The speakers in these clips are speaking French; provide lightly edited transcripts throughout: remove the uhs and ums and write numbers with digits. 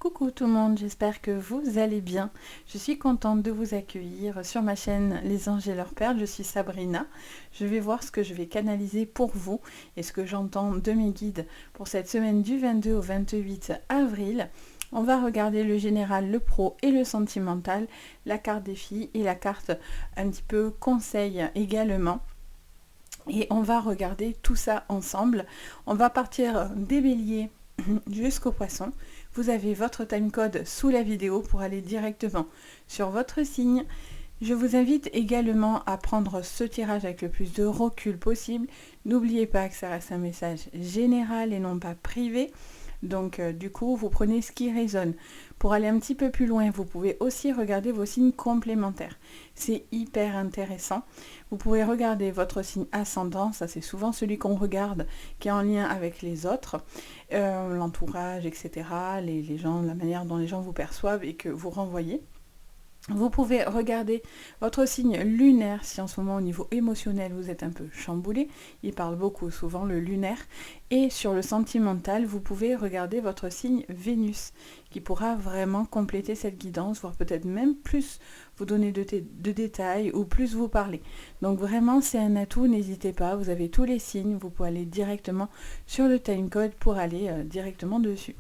Coucou tout le monde, j'espère que vous allez bien. Je suis contente de vous accueillir sur ma chaîne Les Anges et leurs perles. Je suis Sabrina. Je vais voir ce que je vais canaliser pour vous et ce que j'entends de mes guides pour cette semaine du 22 au 28 avril. On va regarder le général, le pro et le sentimental, la carte des filles et la carte un petit peu conseil également. Et on va regarder tout ça ensemble. On va partir des béliers jusqu'au poisson. Vous avez votre timecode sous la vidéo pour aller directement sur votre signe. Je vous invite également à prendre ce tirage avec le plus de recul possible. N'oubliez pas que ça reste un message général et non pas privé. Donc du coup, vous prenez ce qui résonne. Pour aller un petit peu plus loin, vous pouvez aussi regarder vos signes complémentaires. C'est hyper intéressant. Vous pouvez regarder votre signe ascendant, ça c'est souvent celui qu'on regarde, qui est en lien avec les autres, l'entourage, etc., les gens, la manière dont les gens vous perçoivent et que vous renvoyez. Vous pouvez regarder votre signe lunaire si en ce moment au niveau émotionnel vous êtes un peu chamboulé. Il parle beaucoup souvent le lunaire. Et sur le sentimental, vous pouvez regarder votre signe Vénus qui pourra vraiment compléter cette guidance, voire peut-être même plus vous donner de détails ou plus vous parler. Donc vraiment c'est un atout, n'hésitez pas, vous avez tous les signes, vous pouvez aller directement sur le timecode pour aller directement dessus.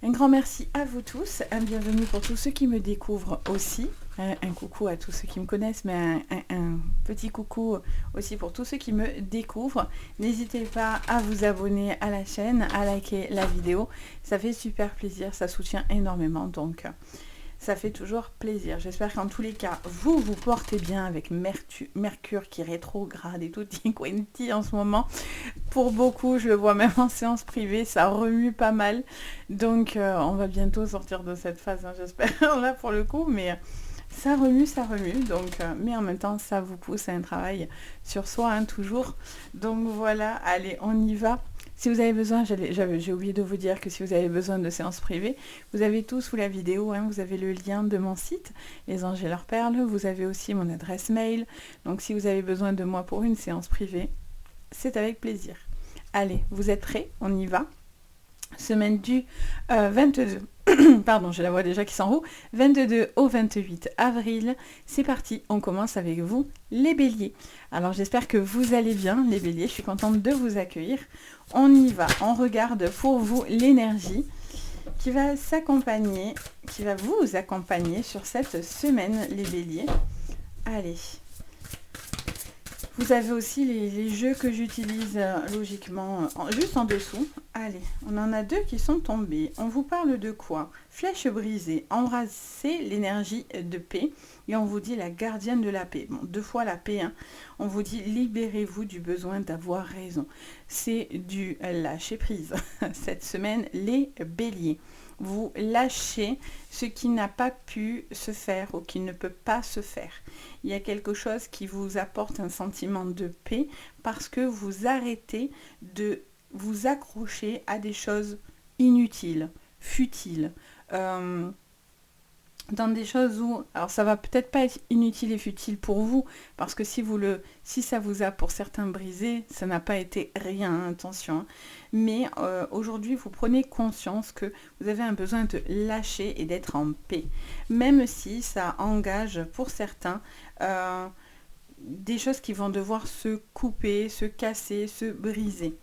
Un grand merci à vous tous, un bienvenue pour tous ceux qui me découvrent aussi, un coucou à tous ceux qui me connaissent, mais un petit coucou aussi pour tous ceux qui me découvrent. N'hésitez pas à vous abonner à la chaîne, à liker la vidéo, ça fait super plaisir, ça soutient énormément, donc ça fait toujours plaisir. J'espère qu'en tous les cas, vous vous portez bien avec Mercure qui rétrograde et tout, Quinty en ce moment. Pour beaucoup, je le vois même en séance privée, ça remue pas mal. Donc, on va bientôt sortir de cette phase, hein, j'espère, là pour le coup. Mais ça remue. Donc, mais en même temps, ça vous pousse à un travail sur soi, hein, toujours. Donc voilà, allez, on y va. Si vous avez besoin, j'ai oublié de vous dire que si vous avez besoin de séances privées, vous avez tout sous la vidéo, hein, vous avez le lien de mon site, Les Anges et leurs perles, vous avez aussi mon adresse mail, donc si vous avez besoin de moi pour une séance privée, c'est avec plaisir. Allez, vous êtes prêts? On y va. Semaine du 22, pardon, j'ai la voix déjà qui s'enroule, 22 au 28 avril, c'est parti, on commence avec vous, les béliers. Alors j'espère que vous allez bien, les béliers, je suis contente de vous accueillir. On y va, on regarde pour vous l'énergie qui va s'accompagner, qui va vous accompagner sur cette semaine, les béliers. Allez. Vous avez aussi les jeux que j'utilise logiquement juste en dessous. Allez, on en a deux qui sont tombés. On vous parle de quoi? Flèche brisée, embrassez l'énergie de paix. Et on vous dit la gardienne de la paix. Bon, deux fois la paix. Hein. On vous dit libérez-vous du besoin d'avoir raison. C'est du lâcher prise. Cette semaine, les béliers. Vous lâchez ce qui n'a pas pu se faire ou qui ne peut pas se faire. Il y a quelque chose qui vous apporte un sentiment de paix parce que vous arrêtez de vous accrocher à des choses inutiles, futiles, dans des choses où, alors ça va peut-être pas être inutile et futile pour vous, parce que si ça vous a pour certains brisé, ça n'a pas été rien, hein, attention. Mais aujourd'hui, vous prenez conscience que vous avez un besoin de lâcher et d'être en paix, même si ça engage pour certains des choses qui vont devoir se couper, se casser, se briser.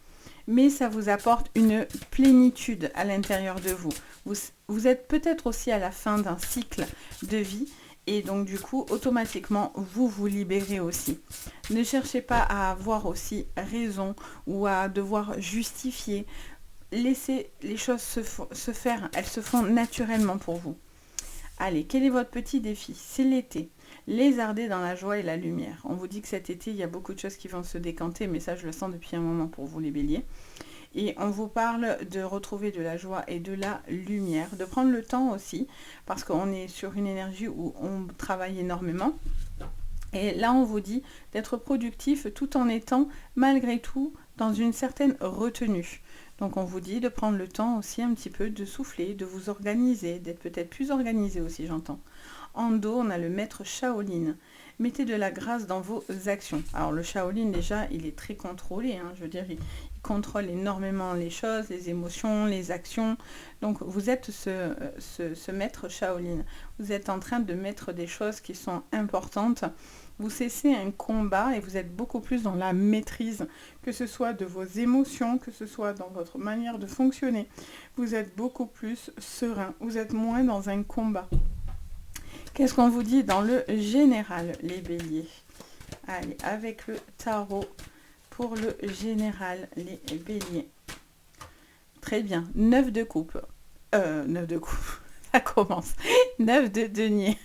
Mais ça vous apporte une plénitude à l'intérieur de vous. Vous êtes peut-être aussi à la fin d'un cycle de vie et donc du coup, automatiquement, vous vous libérez aussi. Ne cherchez pas à avoir aussi raison ou à devoir justifier. Laissez les choses se faire, elles se font naturellement pour vous. Allez, quel est votre petit défi? C'est l'été. Lézarder dans la joie et la lumière. On vous dit que cet été, il y a beaucoup de choses qui vont se décanter, mais ça, je le sens depuis un moment pour vous, les béliers. Et on vous parle de retrouver de la joie et de la lumière, de prendre le temps aussi, parce qu'on est sur une énergie où on travaille énormément. Et là, on vous dit d'être productif tout en étant, malgré tout, dans une certaine retenue. Donc on vous dit de prendre le temps aussi un petit peu de souffler, de vous organiser, d'être peut-être plus organisé aussi, j'entends. En dos, on a le maître Shaolin. Mettez de la grâce dans vos actions. Alors le Shaolin, déjà, il est très contrôlé. Hein, je veux dire, il contrôle énormément les choses, les émotions, les actions. Donc vous êtes ce maître Shaolin. Vous êtes en train de mettre des choses qui sont importantes. Vous cessez un combat et vous êtes beaucoup plus dans la maîtrise, que ce soit de vos émotions, que ce soit dans votre manière de fonctionner. Vous êtes beaucoup plus serein. Vous êtes moins dans un combat. Qu'est-ce qu'on vous dit dans le général, les béliers? Allez, avec le tarot pour le général, les béliers. Très bien. 9 de coupe. 9 de coupe. Ça commence. 9 de denier.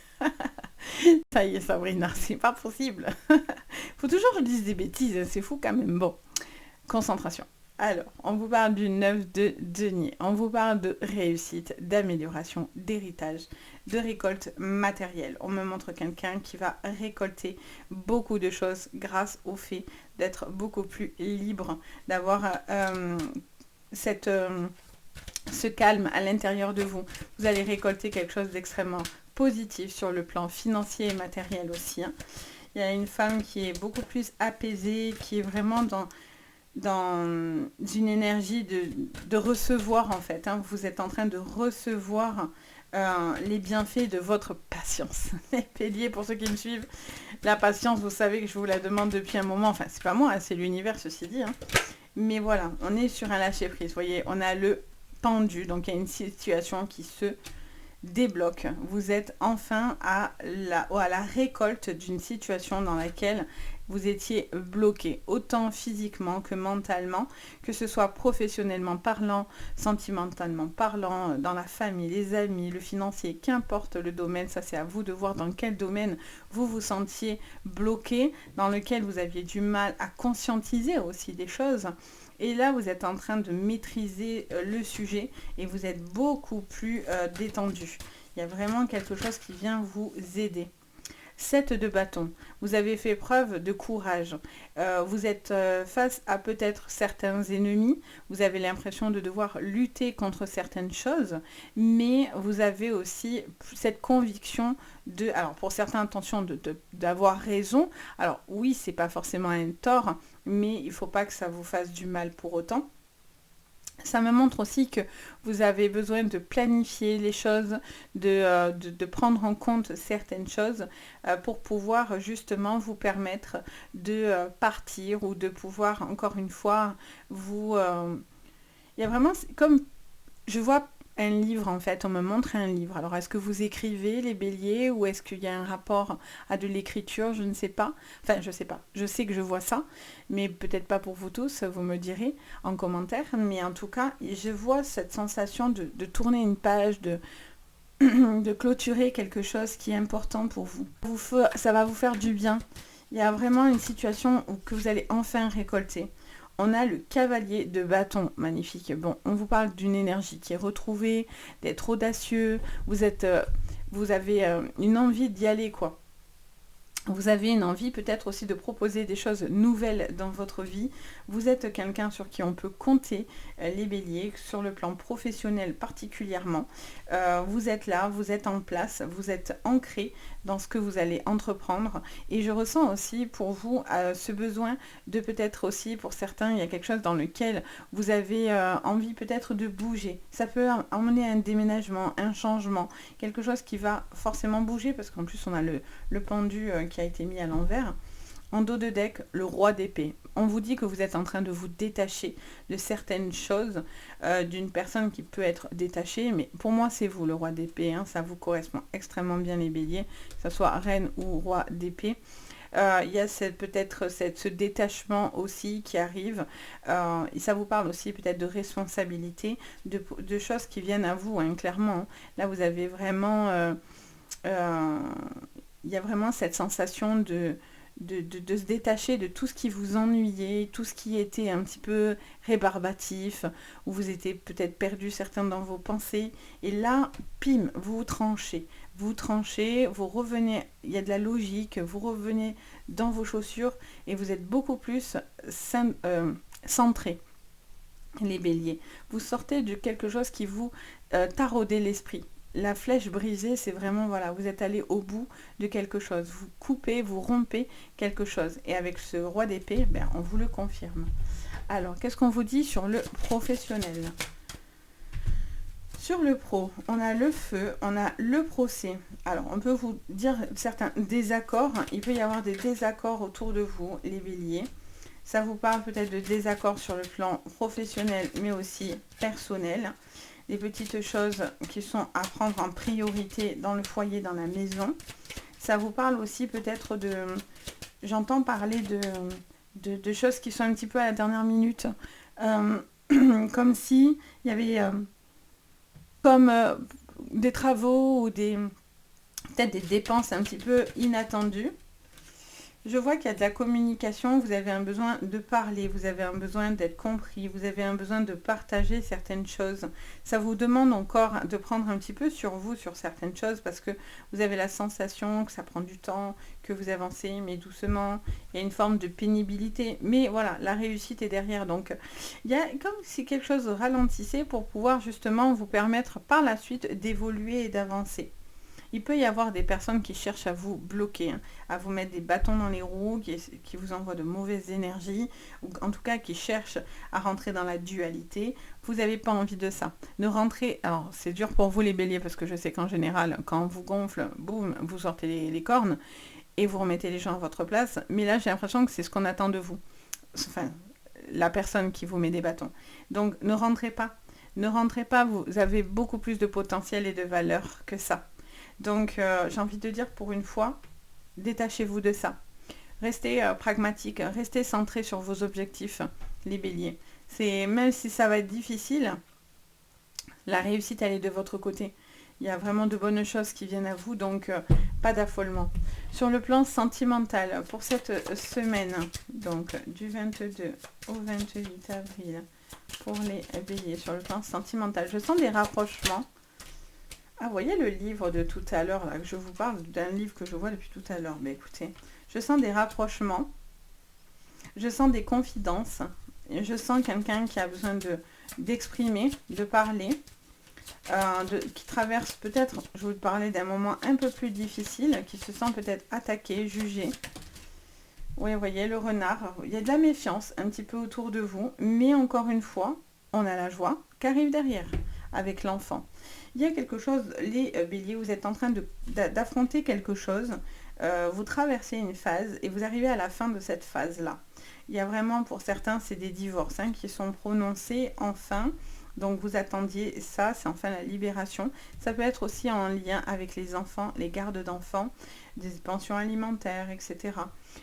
Ça y est, Sabrina, c'est pas possible. Faut toujours que je dise des bêtises, c'est fou quand même. Bon, concentration. Alors, on vous parle du 9 de denier. On vous parle de réussite, d'amélioration, d'héritage, de récolte matérielle. On me montre quelqu'un qui va récolter beaucoup de choses grâce au fait d'être beaucoup plus libre, d'avoir ce calme à l'intérieur de vous. Vous allez récolter quelque chose d'extrêmement positif sur le plan financier et matériel aussi. Il y a une femme qui est beaucoup plus apaisée, qui est vraiment dans une énergie de recevoir en fait. Vous êtes en train de recevoir les bienfaits de votre patience. Les béliers, pour ceux qui me suivent, la patience, vous savez que je vous la demande depuis un moment. Enfin, c'est pas moi, c'est l'univers, ceci dit. Mais voilà, on est sur un lâcher-prise. Vous voyez, on a le pendu. Donc, il y a une situation qui se débloque. Vous êtes enfin à la récolte d'une situation dans laquelle vous étiez bloqué, autant physiquement que mentalement, que ce soit professionnellement parlant, sentimentalement parlant, dans la famille, les amis, le financier, qu'importe le domaine, ça c'est à vous de voir dans quel domaine vous vous sentiez bloqué, dans lequel vous aviez du mal à conscientiser aussi des choses. Et là, vous êtes en train de maîtriser le sujet et vous êtes beaucoup plus détendu. Il y a vraiment quelque chose qui vient vous aider. 7 de bâton. Vous avez fait preuve de courage. Vous êtes face à peut-être certains ennemis. Vous avez l'impression de devoir lutter contre certaines choses. Mais vous avez aussi cette conviction de... Alors, pour certains, attention d'avoir raison. Alors, oui, c'est pas forcément un tort, mais il ne faut pas que ça vous fasse du mal pour autant. Ça me montre aussi que vous avez besoin de planifier les choses, de prendre en compte certaines choses pour pouvoir justement vous permettre de partir ou de pouvoir, encore une fois, vous... Il y a vraiment, comme je vois un livre en fait, on me montre un livre. Alors est-ce que vous écrivez les béliers ou est-ce qu'il y a un rapport à de l'écriture? Je ne sais pas. Enfin, je sais pas. Je sais que je vois ça, mais peut-être pas pour vous tous, vous me direz en commentaire. Mais en tout cas, je vois cette sensation de tourner une page, de clôturer quelque chose qui est important pour vous. Ça va vous faire du bien. Il y a vraiment une situation que vous allez enfin récolter. On a le cavalier de bâton, magnifique. Bon, on vous parle d'une énergie qui est retrouvée, d'être audacieux. Vous avez une envie d'y aller, quoi. Vous avez une envie peut-être aussi de proposer des choses nouvelles dans votre vie. Vous êtes quelqu'un sur qui on peut compter, les béliers, sur le plan professionnel particulièrement. Vous êtes là, vous êtes en place, vous êtes ancré dans ce que vous allez entreprendre. Et je ressens aussi pour vous ce besoin de peut-être aussi, pour certains, il y a quelque chose dans lequel vous avez envie peut-être de bouger. Ça peut emmener un déménagement, un changement, quelque chose qui va forcément bouger parce qu'en plus on a le pendu qui a été mis à l'envers. En dos de deck, le roi d'épée. On vous dit que vous êtes en train de vous détacher de certaines choses, d'une personne qui peut être détachée, mais pour moi c'est vous le roi d'épée, ça vous correspond extrêmement bien les béliers, que ce soit reine ou roi d'épée. Il y a peut-être ce détachement aussi qui arrive, et ça vous parle aussi peut-être de responsabilité, de choses qui viennent à vous, clairement. Là vous avez vraiment... il y a vraiment cette sensation de se détacher de tout ce qui vous ennuyait, tout ce qui était un petit peu rébarbatif, où vous étiez peut-être perdu certains dans vos pensées. Et là, pim, vous tranchez, vous revenez, il y a de la logique, vous revenez dans vos chaussures et vous êtes beaucoup plus centré. Les béliers, vous sortez de quelque chose qui vous taraudait l'esprit. La flèche brisée, c'est vraiment, voilà, vous êtes allé au bout de quelque chose. Vous coupez, vous rompez quelque chose. Et avec ce roi d'épée, on vous le confirme. Alors, qu'est-ce qu'on vous dit sur le professionnel? Sur le pro, on a le feu, on a le procès. Alors, on peut vous dire certains désaccords. Il peut y avoir des désaccords autour de vous, les béliers. Ça vous parle peut-être de désaccords sur le plan professionnel, mais aussi personnel. Des petites choses qui sont à prendre en priorité dans le foyer, dans la maison. Ça vous parle aussi peut-être de... J'entends parler de choses qui sont un petit peu à la dernière minute. Comme si il y avait... comme des travaux ou peut-être des dépenses un petit peu inattendues. Je vois qu'il y a de la communication, vous avez un besoin de parler, vous avez un besoin d'être compris, vous avez un besoin de partager certaines choses. Ça vous demande encore de prendre un petit peu sur vous, sur certaines choses, parce que vous avez la sensation que ça prend du temps, que vous avancez, mais doucement. Il y a une forme de pénibilité, mais voilà, la réussite est derrière. Donc, il y a comme si quelque chose ralentissait pour pouvoir justement vous permettre par la suite d'évoluer et d'avancer. Il peut y avoir des personnes qui cherchent à vous bloquer, hein, à vous mettre des bâtons dans les roues, qui vous envoient de mauvaises énergies, ou en tout cas qui cherchent à rentrer dans la dualité. Vous n'avez pas envie de ça. Ne rentrez... Alors, c'est dur pour vous les béliers, parce que je sais qu'en général, quand on vous gonfle, boum, vous sortez les cornes, et vous remettez les gens à votre place. Mais là, j'ai l'impression que c'est ce qu'on attend de vous. Enfin, la personne qui vous met des bâtons. Donc, ne rentrez pas. Ne rentrez pas, vous avez beaucoup plus de potentiel et de valeur que ça. Donc, j'ai envie de dire, pour une fois, détachez-vous de ça. Restez pragmatique, restez centré sur vos objectifs, les béliers. Même si ça va être difficile, la réussite, elle est de votre côté. Il y a vraiment de bonnes choses qui viennent à vous, donc pas d'affolement. Sur le plan sentimental, pour cette semaine, donc du 22 au 28 avril, pour les béliers, sur le plan sentimental, je sens des rapprochements. Ah, vous voyez le livre de tout à l'heure, là, que je vous parle d'un livre que je vois depuis tout à l'heure. Mais écoutez, je sens des rapprochements, je sens des confidences, je sens quelqu'un qui a besoin d'exprimer, de parler, qui traverse peut-être, je vais vous parler d'un moment un peu plus difficile, qui se sent peut-être attaqué, jugé. Oui, vous voyez, le renard, il y a de la méfiance un petit peu autour de vous, mais encore une fois, on a la joie qui arrive derrière, avec l'enfant. Il y a quelque chose, les béliers, vous êtes en train d'affronter quelque chose, vous traversez une phase et vous arrivez à la fin de cette phase-là. Il y a vraiment, pour certains, c'est des divorces qui sont prononcés enfin. Donc vous attendiez ça, c'est enfin la libération. Ça peut être aussi en lien avec les enfants, les gardes d'enfants, des pensions alimentaires, etc.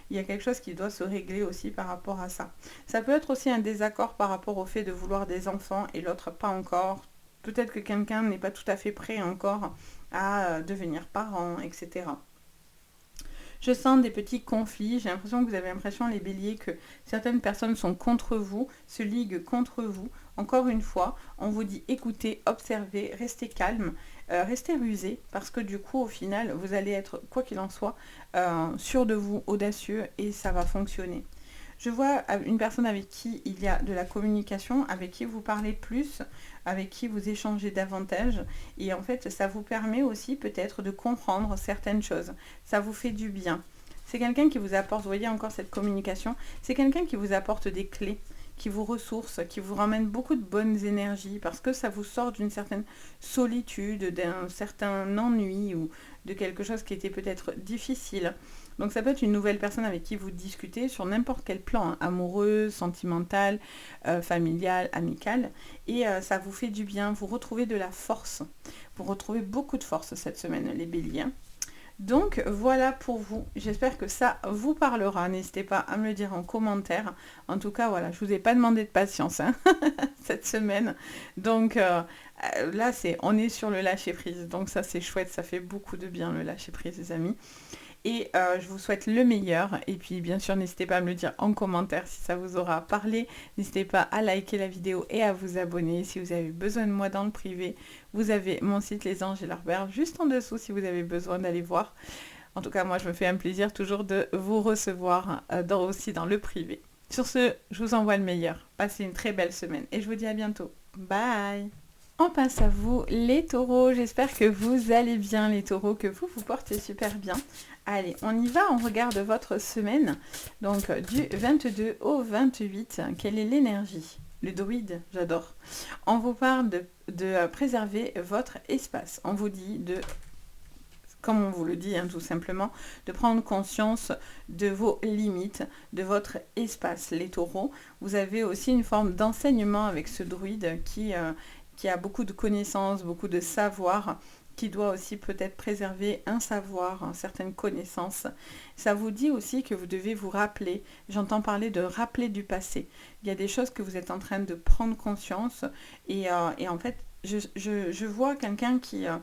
Il y a quelque chose qui doit se régler aussi par rapport à ça. Ça peut être aussi un désaccord par rapport au fait de vouloir des enfants et l'autre pas encore. Peut-être que quelqu'un n'est pas tout à fait prêt encore à devenir parent, etc. Je sens des petits conflits. J'ai l'impression que vous avez l'impression, les béliers, que certaines personnes sont contre vous, se liguent contre vous. Encore une fois, on vous dit écoutez, observez, restez calme, restez rusé, parce que du coup, au final, vous allez être, quoi qu'il en soit, sûr de vous, audacieux, et ça va fonctionner. Je vois une personne avec qui il y a de la communication, avec qui vous parlez plus, avec qui vous échangez davantage. Et en fait, ça vous permet aussi peut-être de comprendre certaines choses. Ça vous fait du bien. C'est quelqu'un qui vous apporte, vous voyez encore cette communication, c'est quelqu'un qui vous apporte des clés, qui vous ressource, qui vous ramène beaucoup de bonnes énergies, parce que ça vous sort d'une certaine solitude, d'un certain ennui ou de quelque chose qui était peut-être difficile. Donc ça peut être une nouvelle personne avec qui vous discutez sur n'importe quel plan, amoureux, sentimental, familial, amical, et ça vous fait du bien, vous retrouvez de la force. Vous retrouvez beaucoup de force cette semaine, les béliers. Donc voilà pour vous, j'espère que ça vous parlera, n'hésitez pas à me le dire en commentaire. En tout cas voilà, je vous ai pas demandé de patience cette semaine, donc là on est sur le lâcher prise, donc ça c'est chouette, ça fait beaucoup de bien le lâcher prise les amis. Et je vous souhaite le meilleur. Et puis bien sûr, n'hésitez pas à me le dire en commentaire si ça vous aura parlé. N'hésitez pas à liker la vidéo et à vous abonner. Si vous avez besoin de moi dans le privé, vous avez mon site Les Anges et leurs Perles juste en dessous si vous avez besoin d'aller voir. En tout cas, moi, je me fais un plaisir toujours de vous recevoir aussi dans le privé. Sur ce, je vous envoie le meilleur. Passez une très belle semaine et je vous dis à bientôt. Bye! On passe à vous les taureaux, j'espère que vous allez bien les taureaux, que vous vous portez super bien. Allez, on y va, on regarde votre semaine, donc du 22 au 28, quelle est l'énergie? Le druide, j'adore. On vous parle de préserver votre espace, on vous dit de, comme on vous le dit tout simplement, de prendre conscience de vos limites, de votre espace. Les taureaux, vous avez aussi une forme d'enseignement avec ce druide qui a beaucoup de connaissances, beaucoup de savoir, qui doit aussi peut-être préserver un savoir, certaines connaissances. Ça vous dit aussi que vous devez vous rappeler, j'entends parler de rappeler du passé. Il y a des choses que vous êtes en train de prendre conscience et en fait, je vois quelqu'un qui a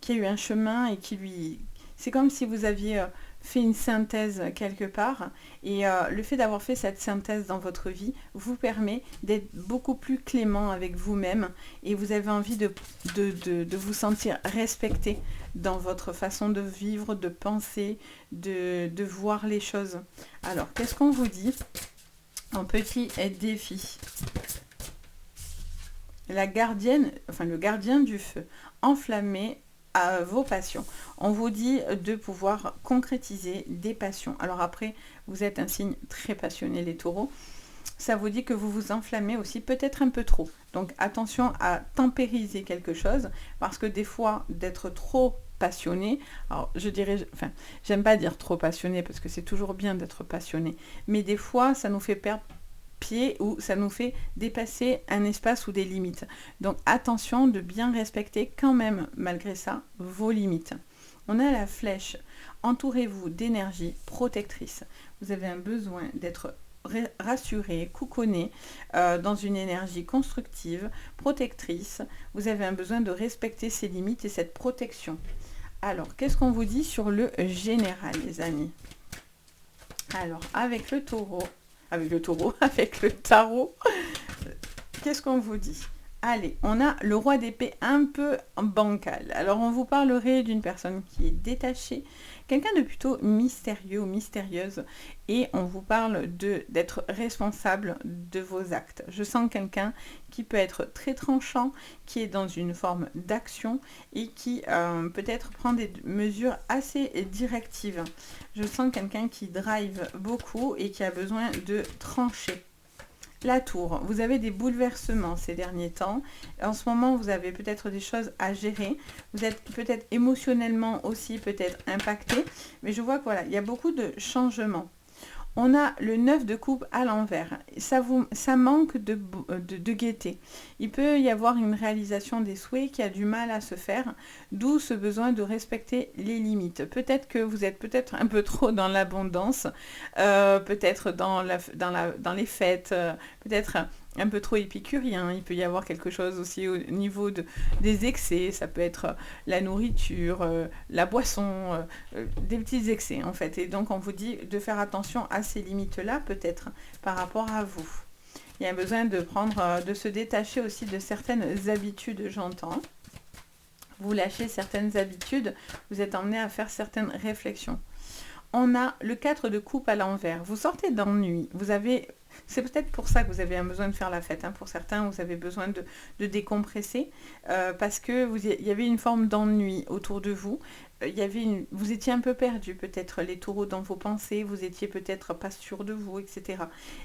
eu un chemin et qui lui... C'est comme si vous aviez fait une synthèse quelque part et le fait d'avoir fait cette synthèse dans votre vie vous permet d'être beaucoup plus clément avec vous-même et vous avez envie de vous sentir respecté dans votre façon de vivre, de penser, de voir les choses. Alors, qu'est-ce qu'on vous dit en petit défi? La gardienne, enfin le gardien du feu, enflammé à vos passions. On vous dit de pouvoir concrétiser des passions. Alors après, vous êtes un signe très passionné, les taureaux. Ça vous dit que vous vous enflammez aussi peut-être un peu trop. Donc attention à tempériser quelque chose, parce que des fois, d'être trop passionné, alors je dirais, enfin, j'aime pas dire trop passionné, parce que c'est toujours bien d'être passionné, mais des fois, ça nous fait perdre pied ou ça nous fait dépasser un espace ou des limites. Donc attention de bien respecter quand même, malgré ça, vos limites. On a la flèche. Entourez-vous d'énergie protectrice. Vous avez un besoin d'être rassuré, couconné, dans une énergie constructive, protectrice. Vous avez un besoin de respecter ces limites et cette protection. Alors, qu'est-ce qu'on vous dit sur le général, les amis? Alors, avec le taureau, avec le tarot, qu'est-ce qu'on vous dit? Allez, on a le roi d'épée un peu bancal. Alors, on vous parlerait d'une personne qui est détachée, quelqu'un de plutôt mystérieux ou mystérieuse, et on vous parle d'être responsable de vos actes. Je sens quelqu'un qui peut être très tranchant, qui est dans une forme d'action et qui peut-être prend des mesures assez directives. Je sens quelqu'un qui drive beaucoup et qui a besoin de trancher. La tour, vous avez des bouleversements ces derniers temps. En ce moment, vous avez peut-être des choses à gérer. Vous êtes peut-être émotionnellement aussi peut-être impacté. Mais je vois que voilà, il y a beaucoup de changements. On a le 9 de coupe à l'envers. Ça manque de gaieté. Il peut y avoir une réalisation des souhaits qui a du mal à se faire, d'où ce besoin de respecter les limites. Peut-être que vous êtes peut-être un peu trop dans l'abondance, peut-être dans les fêtes, peut-être un peu trop épicurien. Il peut y avoir quelque chose aussi au niveau des excès. Ça peut être la nourriture, la boisson, des petits excès en fait. Et donc on vous dit de faire attention à ces limites-là peut-être par rapport à vous. Il y a besoin de se détacher aussi de certaines habitudes, j'entends. Vous lâchez certaines habitudes, vous êtes emmené à faire certaines réflexions. On a le 4 de coupe à l'envers. Vous sortez d'ennui. C'est peut-être pour ça que vous avez un besoin de faire la fête. Pour certains, vous avez besoin de décompresser parce que il y avait une forme d'ennui autour de vous. Vous étiez un peu perdu, peut-être les taureaux dans vos pensées. Vous étiez peut-être pas sûr de vous, etc.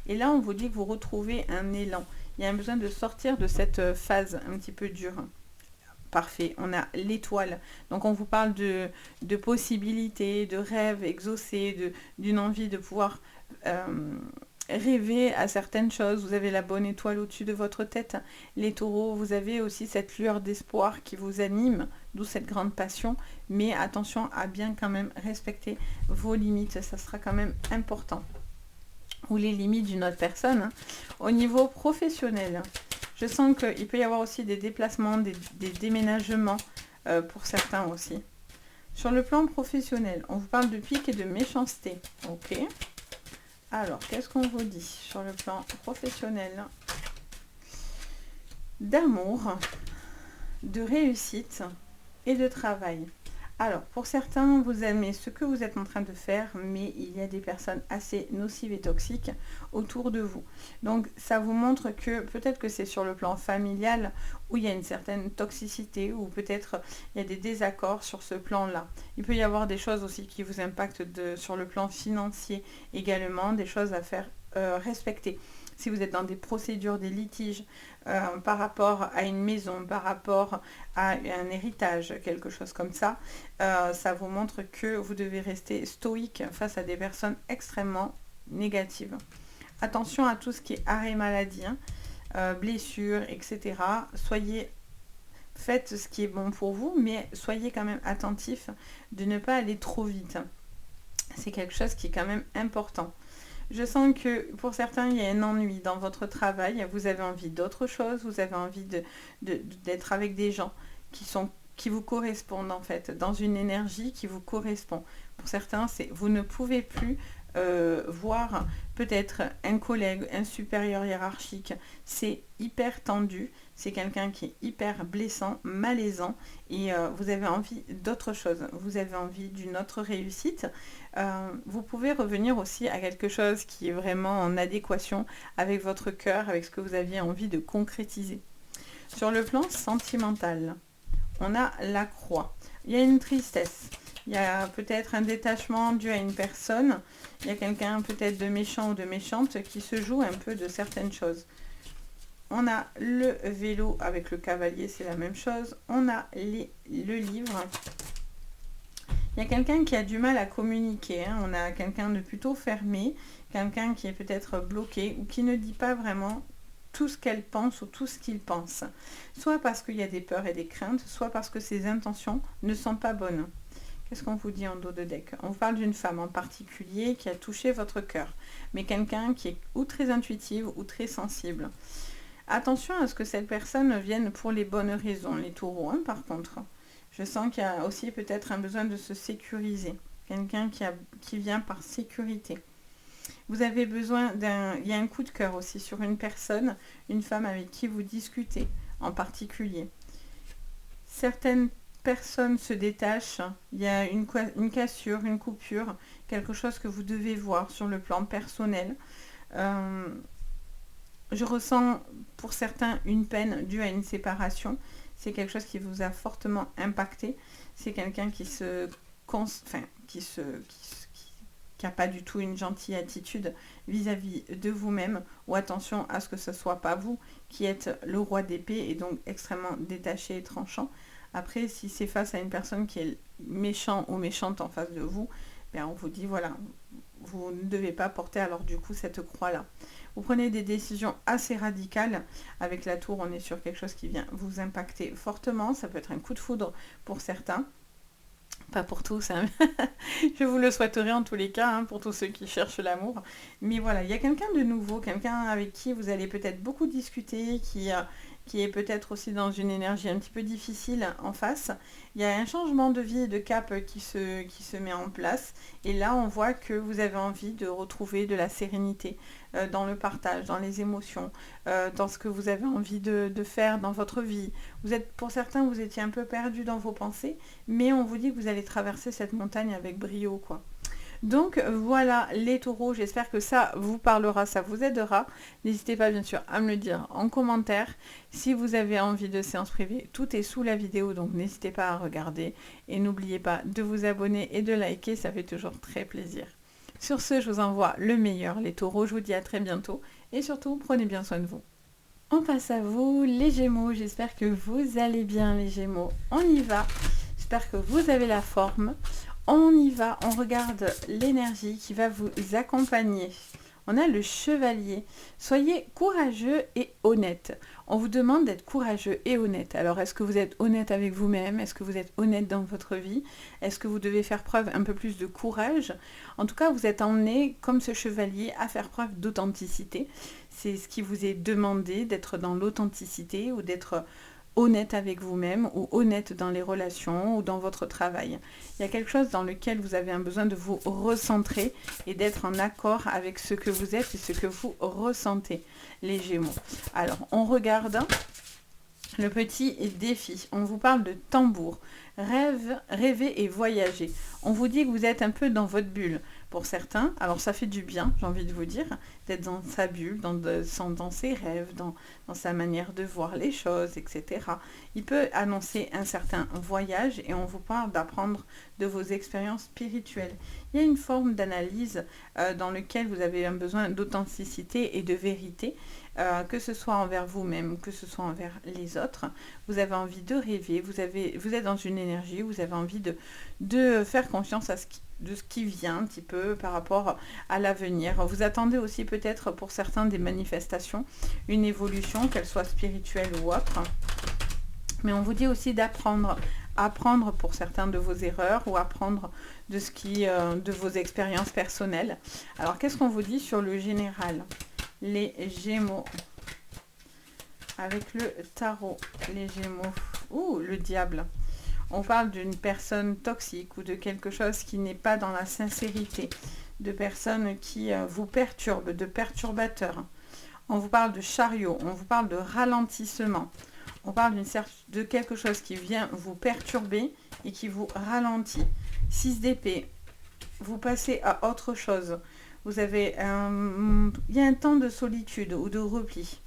Et là, on vous dit que vous retrouvez un élan. Il y a un besoin de sortir de cette phase un petit peu dure. Parfait, on a l'étoile. Donc on vous parle de possibilités, de rêves exaucés, d'une envie de pouvoir rêver à certaines choses. Vous avez la bonne étoile au-dessus de votre tête. Les taureaux, vous avez aussi cette lueur d'espoir qui vous anime, d'où cette grande passion. Mais attention à bien quand même respecter vos limites, ça sera quand même important. Ou les limites d'une autre personne. Au niveau professionnel, je sens qu'il peut y avoir aussi des déplacements, des déménagements pour certains aussi. Sur le plan professionnel, on vous parle de pique et de méchanceté. Ok. Alors, qu'est-ce qu'on vous dit sur le plan professionnel? D'amour, de réussite et de travail. Alors, pour certains, vous aimez ce que vous êtes en train de faire, mais il y a des personnes assez nocives et toxiques autour de vous. Donc, ça vous montre que peut-être que c'est sur le plan familial où il y a une certaine toxicité, ou peut-être il y a des désaccords sur ce plan-là. Il peut y avoir des choses aussi qui vous impactent sur le plan financier également, des choses à faire respecter. Si vous êtes dans des procédures, des litiges par rapport à une maison, par rapport à un héritage, quelque chose comme ça, ça vous montre que vous devez rester stoïque face à des personnes extrêmement négatives. Attention à tout ce qui est arrêt maladie, blessures, etc. Faites ce qui est bon pour vous, mais soyez quand même attentif de ne pas aller trop vite. C'est quelque chose qui est quand même important. Je sens que pour certains, il y a un ennui dans votre travail. Vous avez envie d'autre chose. Vous avez envie d'être avec des gens qui vous correspondent en fait, dans une énergie qui vous correspond. Pour certains, vous ne pouvez plus voir peut-être un collègue, un supérieur hiérarchique. C'est hyper tendu. C'est quelqu'un qui est hyper blessant, malaisant, et vous avez envie d'autre chose. Vous avez envie d'une autre réussite. Vous pouvez revenir aussi à quelque chose qui est vraiment en adéquation avec votre cœur, avec ce que vous aviez envie de concrétiser. Sur le plan sentimental, on a la croix. Il y a une tristesse. Il y a peut-être un détachement dû à une personne. Il y a quelqu'un peut-être de méchant ou de méchante qui se joue un peu de certaines choses. On a le vélo avec le cavalier, c'est la même chose. On a le livre. Il y a quelqu'un qui a du mal à communiquer. On a quelqu'un de plutôt fermé, quelqu'un qui est peut-être bloqué ou qui ne dit pas vraiment tout ce qu'elle pense ou tout ce qu'il pense. Soit parce qu'il y a des peurs et des craintes, soit parce que ses intentions ne sont pas bonnes. Qu'est-ce qu'on vous dit en dos de deck? On parle d'une femme en particulier qui a touché votre cœur, mais quelqu'un qui est ou très intuitive ou très sensible. Attention à ce que cette personne vienne pour les bonnes raisons, les taureaux, hein, par contre. Je sens qu'il y a aussi peut-être un besoin de se sécuriser. Quelqu'un qui vient par sécurité. Vous avez besoin il y a un coup de cœur aussi sur une personne, une femme avec qui vous discutez en particulier. Certaines personnes se détachent, il y a une cassure, une coupure, quelque chose que vous devez voir sur le plan personnel. Je ressens pour certains une peine due à une séparation. C'est quelque chose qui vous a fortement impacté. C'est quelqu'un qui n'a pas du tout une gentille attitude vis-à-vis de vous-même. Ou attention à ce que ce ne soit pas vous qui êtes le roi d'épée et donc extrêmement détaché et tranchant. Après, si c'est face à une personne qui est méchant ou méchante en face de vous, bien on vous dit voilà, vous ne devez pas porter alors du coup cette croix-là. Vous prenez des décisions assez radicales. Avec la tour, on est sur quelque chose qui vient vous impacter fortement. Ça peut être un coup de foudre pour certains. Pas pour tous, hein. Je vous le souhaiterais en tous les cas, hein, pour tous ceux qui cherchent l'amour. Mais voilà, il y a quelqu'un de nouveau, quelqu'un avec qui vous allez peut-être beaucoup discuter, qui est peut-être aussi dans une énergie un petit peu difficile en face. Il y a un changement de vie et de cap qui se met en place. Et là, on voit que vous avez envie de retrouver de la sérénité dans le partage, dans les émotions, dans ce que vous avez envie de faire dans votre vie. Pour certains, vous étiez un peu perdu dans vos pensées, mais on vous dit que vous allez traverser cette montagne avec brio, quoi. Donc voilà les taureaux, j'espère que ça vous parlera, ça vous aidera. N'hésitez pas bien sûr à me le dire en commentaire. Si vous avez envie de séance privée, tout est sous la vidéo, donc n'hésitez pas à regarder. Et n'oubliez pas de vous abonner et de liker, ça fait toujours très plaisir. Sur ce, je vous envoie le meilleur, les taureaux. Je vous dis à très bientôt et surtout, prenez bien soin de vous. On passe à vous, les Gémeaux. J'espère que vous allez bien, les Gémeaux. On y va. J'espère que vous avez la forme. On y va, on regarde l'énergie qui va vous accompagner. On a le chevalier. Soyez courageux et honnête. On vous demande d'être courageux et honnête. Alors, est-ce que vous êtes honnête avec vous-même? Est-ce que vous êtes honnête dans votre vie? Est-ce que vous devez faire preuve un peu plus de courage? En tout cas, vous êtes emmené, comme ce chevalier, à faire preuve d'authenticité. C'est ce qui vous est demandé, d'être dans l'authenticité ou d'être honnête avec vous-même ou honnête dans les relations ou dans votre travail. Il y a quelque chose dans lequel vous avez un besoin de vous recentrer et d'être en accord avec ce que vous êtes et ce que vous ressentez, les Gémeaux. Alors, on regarde Le petit défi, on vous parle de tambour, rêver et voyager. On vous dit que vous êtes un peu dans votre bulle. Pour certains, alors ça fait du bien, j'ai envie de vous dire, d'être dans sa bulle, dans ses rêves, dans sa manière de voir les choses, etc. Il peut annoncer un certain voyage et on vous parle d'apprendre de vos expériences spirituelles. Il y a une forme d'analyse dans laquelle vous avez un besoin d'authenticité et de vérité. Que ce soit envers vous-même, que ce soit envers les autres, vous avez envie de rêver, vous êtes dans une énergie, vous avez envie de faire confiance de ce qui vient un petit peu par rapport à l'avenir. Vous attendez aussi peut-être pour certains des manifestations, une évolution, qu'elle soit spirituelle ou autre. Mais on vous dit aussi apprendre pour certains de vos erreurs ou apprendre de vos expériences personnelles. Alors qu'est-ce qu'on vous dit sur le général ? Les Gémeaux, avec le tarot, les Gémeaux, le diable. On parle d'une personne toxique ou de quelque chose qui n'est pas dans la sincérité, de personnes qui vous perturbent, de perturbateurs. On vous parle de chariot, on vous parle de ralentissement. On parle de quelque chose qui vient vous perturber et qui vous ralentit. 6 d'épée, vous passez à autre chose. Il y a un temps de solitude ou de repli.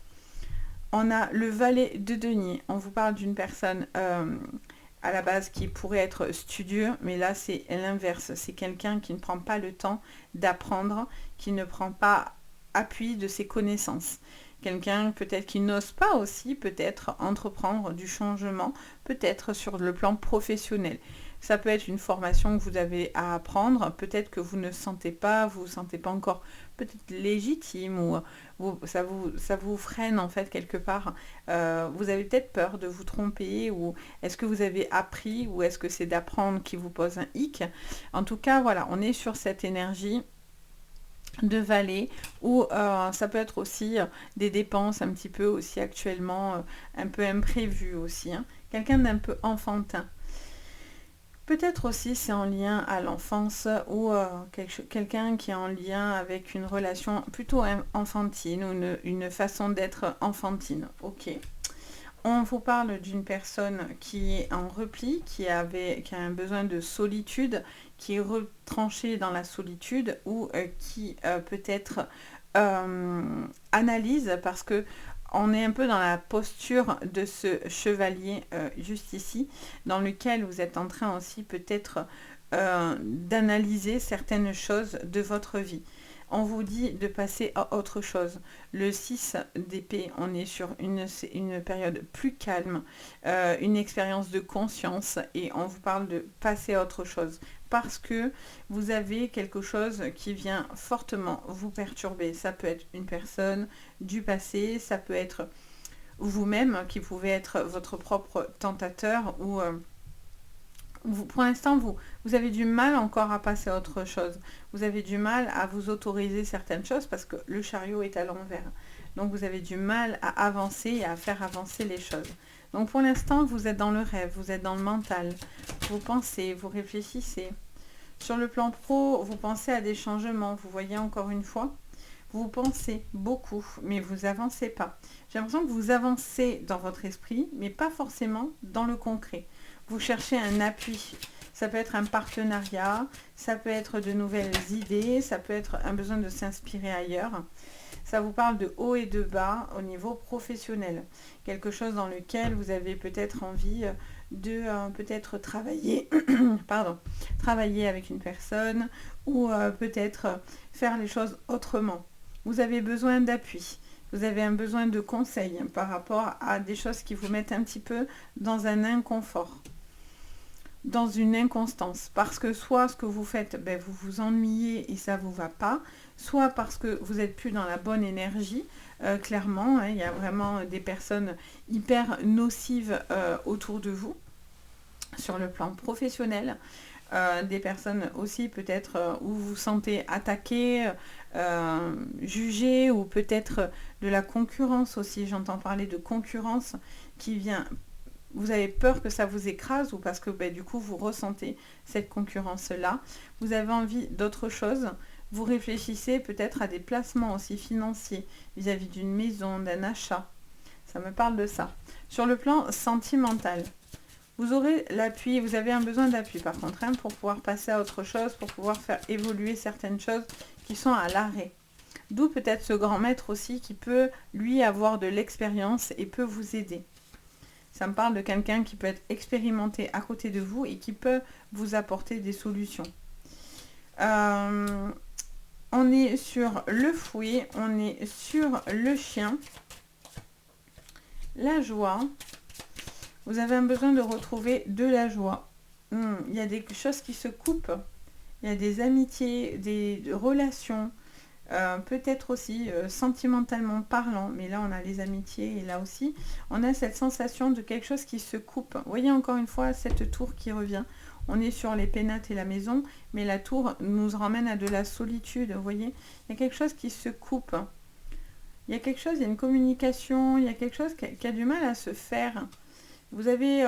On a le valet de denier. On vous parle d'une personne à la base qui pourrait être studieux, mais là c'est l'inverse. C'est quelqu'un qui ne prend pas le temps d'apprendre, qui ne prend pas appui de ses connaissances. Quelqu'un peut-être qui n'ose pas aussi peut-être entreprendre du changement, peut-être sur le plan professionnel. Ça peut être une formation que vous avez à apprendre, peut-être que vous ne sentez pas, vous sentez pas encore peut-être légitime ou ça vous freine en fait quelque part. Vous avez peut-être peur de vous tromper ou est-ce que vous avez appris ou est-ce que c'est d'apprendre qui vous pose un hic. En tout cas, voilà, on est sur cette énergie de valet ou ça peut être aussi des dépenses un petit peu aussi actuellement un peu imprévues aussi. Quelqu'un d'un peu enfantin. Peut-être aussi c'est en lien à l'enfance ou quelqu'un qui est en lien avec une relation plutôt enfantine ou une façon d'être enfantine. Ok. On vous parle d'une personne qui est en repli, qui a un besoin de solitude, qui est retranchée dans la solitude ou qui peut-être analyse parce que on est un peu dans la posture de ce chevalier juste ici, dans lequel vous êtes en train aussi peut-être d'analyser certaines choses de votre vie. On vous dit de passer à autre chose. Le 6 d'épée, on est sur une période plus calme, une expérience de conscience et on vous parle de passer à autre chose parce que vous avez quelque chose qui vient fortement vous perturber. Ça peut être une personne du passé, ça peut être vous-même qui pouvez être votre propre tentateur ou... pour l'instant, vous avez du mal encore à passer à autre chose. Vous avez du mal à vous autoriser certaines choses parce que le chariot est à l'envers. Donc, vous avez du mal à avancer et à faire avancer les choses. Donc, pour l'instant, vous êtes dans le rêve, vous êtes dans le mental. Vous pensez, vous réfléchissez. Sur le plan pro, vous pensez à des changements. Vous voyez encore une fois, vous pensez beaucoup, mais vous n'avancez pas. J'ai l'impression que vous avancez dans votre esprit, mais pas forcément dans le concret. Vous cherchez un appui. Ça peut être un partenariat, ça peut être de nouvelles idées, ça peut être un besoin de s'inspirer ailleurs. Ça vous parle de haut et de bas au niveau professionnel. Quelque chose dans lequel vous avez peut-être envie de peut-être travailler, travailler avec une personne ou peut-être faire les choses autrement. Vous avez besoin d'appui. Vous avez un besoin de conseils par rapport à des choses qui vous mettent un petit peu dans un inconfort, dans une inconstance. Parce que soit ce que vous faites, vous vous ennuyez et ça ne vous va pas, soit parce que vous n'êtes plus dans la bonne énergie. Clairement, il y a vraiment des personnes hyper nocives autour de vous, sur le plan professionnel. Des personnes aussi peut-être où vous vous sentez attaqué, jugé ou peut-être de la concurrence aussi. J'entends parler de concurrence qui vient. Vous avez peur que ça vous écrase ou parce que du coup vous ressentez cette concurrence-là. Vous avez envie d'autre chose. Vous réfléchissez peut-être à des placements aussi financiers vis-à-vis d'une maison, d'un achat. Ça me parle de ça. Sur le plan sentimental, vous aurez l'appui, vous avez un besoin d'appui par contre, hein, pour pouvoir passer à autre chose, pour pouvoir faire évoluer certaines choses qui sont à l'arrêt. D'où peut-être ce grand maître aussi qui peut, lui, avoir de l'expérience et peut vous aider. Ça me parle de quelqu'un qui peut être expérimenté à côté de vous et qui peut vous apporter des solutions. On est sur le fouet, on est sur le chien, la joie. Vous avez un besoin de retrouver de la joie. Il y a des choses qui se coupent. Il y a des amitiés, des relations, peut-être aussi sentimentalement parlant. Mais là, on a les amitiés et là aussi, on a cette sensation de quelque chose qui se coupe. Vous voyez encore une fois cette tour qui revient. On est sur les pénates et la maison, mais la tour nous ramène à de la solitude. Vous voyez, il y a quelque chose qui se coupe. Il y a quelque chose, il y a une communication, il y a quelque chose qui a du mal à se faire. Vous avez...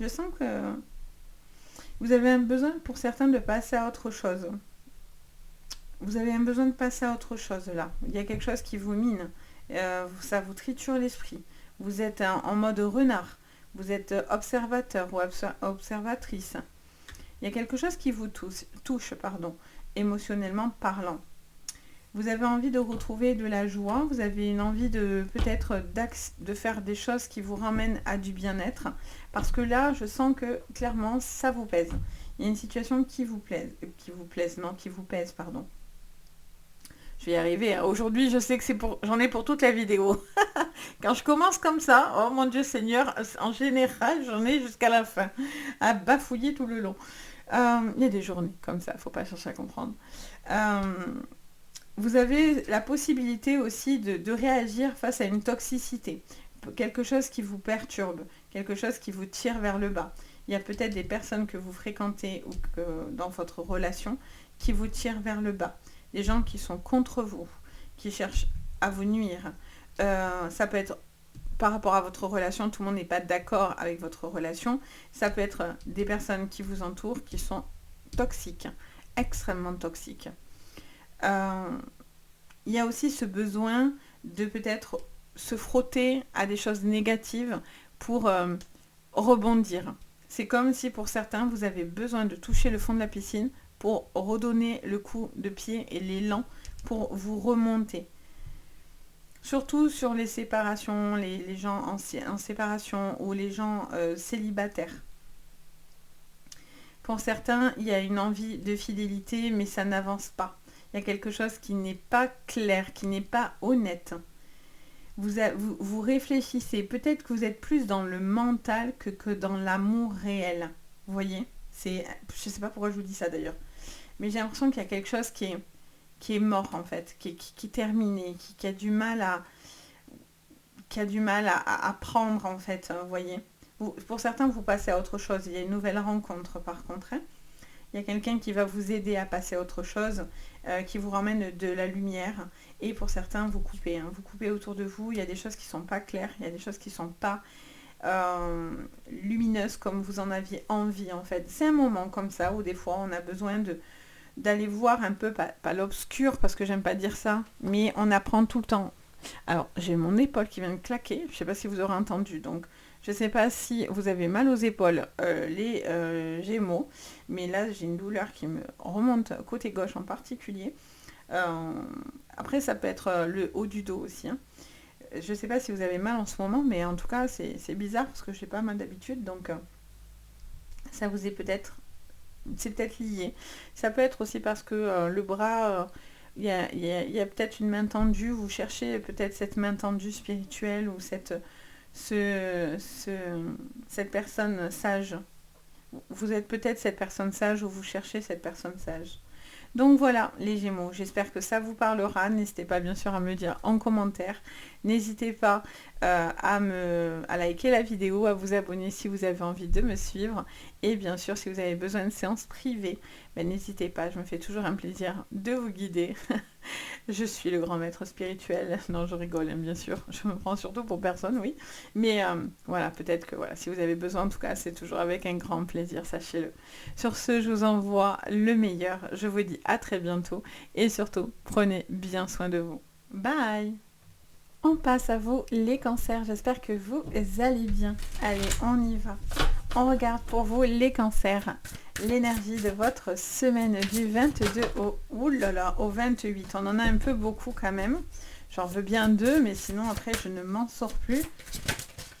je sens que vous avez un besoin pour certains de passer à autre chose. Vous avez un besoin de passer à autre chose là. Il y a quelque chose qui vous mine. Ça vous triture l'esprit. Vous êtes en mode renard. Vous êtes observateur ou observatrice. Il y a quelque chose qui vous touche, émotionnellement parlant. Vous avez envie de retrouver de la joie, vous avez une envie de peut-être de faire des choses qui vous ramènent à du bien-être, parce que là, je sens que clairement, ça vous pèse. Il y a une situation qui vous pèse, pardon. Je vais y arriver, hein. Aujourd'hui, je sais que j'en ai pour toute la vidéo. Quand je commence comme ça, oh mon Dieu Seigneur, en général, j'en ai jusqu'à la fin, à bafouiller tout le long. Il y a des journées comme ça, faut pas chercher à comprendre. Vous avez la possibilité aussi de réagir face à une toxicité, quelque chose qui vous perturbe, quelque chose qui vous tire vers le bas. Il y a peut-être des personnes que vous fréquentez ou que dans votre relation qui vous tirent vers le bas. Des gens qui sont contre vous, qui cherchent à vous nuire. Ça peut être par rapport à votre relation, tout le monde n'est pas d'accord avec votre relation. Ça peut être des personnes qui vous entourent qui sont toxiques, extrêmement toxiques. Il y a aussi ce besoin de peut-être se frotter à des choses négatives pour rebondir. C'est comme si pour certains, vous avez besoin de toucher le fond de la piscine pour redonner le coup de pied et l'élan pour vous remonter. Surtout sur les séparations, les gens en séparation ou les gens célibataires. Pour certains, il y a une envie de fidélité, mais ça n'avance pas. Il y a quelque chose qui n'est pas clair, qui n'est pas honnête. Vous réfléchissez. Peut-être que vous êtes plus dans le mental que dans l'amour réel. Vous voyez ? Je ne sais pas pourquoi je vous dis ça d'ailleurs. Mais j'ai l'impression qu'il y a quelque chose qui est mort en fait, qui est terminé, qui a du mal à prendre en fait. Vous voyez ? Pour certains, vous passez à autre chose. Il y a une nouvelle rencontre par contre. Hein. Il y a quelqu'un qui va vous aider à passer à autre chose, qui vous ramène de la lumière. Et pour certains, vous coupez. Hein. Vous coupez autour de vous. Il y a des choses qui ne sont pas claires. Il y a des choses qui ne sont pas lumineuses comme vous en aviez envie en fait. C'est un moment comme ça où des fois on a besoin d'aller voir un peu, pas l'obscur parce que j'aime pas dire ça, mais on apprend tout le temps. Alors, j'ai mon épaule qui vient de claquer. Je ne sais pas si vous aurez entendu. Donc, je ne sais pas si vous avez mal aux épaules, les Gémeaux, mais là, j'ai une douleur qui me remonte côté gauche en particulier. Après, ça peut être le haut du dos aussi. Hein. Je ne sais pas si vous avez mal en ce moment, mais en tout cas, c'est bizarre parce que je n'ai pas mal d'habitude. Donc, ça vous est peut-être... C'est peut-être lié. Ça peut être aussi parce que le bras... Il y a peut-être une main tendue, vous cherchez peut-être cette main tendue spirituelle ou cette personne sage. Vous êtes peut-être cette personne sage ou vous cherchez cette personne sage. Donc voilà les Gémeaux, j'espère que ça vous parlera. N'hésitez pas bien sûr à me dire en commentaire. N'hésitez pas à liker la vidéo, à vous abonner si vous avez envie de me suivre. Et bien sûr, si vous avez besoin de séances privées, n'hésitez pas, je me fais toujours un plaisir de vous guider. Je suis le grand maître spirituel. Non, je rigole, hein, bien sûr. Je me prends surtout pour personne, oui. Mais voilà, peut-être que si vous avez besoin, en tout cas, c'est toujours avec un grand plaisir, sachez-le. Sur ce, je vous envoie le meilleur. Je vous dis à très bientôt. Et surtout, prenez bien soin de vous. Bye! On passe à vous les cancers, j'espère que vous allez bien. Allez, on y va. On regarde pour vous les cancers, l'énergie de votre semaine du 22 au 28. On en a un peu beaucoup quand même. J'en veux bien 2, mais sinon après je ne m'en sors plus.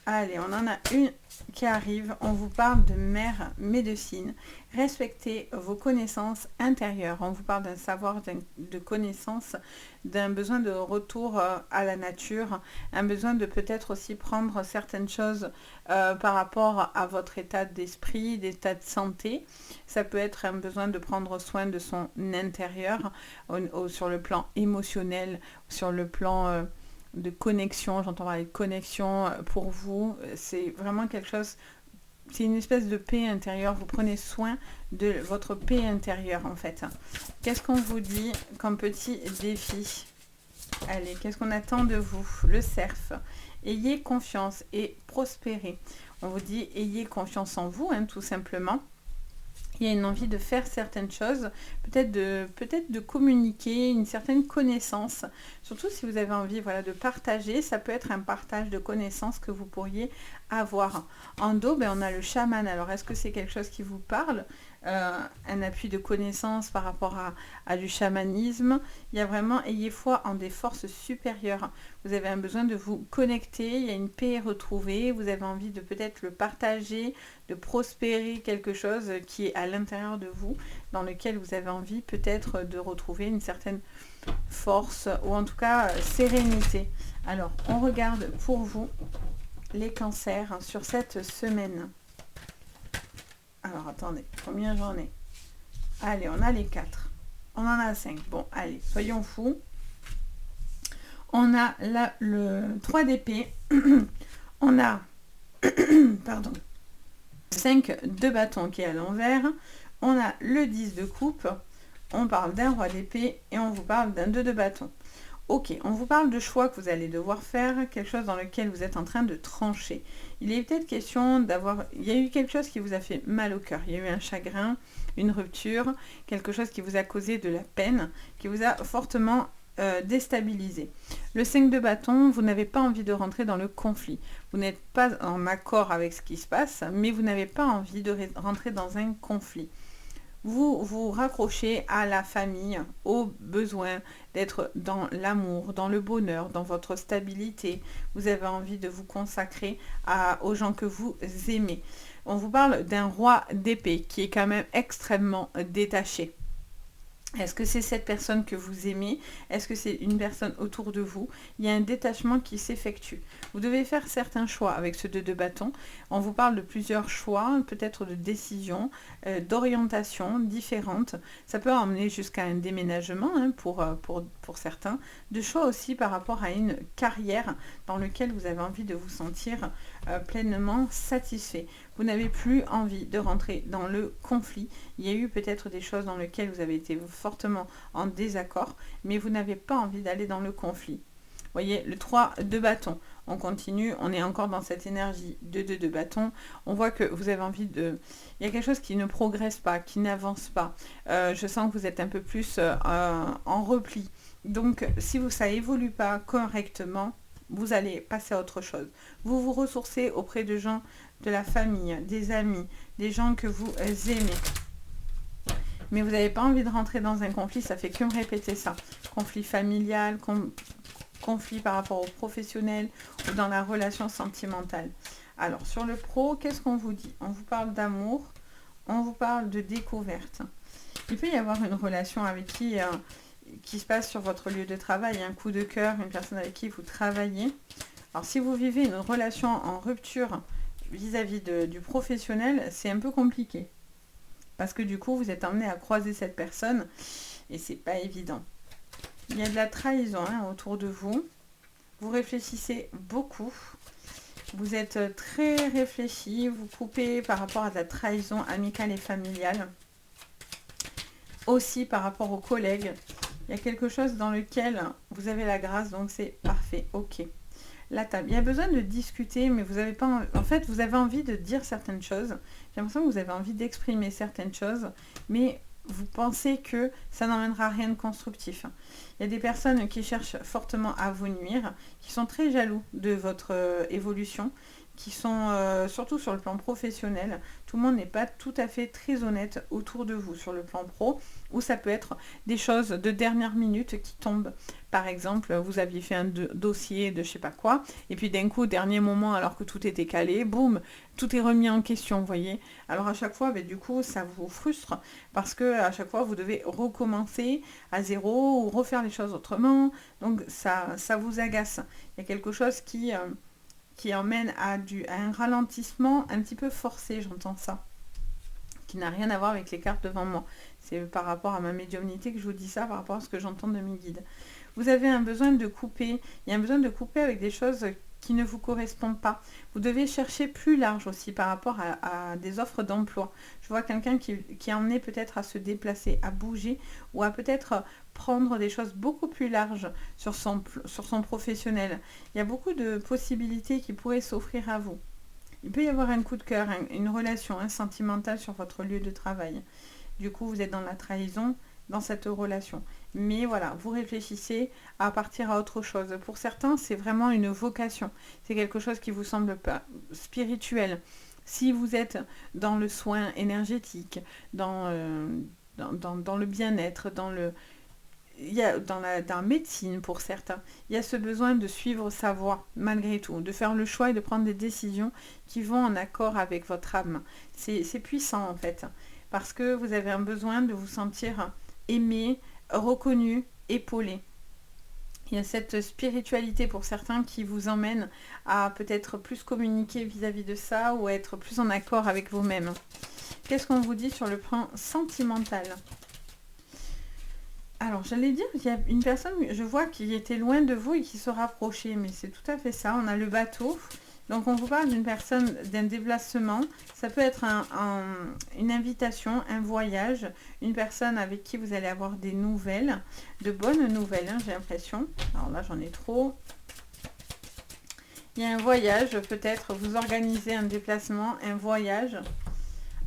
Allez, on en a une qui arrive. On vous parle de mère médecine. Respectez vos connaissances intérieures. On vous parle d'un savoir, de connaissances, d'un besoin de retour à la nature, un besoin de peut-être aussi prendre certaines choses par rapport à votre état d'esprit, d'état de santé. Ça peut être un besoin de prendre soin de son intérieur sur le plan émotionnel, sur le plan de connexion. J'entends parler de connexion pour vous. C'est vraiment quelque chose... C'est une espèce de paix intérieure. Vous prenez soin de votre paix intérieure, en fait. Qu'est-ce qu'on vous dit comme petit défi? Allez, qu'est-ce qu'on attend de vous? Le cerf. Ayez confiance et prospérez. On vous dit, ayez confiance en vous, tout simplement. Il y a une envie de faire certaines choses, peut-être de communiquer, une certaine connaissance. Surtout si vous avez envie de partager, ça peut être un partage de connaissances que vous pourriez avoir. En dos, on a le chaman. Alors, est-ce que c'est quelque chose qui vous parle? Un appui de connaissances par rapport à du chamanisme. Il y a vraiment, ayez foi en des forces supérieures. Vous avez un besoin de vous connecter, il y a une paix retrouvée, vous avez envie de peut-être le partager, de prospérer quelque chose qui est à l'intérieur de vous, dans lequel vous avez envie peut-être de retrouver une certaine force, ou en tout cas sérénité. Alors, on regarde pour vous les cancers sur cette semaine. Alors, attendez, combien j'en ai? Allez, on a les 4. On en a 5. Bon, allez, soyons fous. On a là le 3 d'épée. On a, pardon, 5 de bâton qui est à l'envers. On a le 10 de coupe. On parle d'un roi d'épée et on vous parle d'un 2 de bâton. Ok, on vous parle de choix que vous allez devoir faire, quelque chose dans lequel vous êtes en train de trancher. Il est peut-être question d'avoir... Il y a eu quelque chose qui vous a fait mal au cœur. Il y a eu un chagrin, une rupture, quelque chose qui vous a causé de la peine, qui vous a fortement déstabilisé. Le 5 de bâton, vous n'avez pas envie de rentrer dans le conflit. Vous n'êtes pas en accord avec ce qui se passe, mais vous n'avez pas envie de rentrer dans un conflit. Vous vous raccrochez à la famille, au besoin d'être dans l'amour, dans le bonheur, dans votre stabilité. Vous avez envie de vous consacrer aux gens que vous aimez. On vous parle d'un roi d'épée qui est quand même extrêmement détaché. Est-ce que c'est cette personne que vous aimez? Est-ce que c'est une personne autour de vous? Il y a un détachement qui s'effectue. Vous devez faire certains choix avec ce 2 de bâton. On vous parle de plusieurs choix, peut-être de décisions, d'orientations différentes. Ça peut emmener jusqu'à un déménagement pour certains. De choix aussi par rapport à une carrière dans laquelle vous avez envie de vous sentir pleinement satisfait. Vous n'avez plus envie de rentrer dans le conflit. Il y a eu peut-être des choses dans lesquelles vous avez été fortement en désaccord, mais vous n'avez pas envie d'aller dans le conflit. Vous voyez, le 3 de bâton. On continue, on est encore dans cette énergie de 2 de bâton. On voit que vous avez envie de... Il y a quelque chose qui ne progresse pas, qui n'avance pas. Je sens que vous êtes un peu plus en repli. Donc, si ça évolue pas correctement, vous allez passer à autre chose. Vous vous ressourcez auprès de gens de la famille, des amis, des gens que vous aimez. Mais vous n'avez pas envie de rentrer dans un conflit, ça fait que me répéter ça. Conflit familial, conflit par rapport au professionnel ou dans la relation sentimentale. Alors, sur le pro, qu'est-ce qu'on vous dit? On vous parle d'amour, on vous parle de découverte. Il peut y avoir une relation avec qui se passe sur votre lieu de travail, un coup de cœur, une personne avec qui vous travaillez. Alors, si vous vivez une relation en rupture vis-à-vis du professionnel, c'est un peu compliqué. Parce que du coup, vous êtes amené à croiser cette personne et c'est pas évident. Il y a de la trahison autour de vous. Vous réfléchissez beaucoup. Vous êtes très réfléchi. Vous coupez par rapport à de la trahison amicale et familiale. Aussi par rapport aux collègues. Il y a quelque chose dans lequel vous avez la grâce, donc c'est parfait. Ok. La table. Il y a besoin de discuter, mais vous n'avez pas... En fait, vous avez envie de dire certaines choses. J'ai l'impression que vous avez envie d'exprimer certaines choses, mais vous pensez que ça n'emmènera rien de constructif. Il y a des personnes qui cherchent fortement à vous nuire, qui sont très jaloux de votre évolution, qui sont surtout sur le plan professionnel. Tout le monde n'est pas tout à fait très honnête autour de vous sur le plan pro, ou ça peut être des choses de dernière minute qui tombent. Par exemple, vous aviez fait un dossier de je sais pas quoi, et puis d'un coup, dernier moment, alors que tout était calé, boum, tout est remis en question, vous voyez. Alors à chaque fois, du coup, ça vous frustre, parce que à chaque fois, vous devez recommencer à zéro, ou refaire les choses autrement, donc ça vous agace. Il y a quelque chose qui emmène à un ralentissement un petit peu forcé, j'entends ça, qui n'a rien à voir avec les cartes devant moi. C'est par rapport à ma médiumnité que je vous dis ça, par rapport à ce que j'entends de mes guides. Vous avez un besoin de couper, il y a un besoin de couper avec des choses qui ne vous correspondent pas. Vous devez chercher plus large aussi par rapport à des offres d'emploi. Je vois quelqu'un qui est emmené peut-être à se déplacer, à bouger, ou à peut-être prendre des choses beaucoup plus larges sur son professionnel. Il y a beaucoup de possibilités qui pourraient s'offrir à vous. Il peut y avoir un coup de cœur, une relation sentimentale sur votre lieu de travail. Du coup, vous êtes dans la trahison dans cette relation. Mais voilà, vous réfléchissez à partir à autre chose. Pour certains, c'est vraiment une vocation. C'est quelque chose qui vous semble pas spirituel. Si vous êtes dans le soin énergétique, dans le bien-être, dans la médecine pour certains, il y a ce besoin de suivre sa voie malgré tout, de faire le choix et de prendre des décisions qui vont en accord avec votre âme. C'est puissant en fait, parce que vous avez un besoin de vous sentir aimé, reconnu, épaulé. Il y a cette spiritualité pour certains qui vous emmène à peut-être plus communiquer vis-à-vis de ça, ou à être plus en accord avec vous-même. Qu'est-ce qu'on vous dit sur le plan sentimental ? Alors, j'allais dire, il y a une personne, je vois, qui était loin de vous et qui se rapprochait, mais c'est tout à fait ça. On a le bateau. Donc, on vous parle d'une personne, d'un déplacement. Ça peut être une invitation, un voyage, une personne avec qui vous allez avoir des nouvelles, de bonnes nouvelles, j'ai l'impression. Alors là, j'en ai trop. Il y a un voyage, peut-être, vous organisez un déplacement, un voyage.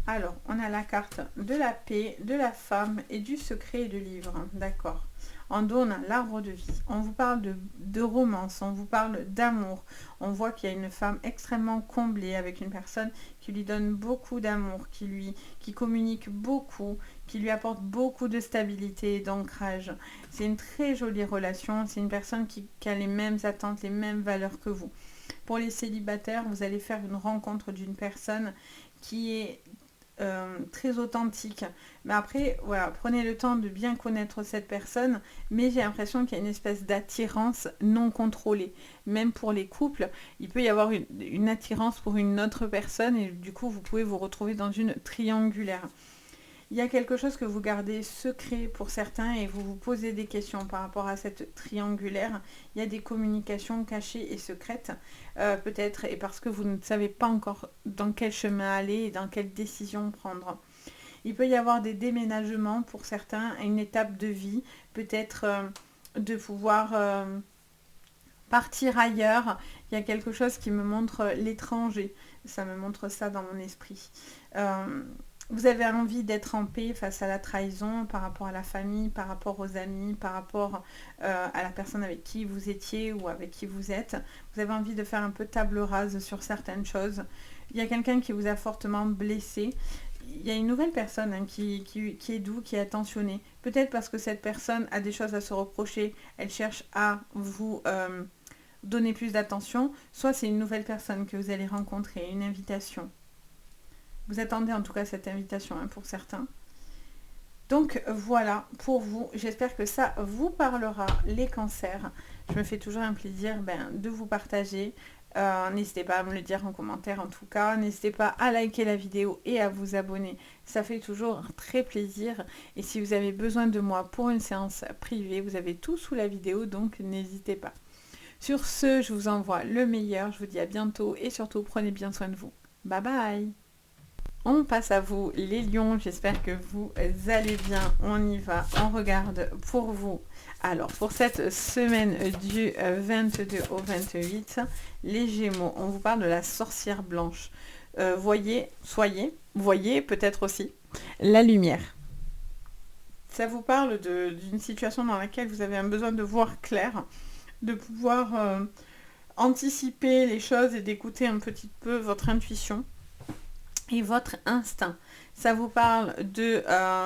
Alors, on a la carte de la paix, de la femme et du secret et de livre. D'accord. En dos, on a l'arbre de vie. On vous parle de romance, on vous parle d'amour. On voit qu'il y a une femme extrêmement comblée avec une personne qui lui donne beaucoup d'amour, qui communique beaucoup, qui lui apporte beaucoup de stabilité et d'ancrage. C'est une très jolie relation. C'est une personne qui a les mêmes attentes, les mêmes valeurs que vous. Pour les célibataires, vous allez faire une rencontre d'une personne qui est très authentique. Mais après, voilà, prenez le temps de bien connaître cette personne, mais j'ai l'impression qu'il y a une espèce d'attirance non contrôlée. Même pour les couples, il peut y avoir une attirance pour une autre personne, et du coup, vous pouvez vous retrouver dans une triangulaire. Il y a quelque chose que vous gardez secret pour certains et vous vous posez des questions par rapport à cette triangulaire. Il y a des communications cachées et secrètes, peut-être, et parce que vous ne savez pas encore dans quel chemin aller et dans quelle décision prendre. Il peut y avoir des déménagements pour certains, une étape de vie, peut-être de pouvoir partir ailleurs. Il y a quelque chose qui me montre l'étranger. Ça me montre ça dans mon esprit. Vous avez envie d'être en paix face à la trahison, par rapport à la famille, par rapport aux amis, par rapport à la personne avec qui vous étiez ou avec qui vous êtes. Vous avez envie de faire un peu table rase sur certaines choses. Il y a quelqu'un qui vous a fortement blessé. Il y a une nouvelle personne qui est doux, qui est attentionnée. Peut-être parce que cette personne a des choses à se reprocher. Elle cherche à vous donner plus d'attention. Soit c'est une nouvelle personne que vous allez rencontrer, une invitation. Vous attendez en tout cas cette invitation pour certains. Donc voilà pour vous. J'espère que ça vous parlera, les cancers. Je me fais toujours un plaisir de vous partager. N'hésitez pas à me le dire en commentaire en tout cas. N'hésitez pas à liker la vidéo et à vous abonner. Ça fait toujours très plaisir. Et si vous avez besoin de moi pour une séance privée, vous avez tout sous la vidéo, donc n'hésitez pas. Sur ce, je vous envoie le meilleur. Je vous dis à bientôt et surtout prenez bien soin de vous. Bye bye. On passe à vous les lions, j'espère que vous allez bien, on y va, on regarde pour vous. Alors pour cette semaine du 22 au 28, les gémeaux, on vous parle de la sorcière blanche. Voyez peut-être aussi la lumière. Ça vous parle d'une situation dans laquelle vous avez un besoin de voir clair, de pouvoir anticiper les choses et d'écouter un petit peu votre intuition et votre instinct. Ça vous parle de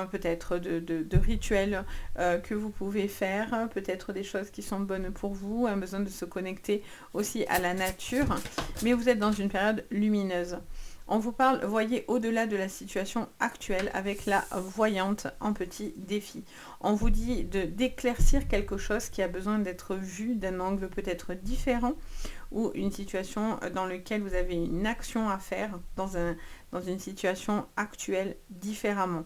peut-être de rituels que vous pouvez faire, peut-être des choses qui sont bonnes pour vous, un besoin de se connecter aussi à la nature, mais vous êtes dans une période lumineuse. On vous parle, voyez au-delà de la situation actuelle avec la voyante en petit défi. On vous dit d'éclaircir quelque chose qui a besoin d'être vu d'un angle peut-être différent ou une situation dans laquelle vous avez une action à faire dans une situation actuelle différemment.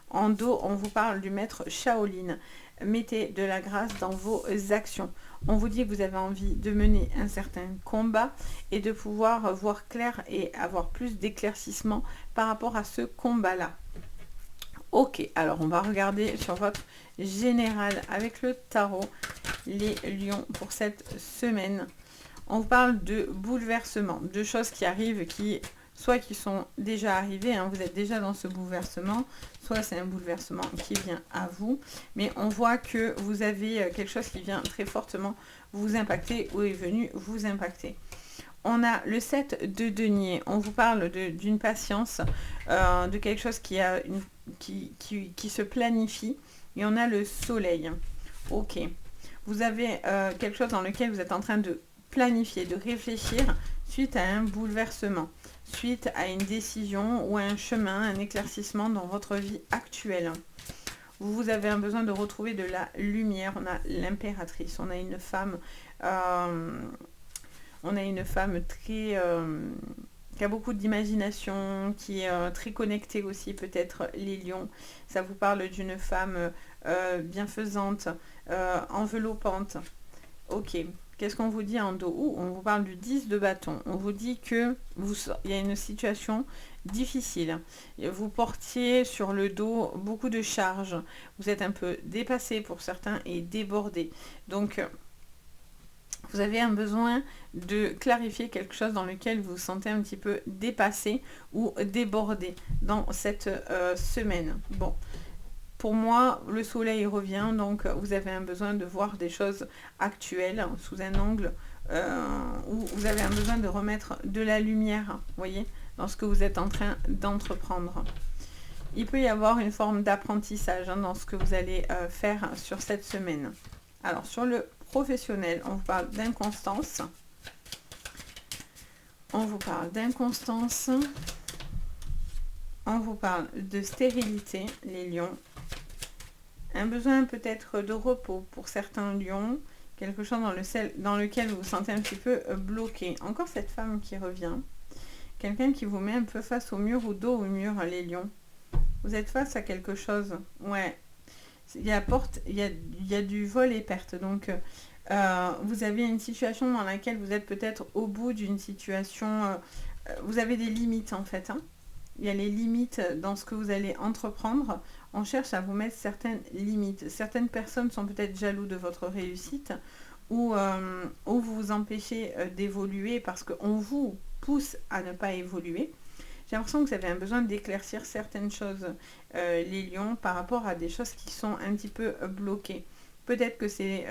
En dos, on vous parle du maître Shaolin. Mettez de la grâce dans vos actions. On vous dit que vous avez envie de mener un certain combat et de pouvoir voir clair et avoir plus d'éclaircissement par rapport à ce combat-là. Ok, alors on va regarder sur votre général avec le tarot, les lions pour cette semaine. On vous parle de bouleversement, de choses qui arrivent, soit qui sont déjà arrivées, hein, vous êtes déjà dans ce bouleversement, soit c'est un bouleversement qui vient à vous, mais on voit que vous avez quelque chose qui vient très fortement vous impacter ou est venu vous impacter. On a le 7 de denier, on vous parle d'une patience, de quelque chose qui se planifie, et on a le soleil. Ok, vous avez quelque chose dans lequel vous êtes en train de planifier, de réfléchir suite à un bouleversement, suite à une décision ou à un chemin, un éclaircissement dans votre vie actuelle. Vous avez un besoin de retrouver de la lumière. On a l'impératrice, on a une femme très qui a beaucoup d'imagination, qui est très connectée aussi, peut-être les lions. Ça vous parle d'une femme bienfaisante, enveloppante. Ok. Qu'est-ce qu'on vous dit en dos? On vous parle du 10 de bâton. On vous dit que il y a une situation difficile. Vous portiez sur le dos beaucoup de charges. Vous êtes un peu dépassé pour certains et débordé. Donc, vous avez un besoin de clarifier quelque chose dans lequel vous vous sentez un petit peu dépassé ou débordé dans cette semaine. Bon. Pour moi, le soleil revient, donc vous avez un besoin de voir des choses actuelles sous un angle où vous avez un besoin de remettre de la lumière, voyez, dans ce que vous êtes en train d'entreprendre. Il peut y avoir une forme d'apprentissage dans ce que vous allez faire sur cette semaine. Alors, sur le professionnel, on vous parle d'inconstance. On vous parle d'inconstance. On vous parle de stérilité, les lions. Un besoin peut-être de repos pour certains lions, quelque chose dans lequel vous vous sentez un petit peu bloqué. Encore cette femme qui revient, quelqu'un qui vous met un peu face au mur ou dos au mur, les lions. Vous êtes face à quelque chose, ouais. Il y a du vol et perte, donc vous avez une situation dans laquelle vous êtes peut-être au bout d'une situation, vous avez des limites en fait, hein. Il y a les limites dans ce que vous allez entreprendre. On cherche à vous mettre certaines limites. Certaines personnes sont peut-être jaloux de votre réussite ou vous vous empêchez d'évoluer parce qu'on vous pousse à ne pas évoluer. J'ai l'impression que vous avez un besoin d'éclaircir certaines choses, les lions, par rapport à des choses qui sont un petit peu bloquées. Peut-être que c'est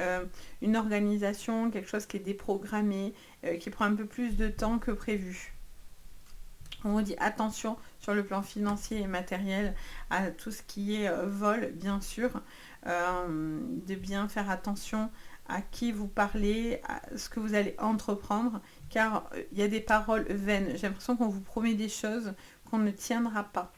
une organisation, quelque chose qui est déprogrammé, qui prend un peu plus de temps que prévu. On vous dit attention sur le plan financier et matériel à tout ce qui est vol, bien sûr, de bien faire attention à qui vous parlez, à ce que vous allez entreprendre, car il y a des paroles vaines. J'ai l'impression qu'on vous promet des choses qu'on ne tiendra pas.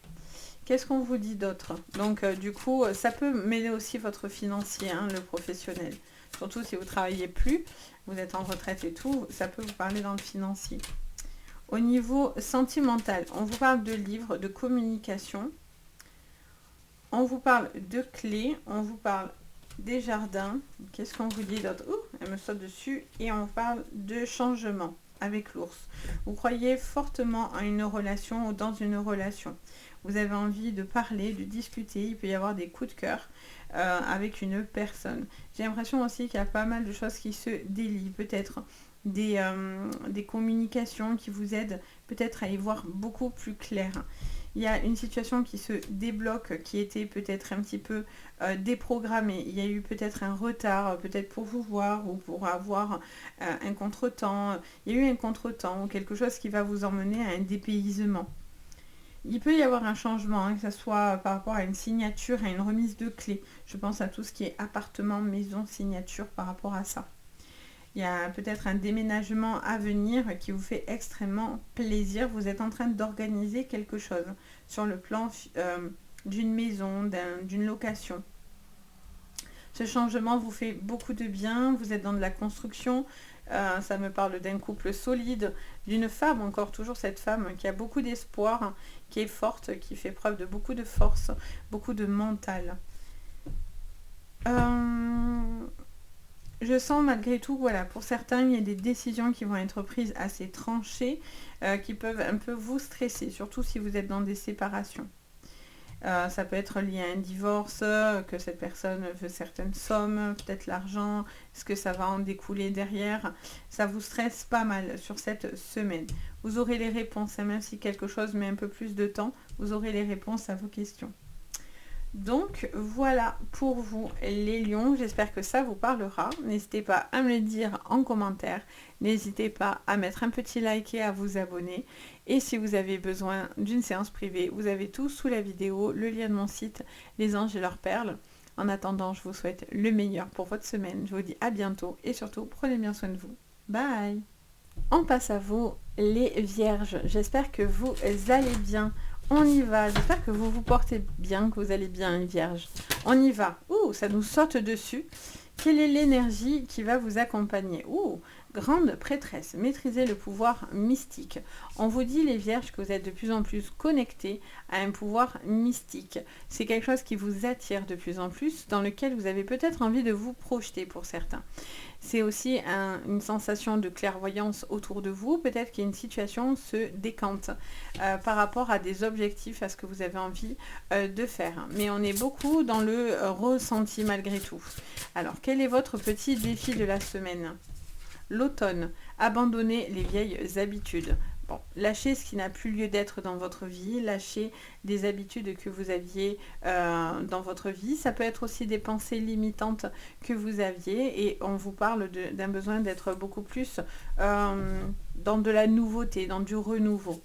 Qu'est-ce qu'on vous dit d'autre? Donc du coup, ça peut mêler aussi votre financier, hein, le professionnel. Surtout si vous ne travaillez plus, vous êtes en retraite et tout, ça peut vous parler dans le financier. Au niveau sentimental, on vous parle de livres, de communication. On vous parle de clés, on vous parle des jardins. Qu'est-ce qu'on vous dit d'autre? Elle me saute dessus. Et on parle de changement avec l'ours. Vous croyez fortement à une relation ou dans une relation. Vous avez envie de parler, de discuter. Il peut y avoir des coups de cœur avec une personne. J'ai l'impression aussi qu'il y a pas mal de choses qui se délient. Peut-être des communications qui vous aident peut-être à y voir beaucoup plus clair. Il y a une situation qui se débloque, qui était peut-être un petit peu déprogrammée. Il y a eu peut-être un retard, peut-être pour vous voir ou pour avoir un contretemps. Il y a eu un contretemps ou quelque chose qui va vous emmener à un dépaysement. Il peut y avoir un changement, hein, que ce soit par rapport à une signature, à une remise de clé. Je pense à tout ce qui est appartement, maison, signature par rapport à ça. Il y a peut-être un déménagement à venir qui vous fait extrêmement plaisir. Vous êtes en train d'organiser quelque chose sur le plan d'une maison, d'une location. Ce changement vous fait beaucoup de bien. Vous êtes dans de la construction. Ça me parle d'un couple solide, d'une femme, encore toujours cette femme qui a beaucoup d'espoir, qui est forte, qui fait preuve de beaucoup de force, beaucoup de mental. Je sens malgré tout, voilà, pour certains, il y a des décisions qui vont être prises assez tranchées, qui peuvent un peu vous stresser, surtout si vous êtes dans des séparations. Ça peut être lié à un divorce, que cette personne veut certaines sommes, peut-être l'argent, est-ce que ça va en découler derrière? Ça vous stresse pas mal sur cette semaine. Vous aurez les réponses, hein, même si quelque chose met un peu plus de temps, vous aurez les réponses à vos questions. Donc voilà pour vous les lions, j'espère que ça vous parlera. N'hésitez pas à me le dire en commentaire, n'hésitez pas à mettre un petit like et à vous abonner. Et si vous avez besoin d'une séance privée, vous avez tout sous la vidéo, le lien de mon site, les anges et leurs perles. En attendant, je vous souhaite le meilleur pour votre semaine. Je vous dis à bientôt et surtout, prenez bien soin de vous. Bye! On passe à vous les vierges, j'espère que vous allez bien. On y va, j'espère que vous vous portez bien, que vous allez bien les vierges. On y va. Ouh, ça nous saute dessus. Quelle est l'énergie qui va vous accompagner? Ouh, grande prêtresse, maîtrisez le pouvoir mystique. On vous dit les vierges que vous êtes de plus en plus connectés à un pouvoir mystique. C'est quelque chose qui vous attire de plus en plus, dans lequel vous avez peut-être envie de vous projeter pour certains. C'est aussi une sensation de clairvoyance autour de vous. Peut-être qu'une situation se décante par rapport à des objectifs, à ce que vous avez envie de faire. Mais on est beaucoup dans le ressenti malgré tout. Alors, quel est votre petit défi de la semaine? L'automne, abandonner les vieilles habitudes. Bon, lâchez ce qui n'a plus lieu d'être dans votre vie, lâchez des habitudes que vous aviez dans votre vie. Ça peut être aussi des pensées limitantes que vous aviez et on vous parle d'un besoin d'être beaucoup plus dans de la nouveauté, dans du renouveau.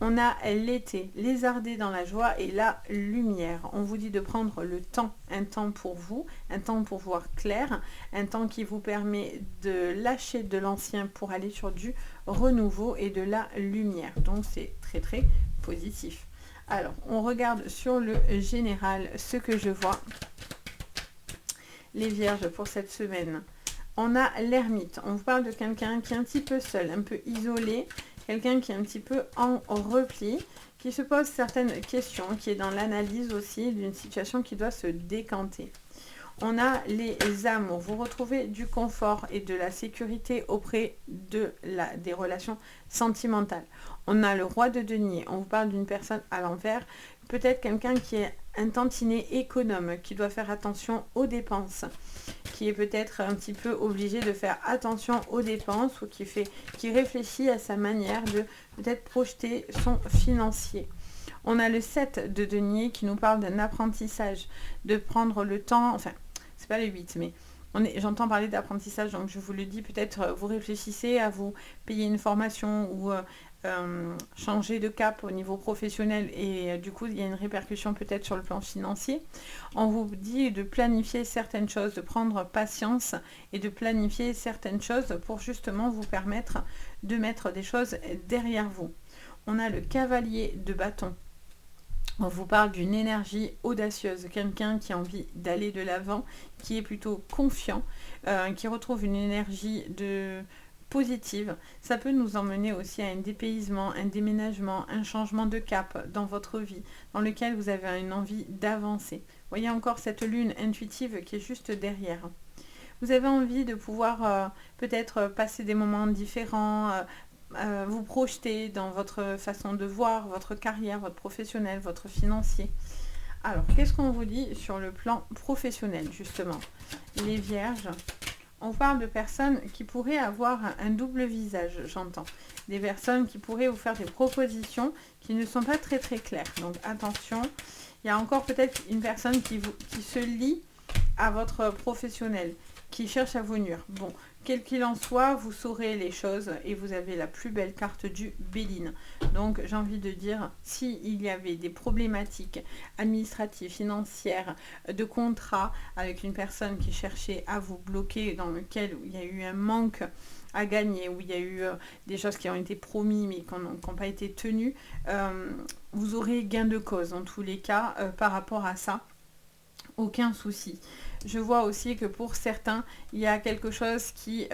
On a l'été, lézarder dans la joie et la lumière. On vous dit de prendre le temps, un temps pour vous, un temps pour voir clair, un temps qui vous permet de lâcher de l'ancien pour aller sur du renouveau et de la lumière. Donc c'est très très positif. Alors, on regarde sur le général ce que je vois. Les vierges pour cette semaine. On a l'ermite. On vous parle de quelqu'un qui est un petit peu seul, un peu isolé. Quelqu'un qui est un petit peu en repli, qui se pose certaines questions, qui est dans l'analyse aussi d'une situation qui doit se décanter. On a les amours. Vous retrouvez du confort et de la sécurité auprès des relations sentimentales. On a le roi de denier. On vous parle d'une personne à l'envers. Peut-être quelqu'un qui est un tantinet économe, qui doit faire attention aux dépenses, qui est peut-être un petit peu obligé de faire attention aux dépenses ou qui réfléchit à sa manière de peut-être projeter son financier. On a le 7 de denier qui nous parle d'un apprentissage, de prendre le temps, enfin, c'est pas le 8, mais j'entends parler d'apprentissage, donc je vous le dis, peut-être vous réfléchissez à vous payer une formation ou changer de cap au niveau professionnel et du coup il y a une répercussion peut-être sur le plan financier. On vous dit de planifier certaines choses, de prendre patience et de planifier certaines choses pour justement vous permettre de mettre des choses derrière vous. On a le cavalier de bâton. On vous parle d'une énergie audacieuse, quelqu'un qui a envie d'aller de l'avant, qui est plutôt confiant, qui retrouve une énergie positive. Ça peut nous emmener aussi à un dépaysement, un déménagement, un changement de cap dans votre vie, dans lequel vous avez une envie d'avancer. Vous voyez encore cette lune intuitive qui est juste derrière. Vous avez envie de pouvoir peut-être passer des moments différents, vous projeter dans votre façon de voir, votre carrière, votre professionnel, votre financier. Alors, qu'est-ce qu'on vous dit sur le plan professionnel, justement? Les vierges, On parle de personnes qui pourraient avoir un double visage, j'entends. Des personnes qui pourraient vous faire des propositions qui ne sont pas très très claires. Donc attention, il y a encore peut-être une personne qui se lie à votre professionnel, qui cherche à vous nuire. Bon, quel qu'il en soit, vous saurez les choses et vous avez la plus belle carte du Béline. Donc j'ai envie de dire, s'il y avait des problématiques administratives, financières, de contrat avec une personne qui cherchait à vous bloquer, dans lequel il y a eu un manque à gagner, où il y a eu des choses qui ont été promises mais qui n'ont pas été tenues, vous aurez gain de cause en tous les cas par rapport à ça. Aucun souci. Je vois aussi que pour certains, il y a quelque chose qui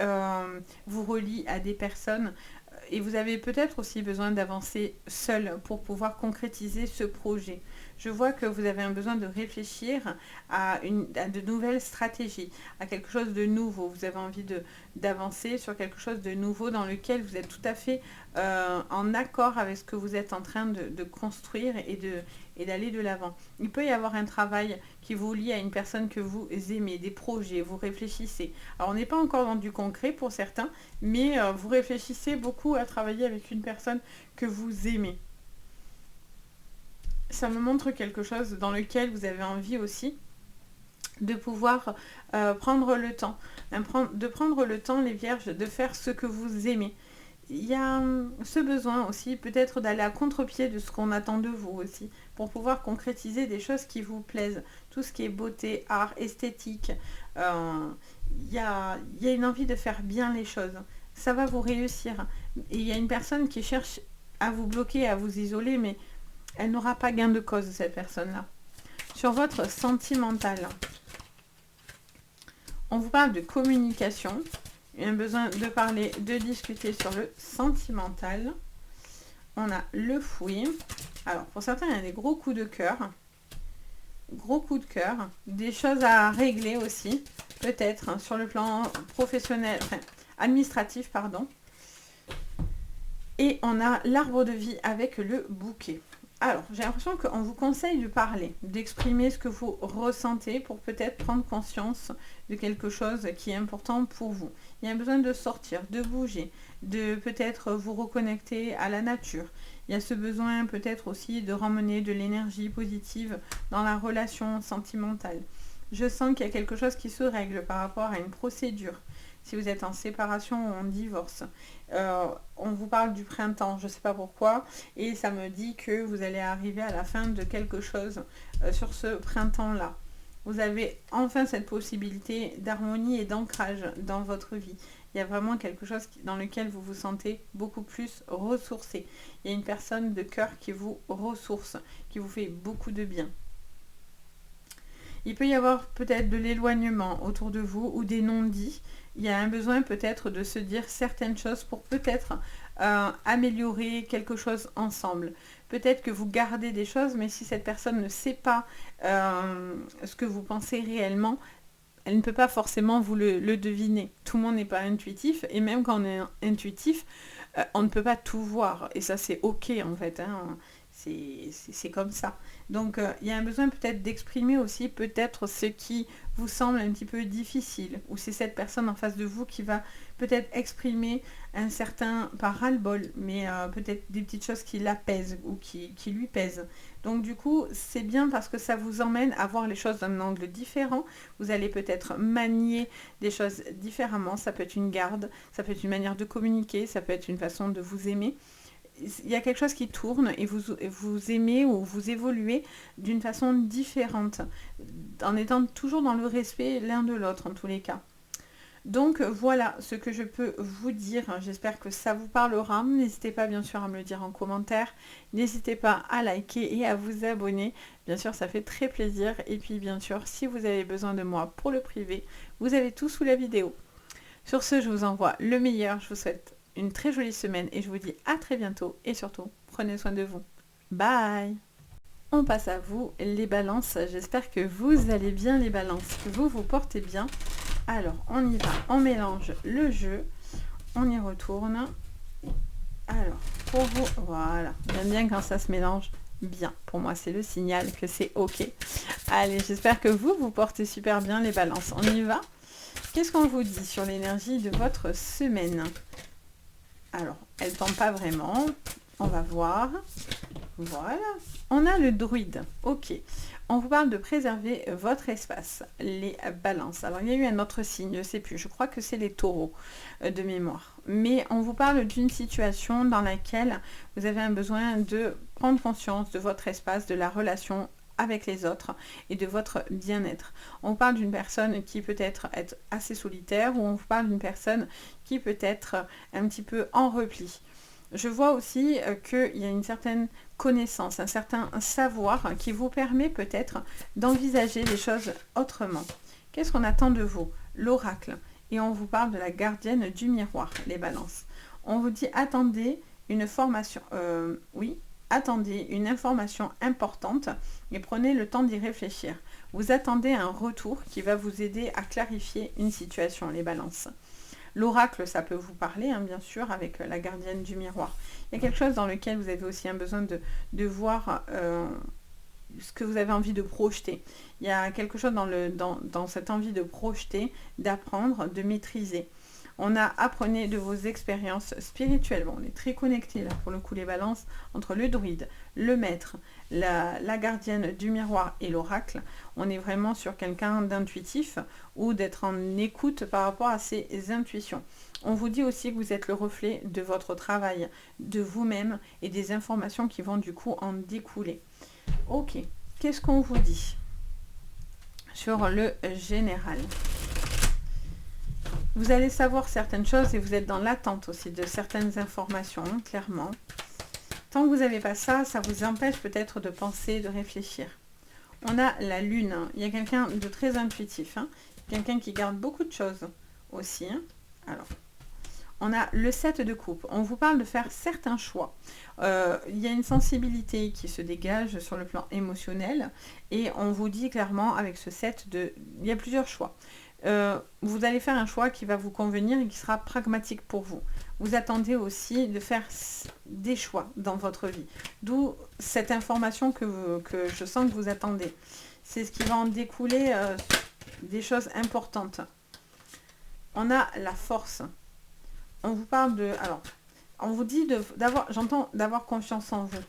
vous relie à des personnes et vous avez peut-être aussi besoin d'avancer seul pour pouvoir concrétiser ce projet. Je vois que vous avez un besoin de réfléchir à de nouvelles stratégies, à quelque chose de nouveau. Vous avez envie d'avancer sur quelque chose de nouveau dans lequel vous êtes tout à fait en accord avec ce que vous êtes en train de construire et d'aller de l'avant. Il peut y avoir un travail qui vous lie à une personne que vous aimez, des projets, vous réfléchissez. Alors on n'est pas encore dans du concret pour certains, mais vous réfléchissez beaucoup à travailler avec une personne que vous aimez. Ça me montre quelque chose dans lequel vous avez envie aussi de pouvoir prendre le temps. De prendre le temps, les vierges, de faire ce que vous aimez. Il y a ce besoin aussi peut-être d'aller à contre-pied de ce qu'on attend de vous aussi, pour pouvoir concrétiser des choses qui vous plaisent. Tout ce qui est beauté, art, esthétique, il y a une envie de faire bien les choses. Ça va vous réussir. Et il y a une personne qui cherche à vous bloquer, à vous isoler, mais elle n'aura pas gain de cause, cette personne-là. Sur votre sentimental, on vous parle de communication. Il y a un besoin de parler, de discuter sur le sentimental. On a le fouet. Alors, pour certains, il y a des gros coups de cœur. Gros coups de cœur. Des choses à régler aussi, peut-être, hein, sur le plan professionnel, enfin, administratif, pardon. Et on a l'arbre de vie avec le bouquet. Alors, j'ai l'impression qu'on vous conseille de parler, d'exprimer ce que vous ressentez pour peut-être prendre conscience de quelque chose qui est important pour vous. Il y a besoin de sortir, de bouger, de peut-être vous reconnecter à la nature. Il y a ce besoin peut-être aussi de ramener de l'énergie positive dans la relation sentimentale. Je sens qu'il y a quelque chose qui se règle par rapport à une procédure. Si vous êtes en séparation ou en divorce, on vous parle du printemps, je ne sais pas pourquoi, et ça me dit que vous allez arriver à la fin de quelque chose sur ce printemps-là. Vous avez enfin cette possibilité d'harmonie et d'ancrage dans votre vie. Il y a vraiment quelque chose dans lequel vous vous sentez beaucoup plus ressourcé. Il y a une personne de cœur qui vous ressource, qui vous fait beaucoup de bien. Il peut y avoir peut-être de l'éloignement autour de vous ou des non-dits. Il y a un besoin peut-être de se dire certaines choses pour peut-être améliorer quelque chose ensemble. Peut-être que vous gardez des choses, mais si cette personne ne sait pas ce que vous pensez réellement, elle ne peut pas forcément vous le deviner. Tout le monde n'est pas intuitif, et même quand on est intuitif, on ne peut pas tout voir. Et ça, c'est ok en fait, hein. C'est comme ça. Donc, il y a un besoin peut-être d'exprimer aussi peut-être ce qui vous semble un petit peu difficile. Ou c'est cette personne en face de vous qui va peut-être exprimer un certain, pas ras-le-bol, mais peut-être des petites choses qui l'apaisent ou qui lui pèsent. Donc du coup, c'est bien parce que ça vous emmène à voir les choses d'un angle différent. Vous allez peut-être manier des choses différemment. Ça peut être une garde, ça peut être une manière de communiquer, ça peut être une façon de vous aimer. Il y a quelque chose qui tourne et vous aimez ou vous évoluez d'une façon différente, en étant toujours dans le respect l'un de l'autre en tous les cas. Donc voilà ce que je peux vous dire. J'espère que ça vous parlera. N'hésitez pas bien sûr à me le dire en commentaire. N'hésitez pas à liker et à vous abonner. Bien sûr, ça fait très plaisir. Et puis bien sûr, si vous avez besoin de moi pour le privé, vous avez tout sous la vidéo. Sur ce, je vous envoie le meilleur. Je vous souhaite une très jolie semaine et je vous dis à très bientôt. Et surtout, prenez soin de vous. Bye! On passe à vous, les balances. J'espère que vous allez bien, les balances, que vous vous portez bien. Alors, on y va, on mélange le jeu, on y retourne. Alors, pour vous, voilà, j'aime bien quand ça se mélange bien. Pour moi, c'est le signal que c'est ok. Allez, j'espère que vous portez super bien, les balances. On y va. Qu'est-ce qu'on vous dit sur l'énergie de votre semaine? Alors, elle tombe pas vraiment. On va voir. Voilà. On a le druide. Ok. On vous parle de préserver votre espace, les balances. Alors, il y a eu un autre signe, je ne sais plus. Je crois que c'est les taureaux de mémoire. Mais on vous parle d'une situation dans laquelle vous avez un besoin de prendre conscience de votre espace, de la relation avec les autres et de votre bien-être. On vous parle d'une personne qui peut être assez solitaire ou on vous parle d'une personne qui peut être un petit peu en repli. Je vois aussi qu'il y a une certaine connaissance, un certain savoir qui vous permet peut-être d'envisager les choses autrement. Qu'est-ce qu'on attend de vous? L'oracle. Et on vous parle de la gardienne du miroir, les balances. On vous dit attendez une formation. Oui, attendez une information importante et prenez le temps d'y réfléchir. Vous attendez un retour qui va vous aider à clarifier une situation, les balances. L'oracle, ça peut vous parler, hein, bien sûr, avec la gardienne du miroir. Il y a quelque chose dans lequel vous avez aussi un besoin de voir ce que vous avez envie de projeter. Il y a quelque chose dans cette envie de projeter, d'apprendre, de maîtriser. On a apprenez de vos expériences spirituelles. Bon, on est très connectés là pour le coup les balances entre le druide, le maître, la gardienne du miroir et l'oracle. On est vraiment sur quelqu'un d'intuitif ou d'être en écoute par rapport à ses intuitions. On vous dit aussi que vous êtes le reflet de votre travail, de vous-même et des informations qui vont du coup en découler. Ok, qu'est-ce qu'on vous dit sur le général? Vous allez savoir certaines choses et vous êtes dans l'attente aussi de certaines informations, clairement. Tant que vous n'avez pas ça, ça vous empêche peut-être de penser, de réfléchir. On a la lune. Il y a quelqu'un de très intuitif. Hein. Quelqu'un qui garde beaucoup de choses aussi. Hein. Alors, on a le 7 de coupe. On vous parle de faire certains choix. Il y a une sensibilité qui se dégage sur le plan émotionnel. Et on vous dit clairement avec ce 7 il y a plusieurs choix. Vous allez faire un choix qui va vous convenir et qui sera pragmatique pour vous. Vous attendez aussi de faire des choix dans votre vie. D'où cette information que je sens que vous attendez. C'est ce qui va en découler des choses importantes. On a la force. On vous parle de... Alors, on vous dit d'avoir confiance en vous.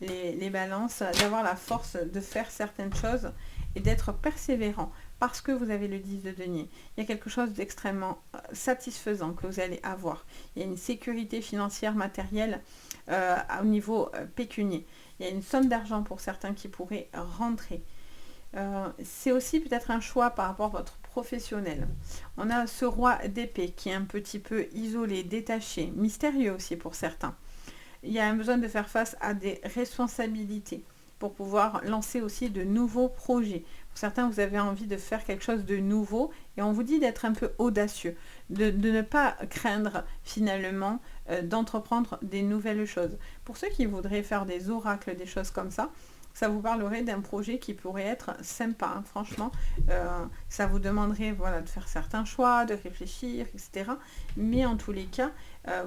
Les balances, d'avoir la force de faire certaines choses et d'être persévérant. Parce que vous avez le 10 de denier, il y a quelque chose d'extrêmement satisfaisant que vous allez avoir. Il y a une sécurité financière matérielle au niveau pécunier. Il y a une somme d'argent pour certains qui pourraient rentrer. C'est aussi peut-être un choix par rapport à votre professionnel. On a ce roi d'épée qui est un petit peu isolé, détaché, mystérieux aussi pour certains. Il y a un besoin de faire face à des responsabilités pour pouvoir lancer aussi de nouveaux projets. Pour certains, vous avez envie de faire quelque chose de nouveau et on vous dit d'être un peu audacieux, de ne pas craindre finalement d'entreprendre des nouvelles choses. Pour ceux qui voudraient faire des oracles, des choses comme ça vous parlerait d'un projet qui pourrait être sympa. Hein, franchement, ça vous demanderait voilà, de faire certains choix, de réfléchir, etc. Mais en tous les cas,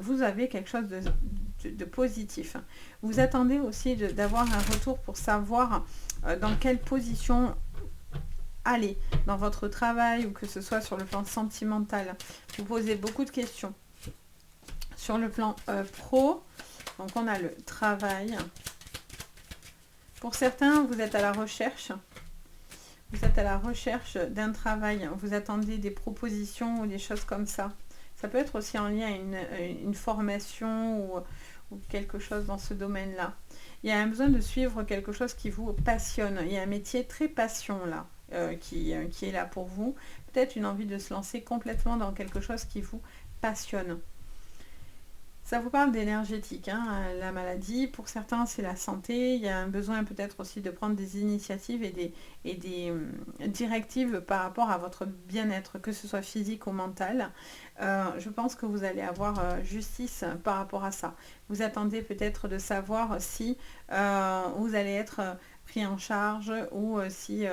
vous avez quelque chose de positif. Vous attendez aussi d'avoir un retour pour savoir dans quelle position aller dans votre travail ou que ce soit sur le plan sentimental. Vous posez beaucoup de questions. Sur le plan pro, donc on a le travail. Pour certains, vous êtes à la recherche. Vous êtes à la recherche d'un travail. Vous attendez des propositions ou des choses comme ça. Ça peut être aussi en lien à une formation ou quelque chose dans ce domaine-là. Il y a un besoin de suivre quelque chose qui vous passionne. Il y a un métier très passion là, qui est là pour vous. Peut-être une envie de se lancer complètement dans quelque chose qui vous passionne. Ça vous parle d'énergétique, hein, la maladie. Pour certains, c'est la santé. Il y a un besoin peut-être aussi de prendre des initiatives et des directives par rapport à votre bien-être, que ce soit physique ou mental. Je pense que vous allez avoir justice par rapport à ça. Vous attendez peut-être de savoir si vous allez être pris en charge ou si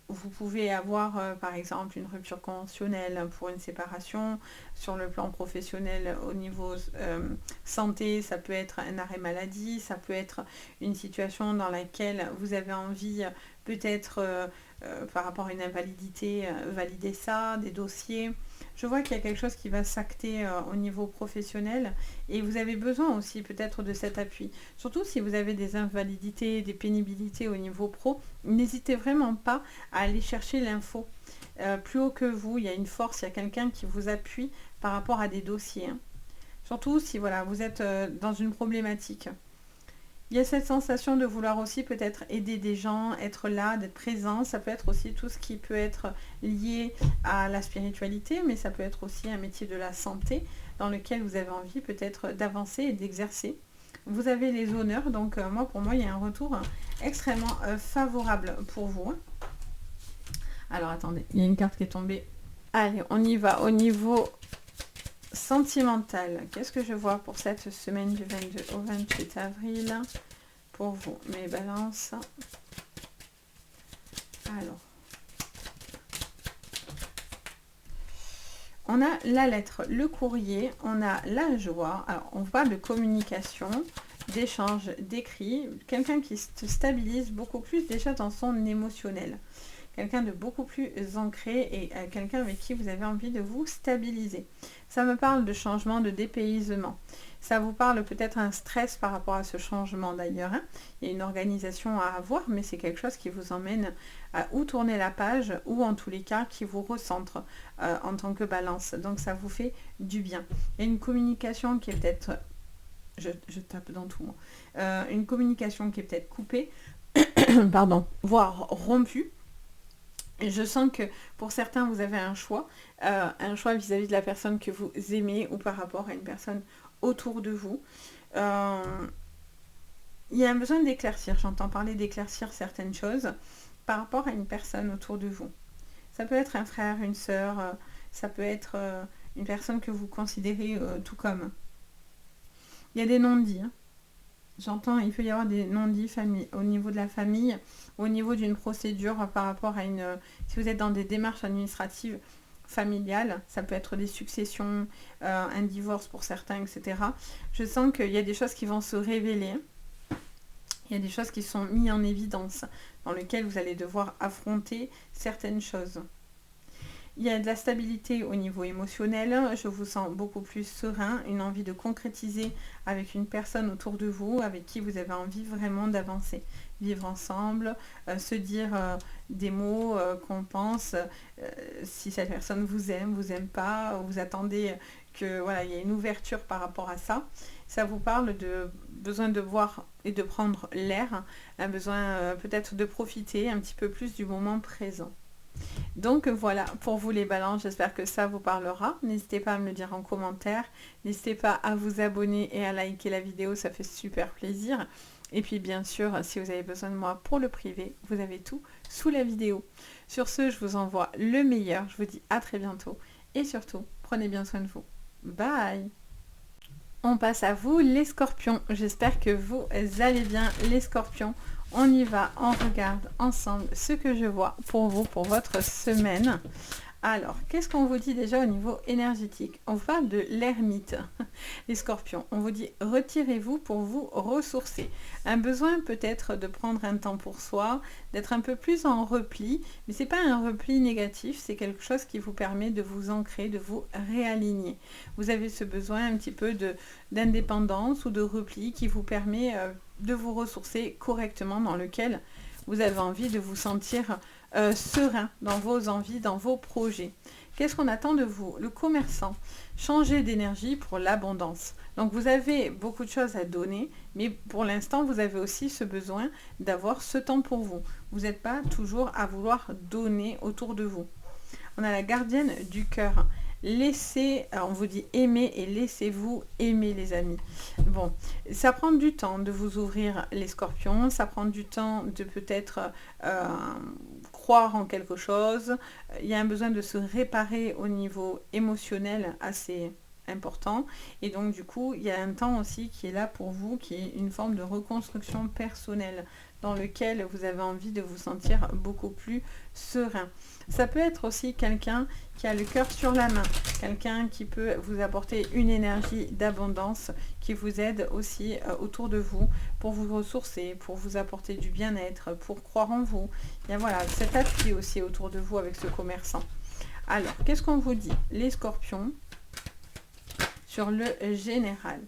vous pouvez avoir par exemple une rupture conventionnelle pour une séparation. Sur le plan professionnel, au niveau santé, ça peut être un arrêt maladie, ça peut être une situation dans laquelle vous avez envie peut-être par rapport à une invalidité, valider ça, des dossiers. Je vois qu'il y a quelque chose qui va s'acter au niveau professionnel et vous avez besoin aussi peut-être de cet appui. Surtout si vous avez des invalidités, des pénibilités au niveau pro, n'hésitez vraiment pas à aller chercher l'info. Plus haut que vous, il y a une force, il y a quelqu'un qui vous appuie par rapport à des dossiers. Hein. Surtout si voilà, vous êtes dans une problématique. Il y a cette sensation de vouloir aussi peut-être aider des gens, être là, d'être présent. Ça peut être aussi tout ce qui peut être lié à la spiritualité, mais ça peut être aussi un métier de la santé dans lequel vous avez envie peut-être d'avancer et d'exercer. Vous avez les honneurs, donc pour moi, il y a un retour extrêmement favorable pour vous. Alors attendez, il y a une carte qui est tombée. Allez, on y va au niveau sentimental. Qu'est-ce que je vois pour cette semaine du 22 au 28 avril pour vous, mes balances? Alors, on a la lettre, le courrier, on a la joie. Alors, on parle de communication, d'échange, d'écrit. Quelqu'un qui se stabilise beaucoup plus déjà dans son émotionnel. Quelqu'un de beaucoup plus ancré et quelqu'un avec qui vous avez envie de vous stabiliser. Ça me parle de changement, de dépaysement. Ça vous parle peut-être un stress par rapport à ce changement d'ailleurs. Hein. Il y a une organisation à avoir, mais c'est quelque chose qui vous emmène à ou tourner la page ou en tous les cas qui vous recentre en tant que balance. Donc ça vous fait du bien. Il y a une communication qui est peut-être... Je tape dans tout moi. Une communication qui est peut-être coupée, pardon, voire rompue. Et je sens que pour certains, vous avez un choix vis-à-vis de la personne que vous aimez ou par rapport à une personne autour de vous. Il y a un besoin d'éclaircir, j'entends parler d'éclaircir certaines choses par rapport à une personne autour de vous. Ça peut être un frère, une sœur, ça peut être une personne que vous considérez tout comme. Il y a des non-dits. Hein. J'entends, il peut y avoir des non-dits au niveau de la famille, au niveau d'une procédure par rapport à une... Si vous êtes dans des démarches administratives familiales, ça peut être des successions, un divorce pour certains, etc. Je sens qu'il y a des choses qui vont se révéler. Il y a des choses qui sont mises en évidence, dans lesquelles vous allez devoir affronter certaines choses. Il y a de la stabilité au niveau émotionnel, je vous sens beaucoup plus serein, une envie de concrétiser avec une personne autour de vous, avec qui vous avez envie vraiment d'avancer. Vivre ensemble, se dire des mots qu'on pense, si cette personne vous aime pas, vous attendez que voilà, il y ait une ouverture par rapport à ça. Ça vous parle de besoin de voir et de prendre l'air, un besoin peut-être de profiter un petit peu plus du moment présent. Donc voilà, pour vous les balances, j'espère que ça vous parlera. N'hésitez pas à me le dire en commentaire. N'hésitez pas à vous abonner et à liker la vidéo, ça fait super plaisir. Et puis bien sûr, si vous avez besoin de moi pour le privé, vous avez tout sous la vidéo. Sur ce, je vous envoie le meilleur. Je vous dis à très bientôt. Et surtout, prenez bien soin de vous. Bye! On passe à vous les scorpions. J'espère que vous allez bien les scorpions. On y va, on regarde ensemble ce que je vois pour vous, pour votre semaine. Alors, qu'est-ce qu'on vous dit déjà au niveau énergétique? On vous parle de l'ermite, les scorpions. On vous dit retirez-vous pour vous ressourcer. Un besoin peut-être de prendre un temps pour soi, d'être un peu plus en repli, mais ce n'est pas un repli négatif, c'est quelque chose qui vous permet de vous ancrer, de vous réaligner. Vous avez ce besoin un petit peu d'indépendance ou de repli qui vous permet de vous ressourcer correctement, dans lequel vous avez envie de vous sentir serein dans vos envies, dans vos projets. Qu'est-ce qu'on attend de vous? Le commerçant, changer d'énergie pour l'abondance. Donc vous avez beaucoup de choses à donner, mais pour l'instant, vous avez aussi ce besoin d'avoir ce temps pour vous. Vous n'êtes pas toujours à vouloir donner autour de vous. On a la gardienne du cœur. Laissez, alors on vous dit aimer et laissez-vous aimer les amis. Bon, ça prend du temps de vous ouvrir les scorpions, ça prend du temps de peut-être croire en quelque chose. Il y a un besoin de se réparer au niveau émotionnel assez important. Et donc du coup, il y a un temps aussi qui est là pour vous, qui est une forme de reconstruction personnelle dans lequel vous avez envie de vous sentir beaucoup plus serein. Ça peut être aussi quelqu'un qui a le cœur sur la main, quelqu'un qui peut vous apporter une énergie d'abondance, qui vous aide aussi autour de vous pour vous ressourcer, pour vous apporter du bien-être, pour croire en vous. Il y a voilà, cet appui aussi autour de vous avec ce commerçant. Alors, qu'est-ce qu'on vous dit? Les scorpions, sur le général.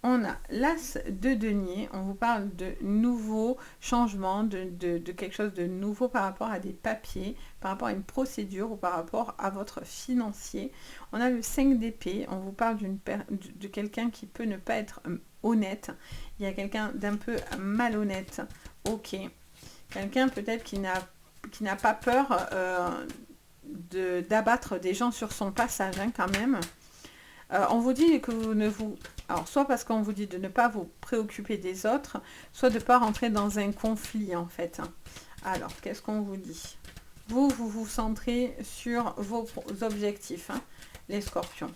On a l'as de denier, on vous parle de nouveaux changements, de quelque chose de nouveau par rapport à des papiers, par rapport à une procédure ou par rapport à votre financier. On a le 5 d'épée, on vous parle de quelqu'un qui peut ne pas être honnête. Il y a quelqu'un d'un peu malhonnête, ok. Quelqu'un peut-être qui n'a pas peur d'abattre des gens sur son passage, hein, quand même. On vous dit que vous ne vous... Alors, soit parce qu'on vous dit de ne pas vous préoccuper des autres, soit de ne pas rentrer dans un conflit, en fait. Alors, qu'est-ce qu'on vous dit? Vous vous centrez sur vos objectifs, hein, les scorpions.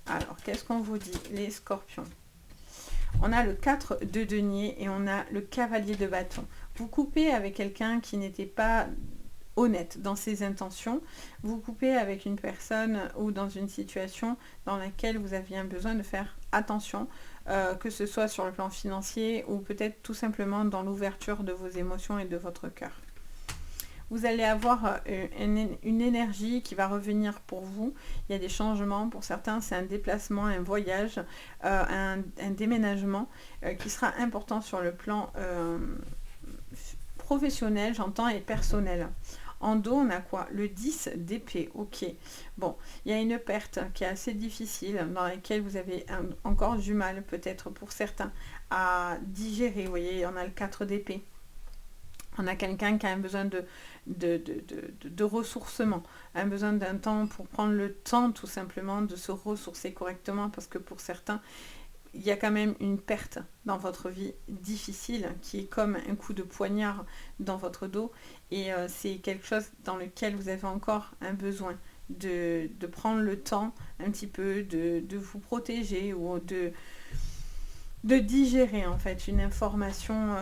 Alors, qu'est-ce qu'on vous dit, les scorpions? On a le 4 de denier et on a le cavalier de bâton. Vous coupez avec quelqu'un qui n'était pas honnête dans ses intentions, vous coupez avec une personne ou dans une situation dans laquelle vous aviez un besoin de faire attention, que ce soit sur le plan financier ou peut-être tout simplement dans l'ouverture de vos émotions et de votre cœur. Vous allez avoir une énergie qui va revenir pour vous. Il y a des changements, pour certains c'est un déplacement, un voyage, un déménagement qui sera important sur le plan professionnel, j'entends, et personnel. En dos, on a quoi? Le 10 d'épée, ok. Bon, il y a une perte qui est assez difficile, dans laquelle vous avez encore du mal, peut-être pour certains, à digérer. Vous voyez, on a le 4 d'épée. On a quelqu'un qui a un besoin de ressourcement, un besoin d'un temps pour prendre le temps, tout simplement, de se ressourcer correctement, parce que pour certains, il y a quand même une perte dans votre vie difficile qui est comme un coup de poignard dans votre dos et c'est quelque chose dans lequel vous avez encore un besoin de prendre le temps un petit peu de vous protéger ou de digérer en fait une information.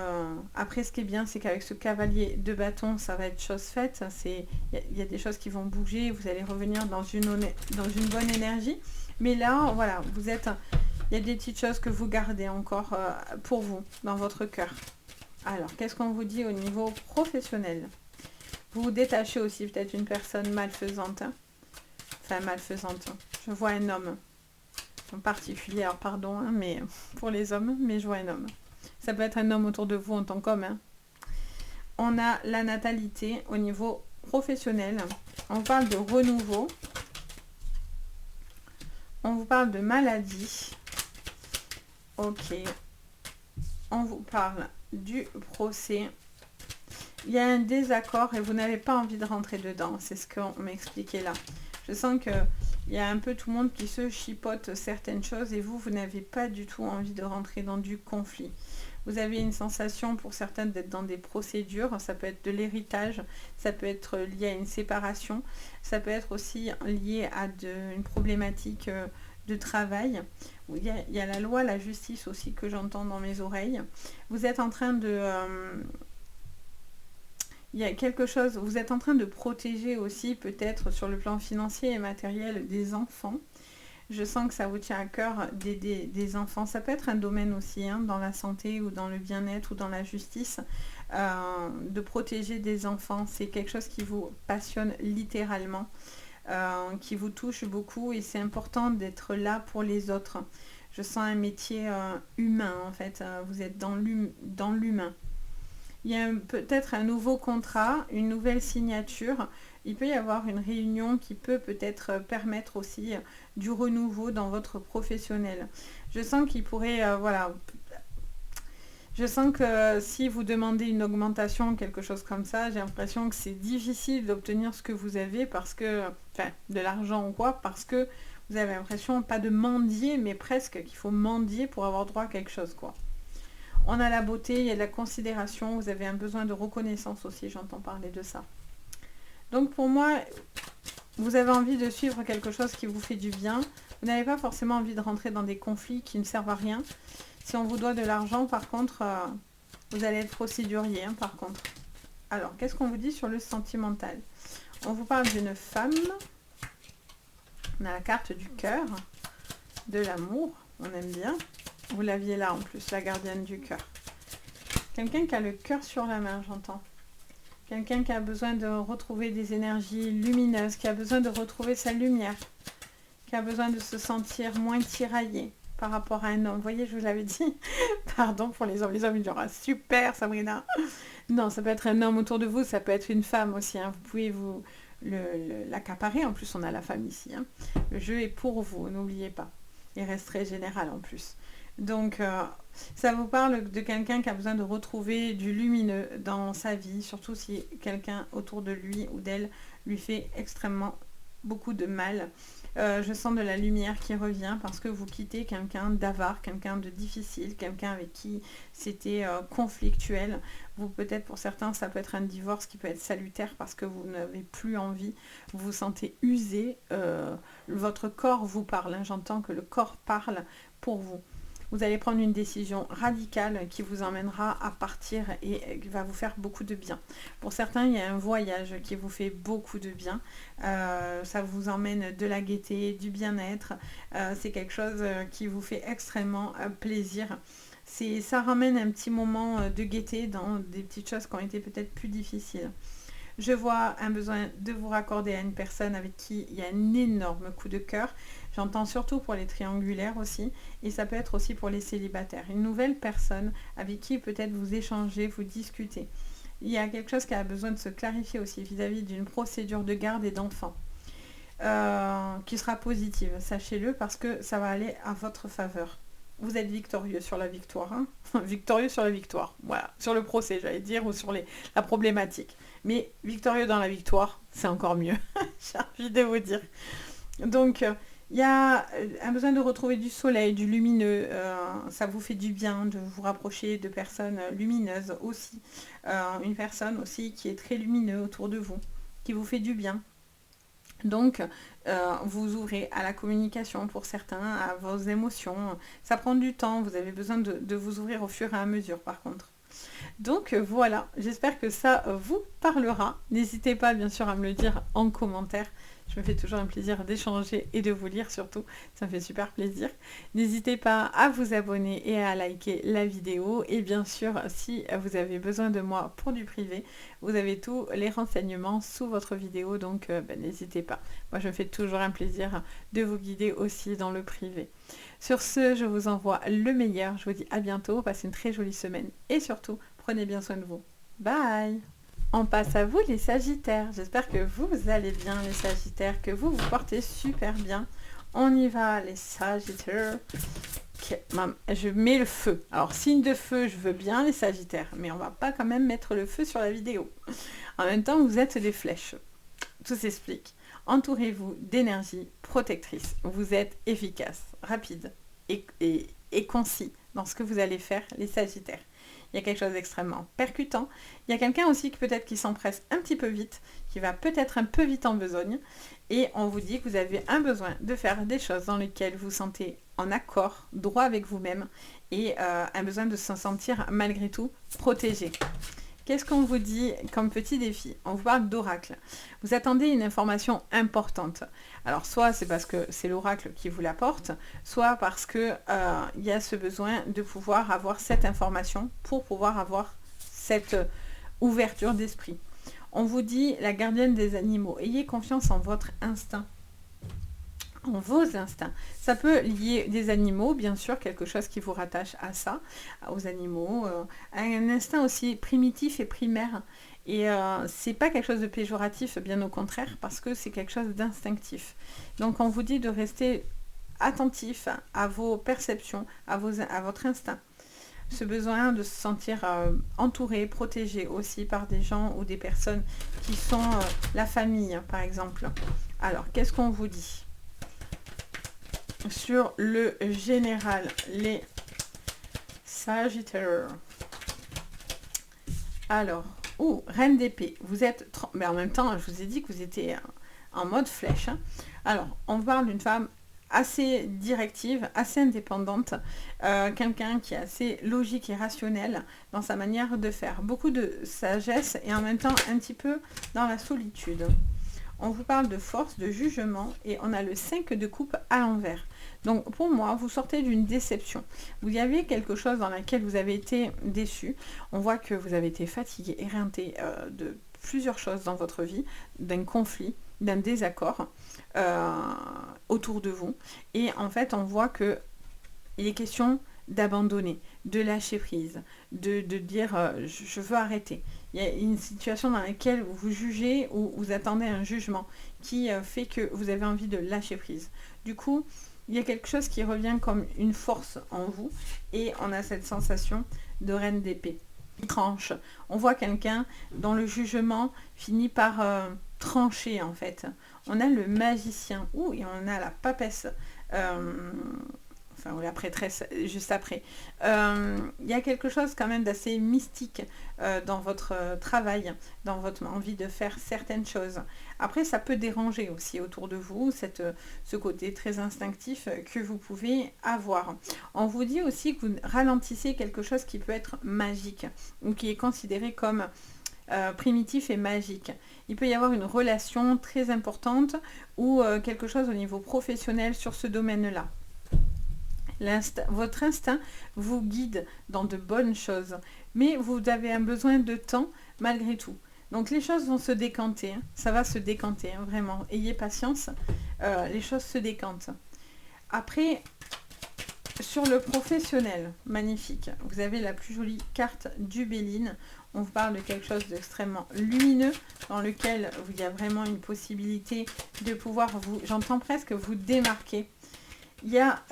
Après, ce qui est bien, c'est qu'avec ce cavalier de bâton, ça va être chose faite. Il y a des choses qui vont bouger, vous allez revenir dans une bonne énergie. Mais là, voilà, il y a des petites choses que vous gardez encore pour vous, dans votre cœur. Alors, qu'est-ce qu'on vous dit au niveau professionnel? Vous vous détachez aussi peut-être d'une personne malfaisante. Hein. Enfin, malfaisante. Je vois un homme en particulier, alors pardon, hein, mais pour les hommes, mais je vois un homme. Ça peut être un homme autour de vous en tant qu'homme. Hein. On a la natalité au niveau professionnel. On parle de renouveau. On vous parle de maladie. Ok. On vous parle du procès. Il y a un désaccord et vous n'avez pas envie de rentrer dedans. C'est ce qu'on m'expliquait là. Je sens que il y a un peu tout le monde qui se chipote certaines choses et vous n'avez pas du tout envie de rentrer dans du conflit. Vous avez une sensation pour certaines d'être dans des procédures, ça peut être de l'héritage, ça peut être lié à une séparation, ça peut être aussi lié à une problématique de travail. Il y a la loi, la justice aussi que j'entends dans mes oreilles. Vous êtes en train de... il y a quelque chose, vous êtes en train de protéger aussi peut-être sur le plan financier et matériel des enfants. Je sens que ça vous tient à cœur d'aider des enfants. Ça peut être un domaine aussi, hein, dans la santé ou dans le bien-être ou dans la justice, de protéger des enfants. C'est quelque chose qui vous passionne littéralement, qui vous touche beaucoup et c'est important d'être là pour les autres. Je sens un métier humain en fait, vous êtes dans l'humain. Il y a peut-être un nouveau contrat, une nouvelle signature. Il peut y avoir une réunion qui peut peut-être permettre aussi du renouveau dans votre professionnel. Je sens qu'il pourrait, voilà. Je sens que si vous demandez une augmentation, quelque chose comme ça, j'ai l'impression que c'est difficile d'obtenir ce que vous avez parce que, enfin, de l'argent ou quoi, parce que vous avez l'impression, pas de mendier, mais presque qu'il faut mendier pour avoir droit à quelque chose, quoi. On a la beauté, il y a de la considération, vous avez un besoin de reconnaissance aussi, j'entends parler de ça. Donc pour moi, vous avez envie de suivre quelque chose qui vous fait du bien, Vous n'avez pas forcément envie de rentrer dans des conflits qui ne servent à rien. Si on vous doit de l'argent, par contre, vous allez être procédurier, hein, par contre. Alors, qu'est-ce qu'on vous dit sur le sentimental? On vous parle d'une femme. On a la carte du cœur, de l'amour. On aime bien. Vous l'aviez là, en plus, la gardienne du cœur. Quelqu'un qui a le cœur sur la main, j'entends. Quelqu'un qui a besoin de retrouver des énergies lumineuses, qui a besoin de retrouver sa lumière, qui a besoin de se sentir moins tiraillé par rapport à un homme. Vous voyez, je vous l'avais dit. Pardon pour les hommes. Les hommes, ils diront, super, Sabrina. Non, ça peut être un homme autour de vous, ça peut être une femme aussi. Hein. Vous pouvez vous l'accaparer. En plus, on a la femme ici. Hein. Le jeu est pour vous, n'oubliez pas. Il reste très général en plus. Donc, ça vous parle de quelqu'un qui a besoin de retrouver du lumineux dans sa vie, surtout si quelqu'un autour de lui ou d'elle lui fait extrêmement beaucoup de mal. Je sens de la lumière qui revient parce que vous quittez quelqu'un d'avare, quelqu'un de difficile, quelqu'un avec qui c'était conflictuel. Vous, peut-être pour certains, ça peut être un divorce qui peut être salutaire parce que vous n'avez plus envie, vous vous sentez usé. Votre corps vous parle, hein, j'entends que le corps parle pour vous. Vous allez prendre une décision radicale qui vous emmènera à partir et qui va vous faire beaucoup de bien. Pour certains, il y a un voyage qui vous fait beaucoup de bien. Ça vous emmène de la gaieté, du bien-être. C'est quelque chose qui vous fait extrêmement plaisir. Ça ramène un petit moment de gaieté dans des petites choses qui ont été peut-être plus difficiles. Je vois un besoin de vous raccorder à une personne avec qui il y a un énorme coup de cœur. J'entends surtout pour les triangulaires aussi. Et ça peut être aussi pour les célibataires. Une nouvelle personne avec qui peut-être vous échangez, vous discutez. Il y a quelque chose qui a besoin de se clarifier aussi vis-à-vis d'une procédure de garde et d'enfants. Qui sera positive, sachez-le, parce que ça va aller à votre faveur. Vous êtes victorieux sur la victoire. Hein. Victorieux sur la victoire. Voilà. Sur le procès, j'allais dire, ou sur la problématique. Mais victorieux dans la victoire, c'est encore mieux. J'ai envie de vous dire. Donc, il y a un besoin de retrouver du soleil, du lumineux. Ça vous fait du bien de vous rapprocher de personnes lumineuses aussi. Une personne aussi qui est très lumineuse autour de vous, qui vous fait du bien. Donc, vous ouvrez à la communication pour certains, à vos émotions. Ça prend du temps, vous avez besoin de vous ouvrir au fur et à mesure par contre. Donc voilà, j'espère que ça vous parlera. N'hésitez pas bien sûr à me le dire en commentaire. Je me fais toujours un plaisir d'échanger et de vous lire surtout. Ça me fait super plaisir. N'hésitez pas à vous abonner et à liker la vidéo. Et bien sûr, si vous avez besoin de moi pour du privé, vous avez tous les renseignements sous votre vidéo. Donc n'hésitez pas. Moi, je me fais toujours un plaisir de vous guider aussi dans le privé. Sur ce, je vous envoie le meilleur. Je vous dis à bientôt. Passez une très jolie semaine. Et surtout, prenez bien soin de vous. Bye! On passe à vous les Sagittaires. J'espère que vous allez bien les Sagittaires, que vous vous portez super bien. On y va les Sagittaires. Je mets le feu. Alors signe de feu, je veux bien les Sagittaires, mais on va pas quand même mettre le feu sur la vidéo. En même temps, vous êtes des flèches. Tout s'explique. Entourez-vous d'énergie protectrice. Vous êtes efficace, rapide et concis dans ce que vous allez faire les Sagittaires. Il y a quelque chose d'extrêmement percutant. Il y a quelqu'un aussi qui s'empresse un petit peu vite, qui va peut-être un peu vite en besogne. Et on vous dit que vous avez un besoin de faire des choses dans lesquelles vous vous sentez en accord, droit avec vous-même, et un besoin de se sentir malgré tout protégé. Qu'est-ce qu'on vous dit comme petit défi? On vous parle d'oracle. Vous attendez une information importante. Alors soit c'est parce que c'est l'oracle qui vous l'apporte, soit parce que il y a ce besoin de pouvoir avoir cette information pour pouvoir avoir cette ouverture d'esprit. On vous dit la gardienne des animaux. Ayez confiance en votre instinct. En vos instincts. Ça peut lier des animaux, bien sûr, quelque chose qui vous rattache à ça, aux animaux, à un instinct aussi primitif et primaire. Et c'est pas quelque chose de péjoratif, bien au contraire, parce que c'est quelque chose d'instinctif. Donc on vous dit de rester attentif à vos perceptions, à votre instinct. Ce besoin de se sentir entouré, protégé aussi par des gens ou des personnes qui sont la famille, par exemple. Alors, qu'est-ce qu'on vous dit ? Sur le général, les Sagittaires. Alors, reine d'épée, vous êtes... Mais en même temps, je vous ai dit que vous étiez en mode flèche. Hein. Alors, on parle d'une femme assez directive, assez indépendante, quelqu'un qui est assez logique et rationnel dans sa manière de faire. Beaucoup de sagesse et en même temps un petit peu dans la solitude. On vous parle de force, de jugement et on a le 5 de coupe à l'envers. Donc pour moi, vous sortez d'une déception. Vous y avez quelque chose dans laquelle vous avez été déçu. On voit que vous avez été fatigué, éreinté de plusieurs choses dans votre vie, d'un conflit, d'un désaccord autour de vous. Et en fait, on voit que il est question d'abandonner, de lâcher prise, de dire je veux arrêter. Il y a une situation dans laquelle vous jugez ou vous attendez un jugement qui fait que vous avez envie de lâcher prise. Du coup, il y a quelque chose qui revient comme une force en vous et on a cette sensation de reine d'épée. Tranche. On voit quelqu'un dont le jugement finit par trancher en fait. On a le magicien. Ouh, et on a la papesse. Enfin, ou la prêtresse juste après. Il y a quelque chose quand même d'assez mystique dans votre travail, dans votre envie de faire certaines choses. Après, ça peut déranger aussi autour de vous, ce côté très instinctif que vous pouvez avoir. On vous dit aussi que vous ralentissez quelque chose qui peut être magique, ou qui est considéré comme primitif et magique. Il peut y avoir une relation très importante ou quelque chose au niveau professionnel sur ce domaine-là. Votre instinct vous guide dans de bonnes choses, mais vous avez un besoin de temps malgré tout. Donc les choses vont se décanter, hein. Ça va se décanter, hein, vraiment. Ayez patience, les choses se décantent. Après, sur le professionnel, magnifique. Vous avez la plus jolie carte du Béline. On vous parle de quelque chose d'extrêmement lumineux, dans lequel il y a vraiment une possibilité de pouvoir j'entends presque vous démarquer. Il y a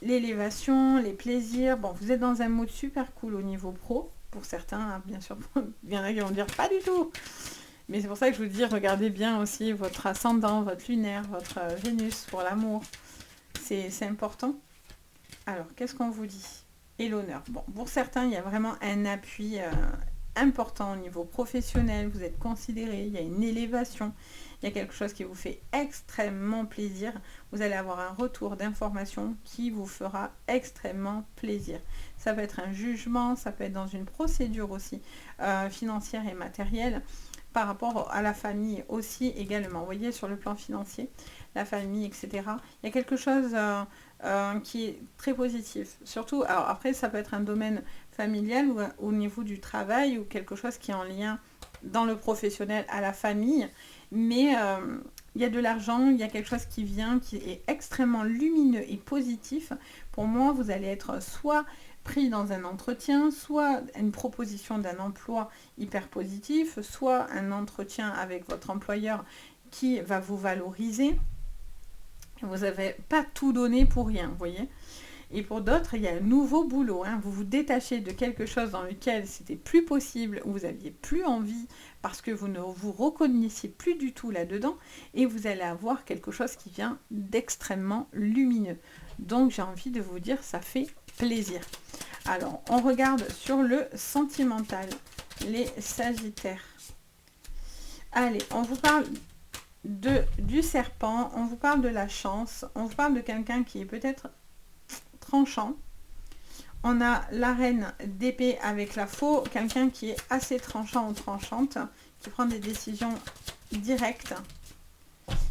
l'élévation, les plaisirs. Bon, vous êtes dans un mode super cool au niveau pro, pour certains, hein, bien sûr. Il y en a qui vont dire pas du tout. Mais c'est pour ça que je vous dis, regardez bien aussi votre ascendant, votre lunaire, votre Vénus pour l'amour. C'est important. Alors, qu'est-ce qu'on vous dit? Et l'honneur. Bon, pour certains, il y a vraiment un appui important au niveau professionnel. Vous êtes considéré, il y a une élévation. Il y a quelque chose qui vous fait extrêmement plaisir. Vous allez avoir un retour d'information qui vous fera extrêmement plaisir. Ça peut être un jugement, ça peut être dans une procédure aussi financière et matérielle par rapport à la famille aussi également. Vous voyez, sur le plan financier, la famille, etc. Il y a quelque chose qui est très positif. Surtout, alors après, ça peut être un domaine familial ou au niveau du travail ou quelque chose qui est en lien dans le professionnel à la famille. Mais il y a de l'argent, il y a quelque chose qui vient, qui est extrêmement lumineux et positif. Pour moi, vous allez être soit pris dans un entretien, soit une proposition d'un emploi hyper positif, soit un entretien avec votre employeur qui va vous valoriser. Vous n'avez pas tout donné pour rien, vous voyez. Et pour d'autres, il y a un nouveau boulot. Hein. Vous vous détachez de quelque chose dans lequel c'était plus possible, où vous n'aviez plus envie, parce que vous ne vous reconnaissiez plus du tout là-dedans, et vous allez avoir quelque chose qui vient d'extrêmement lumineux. Donc j'ai envie de vous dire, ça fait plaisir. Alors, on regarde sur le sentimental, les Sagittaires. Allez, on vous parle du serpent, on vous parle de la chance, on vous parle de quelqu'un qui est peut-être tranchant. On a la reine d'épée avec la faux, quelqu'un qui est assez tranchant ou tranchante, qui prend des décisions directes,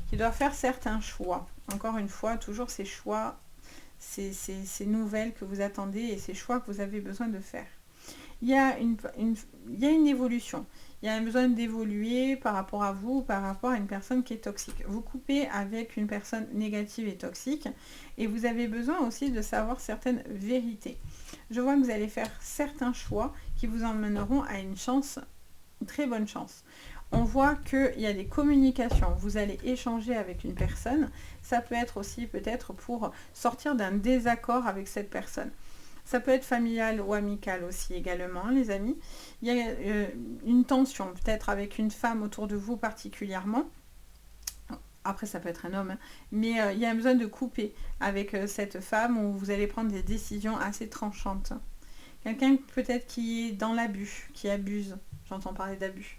qui doit faire certains choix. Encore une fois, toujours ces choix, ces nouvelles que vous attendez et ces choix que vous avez besoin de faire. Il y a une évolution. Il y a un besoin d'évoluer par rapport à vous, par rapport à une personne qui est toxique. Vous coupez avec une personne négative et toxique et vous avez besoin aussi de savoir certaines vérités. Je vois que vous allez faire certains choix qui vous emmèneront à une chance, une très bonne chance. On voit qu'il y a des communications. Vous allez échanger avec une personne. Ça peut être aussi peut-être pour sortir d'un désaccord avec cette personne. Ça peut être familial ou amical aussi également, les amis. Il y a une tension, peut-être avec une femme autour de vous particulièrement. Après, ça peut être un homme, hein. Mais il y a un besoin de couper avec cette femme où vous allez prendre des décisions assez tranchantes. Quelqu'un peut-être qui est dans l'abus, qui abuse. J'entends parler d'abus.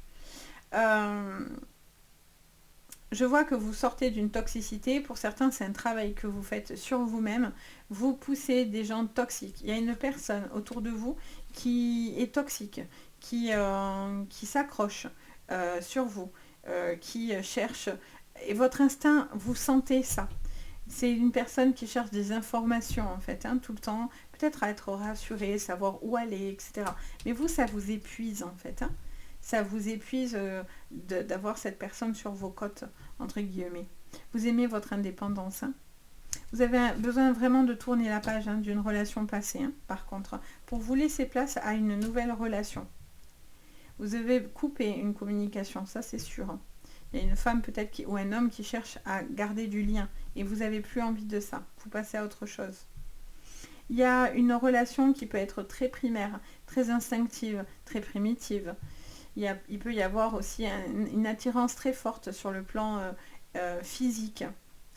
je vois que vous sortez d'une toxicité. Pour certains, c'est un travail que vous faites sur vous-même. Vous poussez des gens toxiques. Il y a une personne autour de vous qui est toxique, qui s'accroche sur vous, qui cherche. Et votre instinct, vous sentez ça. C'est une personne qui cherche des informations, en fait, hein, tout le temps. Peut-être à être rassurée, savoir où aller, etc. Mais vous, ça vous épuise, en fait. Hein. Ça vous épuise d'avoir cette personne sur vos côtes, entre guillemets. Vous aimez votre indépendance. Hein. Vous avez besoin vraiment de tourner la page hein, d'une relation passée, hein, par contre, pour vous laisser place à une nouvelle relation. Vous avez coupé une communication, ça c'est sûr. Il y a une femme peut-être ou un homme qui cherche à garder du lien et vous n'avez plus envie de ça. Vous passez à autre chose. Il y a une relation qui peut être très primaire, très instinctive, très primitive. Il peut y avoir aussi une attirance très forte sur le plan physique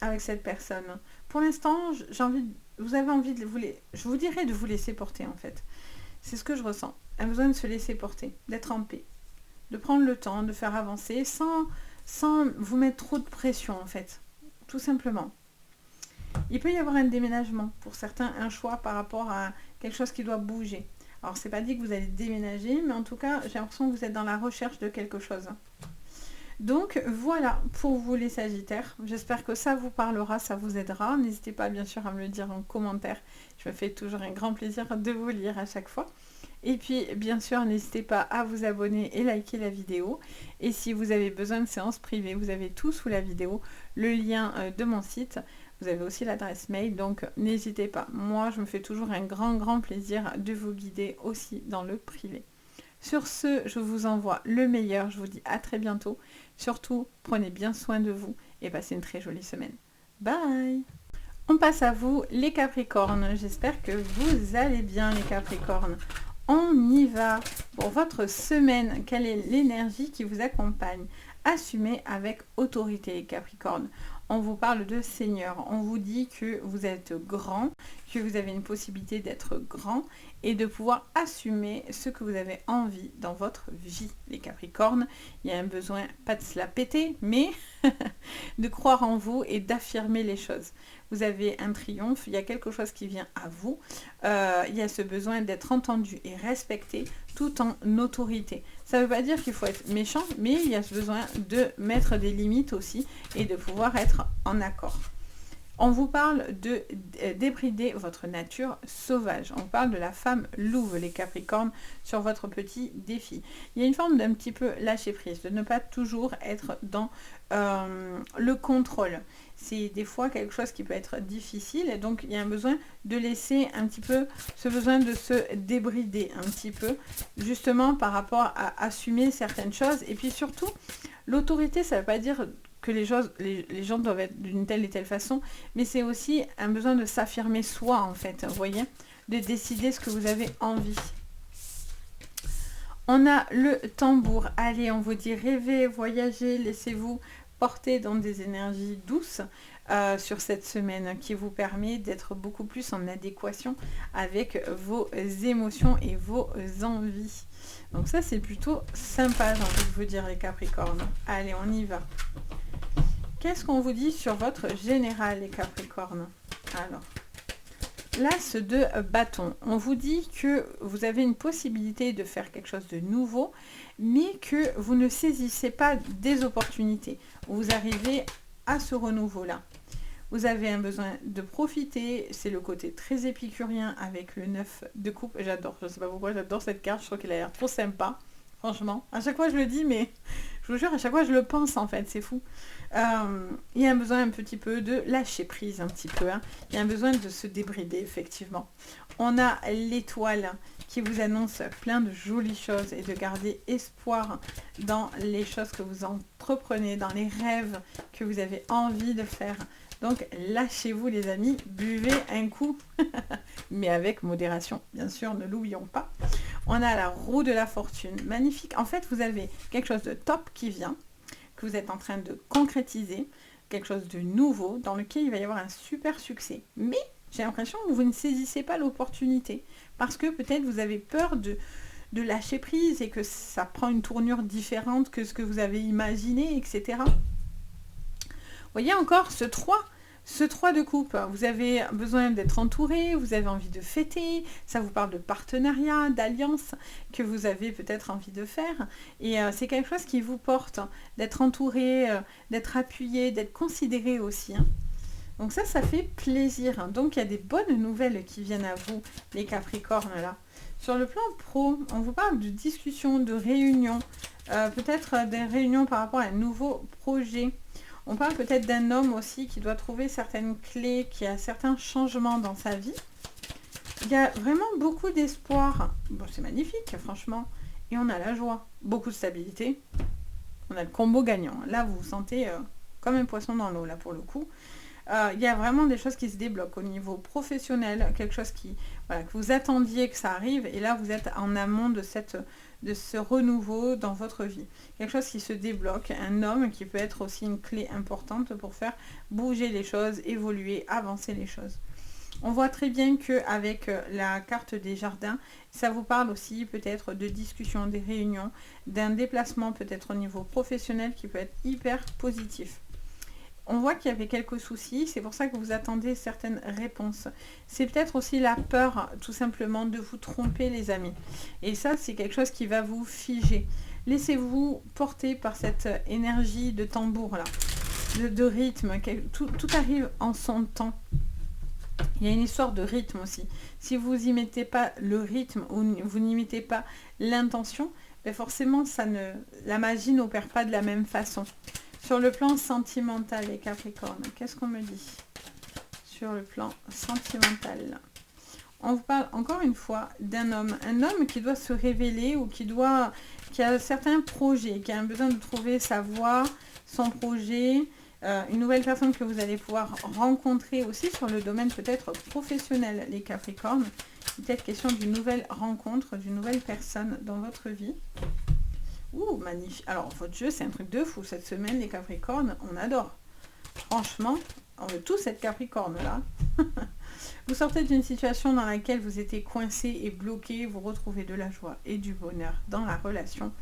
avec cette personne. Pour l'instant, vous avez envie de je vous dirais de vous laisser porter en fait. C'est ce que je ressens. Un besoin de se laisser porter, d'être en paix, de prendre le temps, de faire avancer sans vous mettre trop de pression en fait, tout simplement. Il peut y avoir un déménagement, pour certains un choix par rapport à quelque chose qui doit bouger. Alors c'est pas dit que vous allez déménager, mais en tout cas j'ai l'impression que vous êtes dans la recherche de quelque chose. Donc voilà pour vous les Sagittaires, j'espère que ça vous parlera, ça vous aidera. N'hésitez pas bien sûr à me le dire en commentaire, je me fais toujours un grand plaisir de vous lire à chaque fois. Et puis bien sûr n'hésitez pas à vous abonner et liker la vidéo. Et si vous avez besoin de séances privées, vous avez tout sous la vidéo, le lien de mon site. Vous avez aussi l'adresse mail, donc n'hésitez pas. Moi, je me fais toujours un grand plaisir de vous guider aussi dans le privé. Sur ce, je vous envoie le meilleur. Je vous dis à très bientôt. Surtout, prenez bien soin de vous et passez une très jolie semaine. Bye! On passe à vous, les Capricornes. J'espère que vous allez bien, les Capricornes. On y va pour votre semaine. Quelle est l'énergie qui vous accompagne? Assumez avec autorité, les Capricornes. On vous parle de Seigneur, on vous dit que vous êtes grand, que vous avez une possibilité d'être grand et de pouvoir assumer ce que vous avez envie dans votre vie, les Capricornes. Il y a un besoin, pas de se la péter, mais de croire en vous et d'affirmer les choses. Vous avez un triomphe, il y a quelque chose qui vient à vous, il y a ce besoin d'être entendu et respecté tout en autorité. Ça ne veut pas dire qu'il faut être méchant, mais il y a ce besoin de mettre des limites aussi et de pouvoir être en accord. On vous parle de débrider votre nature sauvage. On parle de la femme louve, les Capricornes, sur votre petit défi. Il y a une forme d'un petit peu lâcher prise, de ne pas toujours être dans le contrôle. C'est des fois quelque chose qui peut être difficile et donc il y a un besoin de laisser un petit peu ce besoin de se débrider un petit peu, justement par rapport à assumer certaines choses. Et puis surtout, l'autorité, ça ne veut pas dire que les gens doivent être d'une telle et telle façon, mais c'est aussi un besoin de s'affirmer soi en fait, vous voyez, de décider ce que vous avez envie. On a le tambour. Allez, on vous dit rêvez, voyagez, laissez-vous porter dans des énergies douces sur cette semaine qui vous permet d'être beaucoup plus en adéquation avec vos émotions et vos envies. Donc ça, c'est plutôt sympa, j'ai envie de vous dire, les Capricornes. Allez, on y va. Qu'est-ce qu'on vous dit sur votre général, les Capricornes? Alors, l'as de bâton. On vous dit que vous avez une possibilité de faire quelque chose de nouveau, mais que vous ne saisissez pas des opportunités. Vous arrivez à ce renouveau-là. Vous avez un besoin de profiter. C'est le côté très épicurien avec le 9 de coupe. J'adore, je ne sais pas pourquoi, j'adore cette carte. Je trouve qu'elle a l'air trop sympa. Franchement, à chaque fois je le dis, mais je vous jure, à chaque fois je le pense en fait, c'est fou. Il y a un besoin un petit peu de lâcher prise, un petit peu. Hein. Il y a un besoin de se débrider, effectivement. On a l'étoile qui vous annonce plein de jolies choses et de garder espoir dans les choses que vous entreprenez, dans les rêves que vous avez envie de faire. Donc lâchez-vous les amis, buvez un coup, mais avec modération, bien sûr, ne l'oublions pas. On a la roue de la fortune, magnifique. En fait, vous avez quelque chose de top qui vient, que vous êtes en train de concrétiser, quelque chose de nouveau, dans lequel il va y avoir un super succès. Mais j'ai l'impression que vous ne saisissez pas l'opportunité, parce que peut-être vous avez peur de lâcher prise et que ça prend une tournure différente que ce que vous avez imaginé, etc. voyez encore ce 3 de coupe, vous avez besoin d'être entouré, vous avez envie de fêter, ça vous parle de partenariat, d'alliance que vous avez peut-être envie de faire. Et c'est quelque chose qui vous porte, d'être entouré, d'être appuyé, d'être considéré aussi. Hein. Donc ça fait plaisir. Hein. Donc il y a des bonnes nouvelles qui viennent à vous, les Capricornes là. Sur le plan pro, on vous parle de discussions, de réunions, peut-être des réunions par rapport à un nouveau projet. On parle peut-être d'un homme aussi qui doit trouver certaines clés, qui a certains changements dans sa vie. Il y a vraiment beaucoup d'espoir. Bon, c'est magnifique, franchement. Et on a la joie. Beaucoup de stabilité. On a le combo gagnant. Là, vous vous sentez comme un poisson dans l'eau, là, pour le coup. Il y a vraiment des choses qui se débloquent au niveau professionnel, quelque chose qui, voilà, que vous attendiez que ça arrive, et là vous êtes en amont de ce renouveau dans votre vie. Quelque chose qui se débloque, un homme qui peut être aussi une clé importante pour faire bouger les choses, évoluer, avancer les choses. On voit très bien qu'avec la carte des jardins, ça vous parle aussi peut-être de discussions, des réunions, d'un déplacement peut-être au niveau professionnel qui peut être hyper positif. On voit qu'il y avait quelques soucis, c'est pour ça que vous attendez certaines réponses. C'est peut-être aussi la peur, tout simplement, de vous tromper, les amis. Et ça, c'est quelque chose qui va vous figer. Laissez-vous porter par cette énergie de tambour-là, de rythme. Tout arrive en son temps. Il y a une histoire de rythme aussi. Si vous n'y mettez pas le rythme ou vous n'y mettez pas l'intention, ben forcément, la magie n'opère pas de la même façon. Sur le plan sentimental, les Capricornes, qu'est-ce qu'on me dit? Sur le plan sentimental, on vous parle encore une fois d'un homme. Un homme qui doit se révéler ou qui a certains projets, qui a besoin de trouver sa voie, son projet, une nouvelle personne que vous allez pouvoir rencontrer aussi sur le domaine peut-être professionnel, les Capricornes. Peut-être question d'une nouvelle rencontre, d'une nouvelle personne dans votre vie. Ouh, magnifique. Alors, votre jeu, c'est un truc de fou. Cette semaine, les Capricornes, on adore. Franchement, on veut tous être Capricorne, là. Vous sortez d'une situation dans laquelle vous étiez coincé et bloqué. Vous retrouvez de la joie et du bonheur dans la relation.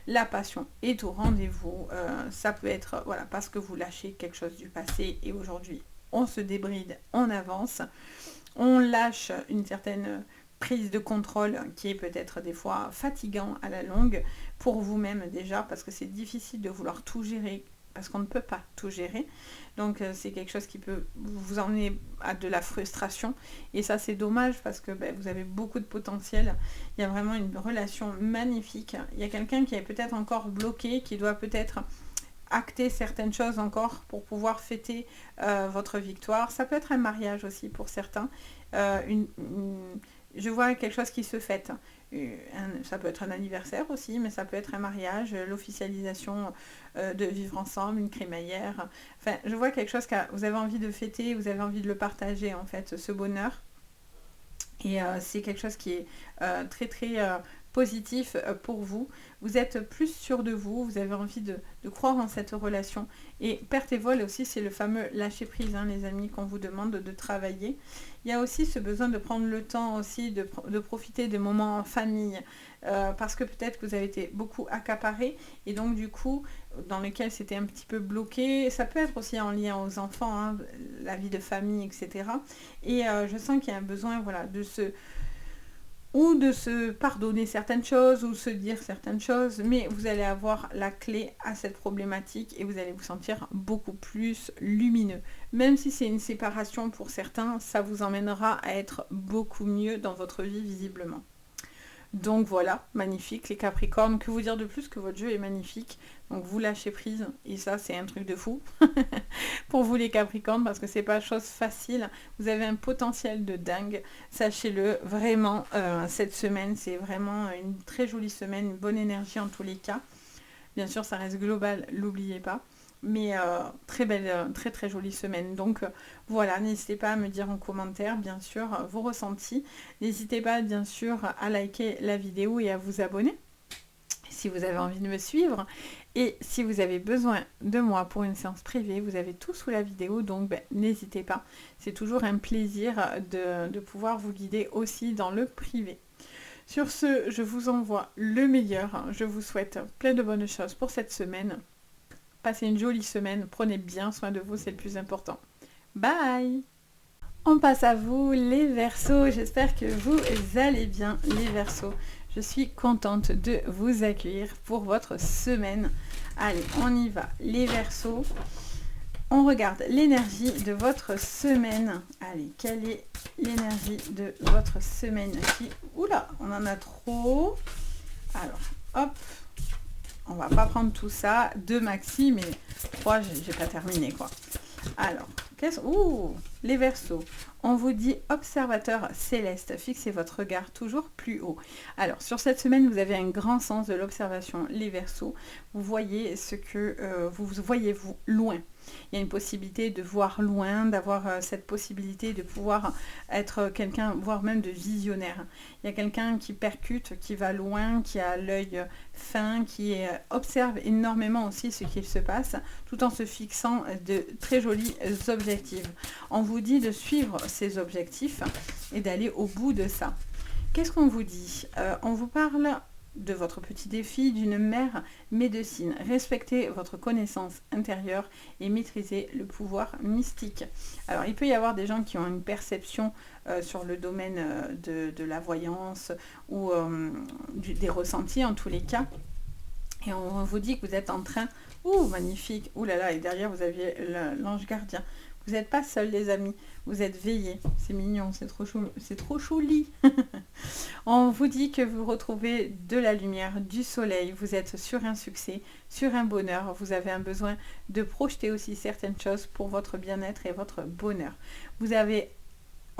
La passion est au rendez-vous. Ça peut être, voilà, parce que vous lâchez quelque chose du passé. Et aujourd'hui, on se débride, on avance. On lâche une certaine prise de contrôle qui est peut-être des fois fatigant à la longue pour vous-même déjà, parce que c'est difficile de vouloir tout gérer, parce qu'on ne peut pas tout gérer. Donc c'est quelque chose qui peut vous emmener à de la frustration. Et ça, c'est dommage parce que vous avez beaucoup de potentiel. Il y a vraiment une relation magnifique. Il y a quelqu'un qui est peut-être encore bloqué, qui doit peut-être acter certaines choses encore pour pouvoir fêter votre victoire. Ça peut être un mariage aussi pour certains. Je vois quelque chose qui se fête. Ça peut être un anniversaire aussi, mais ça peut être un mariage, l'officialisation de vivre ensemble, une crémaillère. Enfin, je vois quelque chose que vous avez envie de fêter, vous avez envie de le partager, en fait, ce bonheur. Et c'est quelque chose qui est très, très positif pour vous. Vous êtes plus sûr de vous, vous avez envie de croire en cette relation. Et perte et vol aussi, c'est le fameux lâcher prise, hein, les amis, qu'on vous demande de travailler. Il y a aussi ce besoin de prendre le temps aussi, de profiter des moments en famille, parce que peut-être que vous avez été beaucoup accaparé, et donc du coup, dans lequel c'était un petit peu bloqué. Ça peut être aussi en lien aux enfants, hein, la vie de famille, etc. Et je sens qu'il y a un besoin, voilà, de se pardonner certaines choses, ou se dire certaines choses, mais vous allez avoir la clé à cette problématique et vous allez vous sentir beaucoup plus lumineux. Même si c'est une séparation pour certains, ça vous emmènera à être beaucoup mieux dans votre vie visiblement. Donc voilà, magnifique les Capricornes, que vous dire de plus que votre jeu est magnifique. Donc vous lâchez prise, et ça c'est un truc de fou pour vous les Capricornes, parce que c'est pas chose facile. Vous avez un potentiel de dingue, sachez-le vraiment. Cette semaine, c'est vraiment une très jolie semaine, une bonne énergie en tous les cas. Bien sûr, ça reste global, l'oubliez pas. Mais très belle, très très jolie semaine. Donc voilà, n'hésitez pas à me dire en commentaire, bien sûr, vos ressentis. N'hésitez pas, bien sûr, à liker la vidéo et à vous abonner si vous avez envie de me suivre. Et si vous avez besoin de moi pour une séance privée, vous avez tout sous la vidéo, donc n'hésitez pas. C'est toujours un plaisir de pouvoir vous guider aussi dans le privé. Sur ce, je vous envoie le meilleur. Je vous souhaite plein de bonnes choses pour cette semaine. Passez une jolie semaine. Prenez bien soin de vous, c'est le plus important. Bye! On passe à vous les Verseaux, j'espère que vous allez bien les Verseaux. Je suis contente de vous accueillir pour votre semaine. Allez, on y va les Verseaux. On regarde l'énergie de votre semaine. Allez, quelle est l'énergie de votre semaine qui... Oula, on en a trop. Alors, hop. On va pas prendre tout ça. 2 maxi, mais 3, j'ai pas terminé quoi. Alors, ouh, les Verseaux. On vous dit observateur céleste, fixez votre regard toujours plus haut. Alors, sur cette semaine, vous avez un grand sens de l'observation, les Verseaux. Vous voyez ce que vous voyez vous loin. Il y a une possibilité de voir loin, d'avoir cette possibilité de pouvoir être quelqu'un, voire même de visionnaire. Il y a quelqu'un qui percute, qui va loin, qui a l'œil fin, qui observe énormément aussi ce qu'il se passe, tout en se fixant de très jolis objectifs. On vous dit de suivre ces objectifs et d'aller au bout de ça. Qu'est-ce qu'on vous dit? On vous parle de votre petit défi d'une mère médecine. Respectez votre connaissance intérieure et maîtrisez le pouvoir mystique. Alors, il peut y avoir des gens qui ont une perception sur le domaine de la voyance ou des ressentis en tous les cas. Et on vous dit que vous êtes en train... Ouh, magnifique! Ouh là là, et derrière, vous aviez l'ange gardien. Vous n'êtes pas seuls, les amis. Vous êtes veillés. C'est mignon, c'est trop chouli. On vous dit que vous retrouvez de la lumière, du soleil. Vous êtes sur un succès, sur un bonheur. Vous avez un besoin de projeter aussi certaines choses pour votre bien-être et votre bonheur.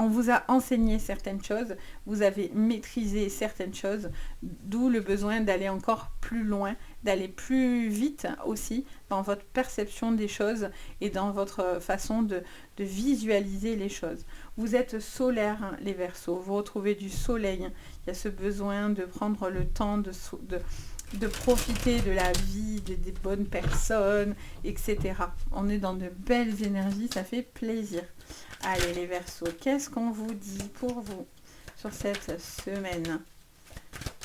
On vous a enseigné certaines choses, vous avez maîtrisé certaines choses, d'où le besoin d'aller encore plus loin, d'aller plus vite aussi dans votre perception des choses et dans votre façon de visualiser les choses. Vous êtes solaire, hein, les Verseaux, vous retrouvez du soleil. Il y a ce besoin de prendre le temps de profiter de la vie, des bonnes personnes, etc. On est dans de belles énergies, ça fait plaisir. Allez les Verseaux, qu'est-ce qu'on vous dit pour vous sur cette semaine?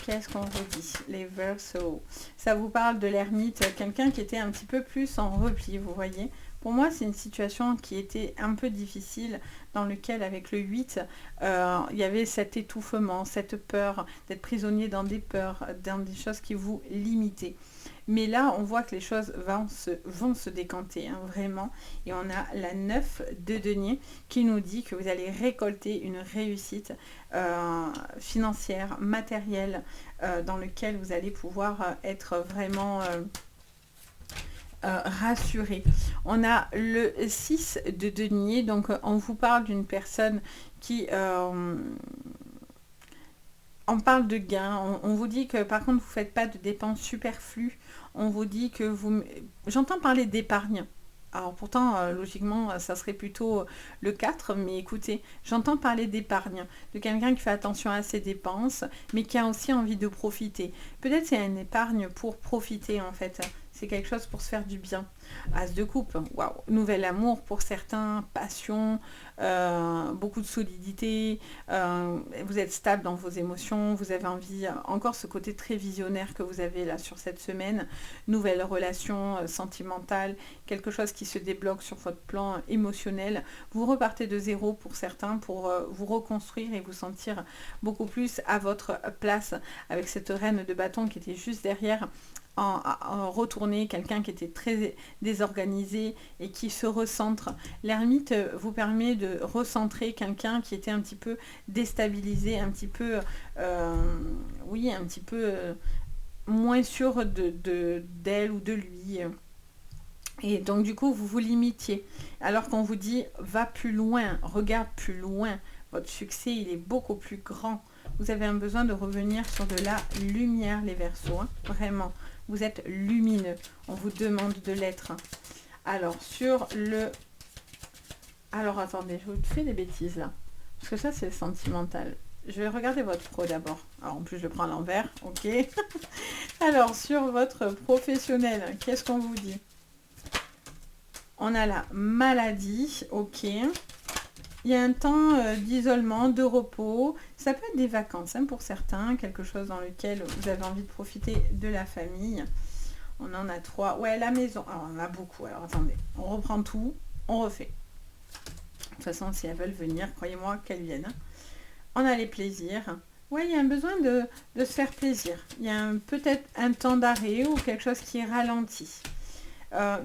Qu'est-ce qu'on vous dit les Verseaux? Ça vous parle de l'ermite, quelqu'un qui était un petit peu plus en repli, vous voyez. Pour moi, c'est une situation qui était un peu difficile, dans lequel, avec le 8, il y avait cet étouffement, cette peur d'être prisonnier dans des peurs, dans des choses qui vous limitaient. Mais là, on voit que les choses vont se décanter, hein, vraiment. Et on a la 9 de denier qui nous dit que vous allez récolter une réussite financière, matérielle, dans lequel vous allez pouvoir être vraiment... rassuré. On a le 6 de denier, donc on vous parle d'une personne qui... on parle de gains, on vous dit que par contre vous ne faites pas de dépenses superflues, on vous dit que vous... J'entends parler d'épargne. Alors pourtant, logiquement, ça serait plutôt le 4, mais écoutez, j'entends parler d'épargne, de quelqu'un qui fait attention à ses dépenses, mais qui a aussi envie de profiter. Peut-être c'est une épargne pour profiter en fait. C'est quelque chose pour se faire du bien. As de coupe, waouh, nouvel amour pour certains, passion, beaucoup de solidité, vous êtes stable dans vos émotions, vous avez envie, encore ce côté très visionnaire que vous avez là sur cette semaine, nouvelle relation sentimentale, quelque chose qui se débloque sur votre plan émotionnel. Vous repartez de zéro pour certains, pour vous reconstruire et vous sentir beaucoup plus à votre place avec cette reine de bâton qui était juste derrière. En retourner, quelqu'un qui était très désorganisé et qui se recentre. L'ermite vous permet de recentrer quelqu'un qui était un petit peu déstabilisé, un petit peu, oui, un petit peu moins sûr d'elle ou de lui. Et donc du coup, vous vous limitiez. Alors qu'on vous dit, va plus loin, regarde plus loin. Votre succès, il est beaucoup plus grand. Vous avez un besoin de revenir sur de la lumière, les Verseaux, hein, vraiment. Vous êtes lumineux. On vous demande de l'être. Alors, sur le... Alors, attendez, je vous fais des bêtises, là. Parce que ça, c'est sentimental. Je vais regarder votre pro d'abord. Alors, en plus, je le prends à l'envers. Ok. Alors, sur votre professionnel, qu'est-ce qu'on vous dit? On a la maladie. Ok. Il y a un temps d'isolement, de repos. Ça peut être des vacances hein, pour certains, quelque chose dans lequel vous avez envie de profiter de la famille. On en a 3. Ouais, la maison. Alors, on en a beaucoup. Alors, attendez. On reprend tout. On refait. De toute façon, si elles veulent venir, croyez-moi qu'elles viennent. On a les plaisirs. Ouais, il y a un besoin de se faire plaisir. Il y a peut-être un temps d'arrêt ou quelque chose qui est ralenti.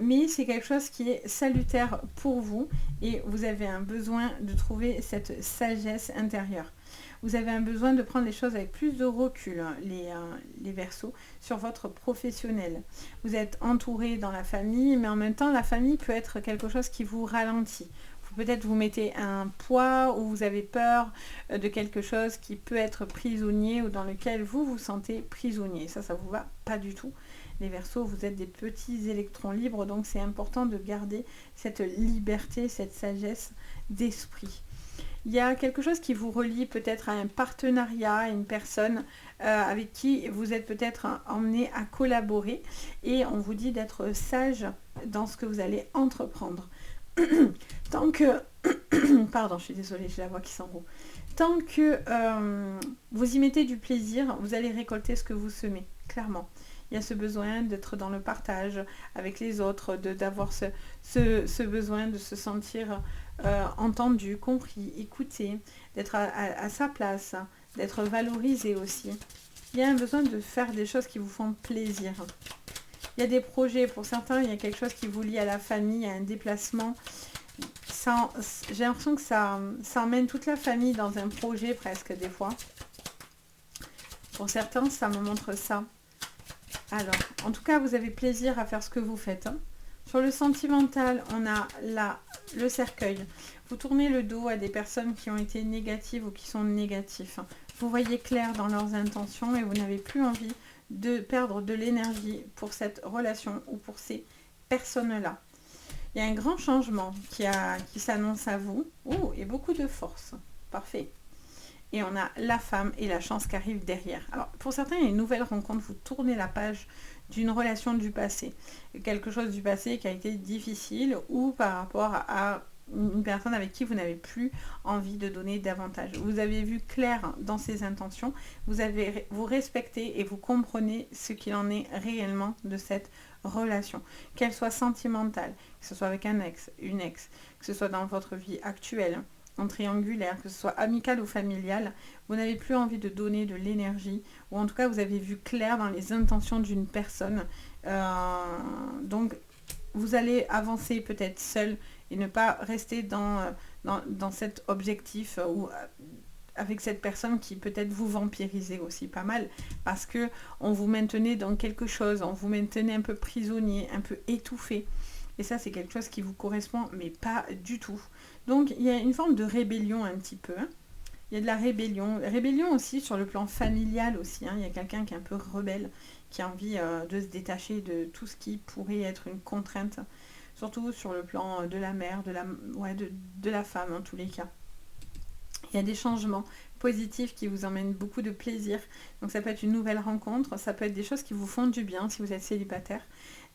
Mais c'est quelque chose qui est salutaire pour vous et vous avez un besoin de trouver cette sagesse intérieure. Vous avez un besoin de prendre les choses avec plus de recul, hein, les Verseaux, sur votre professionnel. Vous êtes entouré dans la famille, mais en même temps, la famille peut être quelque chose qui vous ralentit. Peut-être vous mettez un poids ou vous avez peur de quelque chose qui peut être prisonnier ou dans lequel vous vous sentez prisonnier. Ça vous va pas du tout. Les Verseaux, vous êtes des petits électrons libres, donc c'est important de garder cette liberté, cette sagesse d'esprit. Il y a quelque chose qui vous relie peut-être à un partenariat, à une personne avec qui vous êtes peut-être emmené à collaborer et on vous dit d'être sage dans ce que vous allez entreprendre. Tant que... Pardon, je suis désolée, j'ai la voix qui s'enroule. Tant que vous y mettez du plaisir, vous allez récolter ce que vous semez, clairement. Il y a ce besoin d'être dans le partage avec les autres, d'avoir ce besoin de se sentir entendu, compris, écouté, d'être à sa place, d'être valorisé aussi. Il y a un besoin de faire des choses qui vous font plaisir. Il y a des projets, pour certains, il y a quelque chose qui vous lie à la famille, à un déplacement. J'ai l'impression que ça emmène toute la famille dans un projet presque des fois. Pour certains, ça me montre ça. Alors, en tout cas, vous avez plaisir à faire ce que vous faites. Hein. Sur le sentimental, on a là le cercueil. Vous tournez le dos à des personnes qui ont été négatives ou qui sont négatifs. Vous voyez clair dans leurs intentions et vous n'avez plus envie de perdre de l'énergie pour cette relation ou pour ces personnes-là. Il y a un grand changement qui s'annonce à vous. Oh, et beaucoup de force. Parfait. Et on a la femme et la chance qui arrivent derrière. Alors, pour certains, il y a une nouvelle rencontre. Vous tournez la page d'une relation du passé. Quelque chose du passé qui a été difficile ou par rapport à une personne avec qui vous n'avez plus envie de donner davantage. Vous avez vu clair dans ses intentions. Vous respectez et vous comprenez ce qu'il en est réellement de cette relation. Qu'elle soit sentimentale, que ce soit avec un ex, une ex, que ce soit dans votre vie actuelle, en triangulaire, que ce soit amical ou familial, vous n'avez plus envie de donner de l'énergie, ou en tout cas vous avez vu clair dans les intentions d'une personne. Donc vous allez avancer peut-être seul et ne pas rester dans cet objectif ou avec cette personne qui peut-être vous vampirisez aussi pas mal, parce que on vous maintenait dans quelque chose, on vous maintenait un peu prisonnier, un peu étouffé. Et ça, c'est quelque chose qui vous correspond, mais pas du tout. Donc, il y a une forme de rébellion un petit peu. Hein. Il y a de la rébellion. Rébellion aussi sur le plan familial aussi. Hein. Il y a quelqu'un qui est un peu rebelle, qui a envie de se détacher de tout ce qui pourrait être une contrainte. Surtout sur le plan de la mère, de la femme en tous les cas. Il y a des changements positifs qui vous emmènent beaucoup de plaisir. Donc ça peut être une nouvelle rencontre, ça peut être des choses qui vous font du bien si vous êtes célibataire.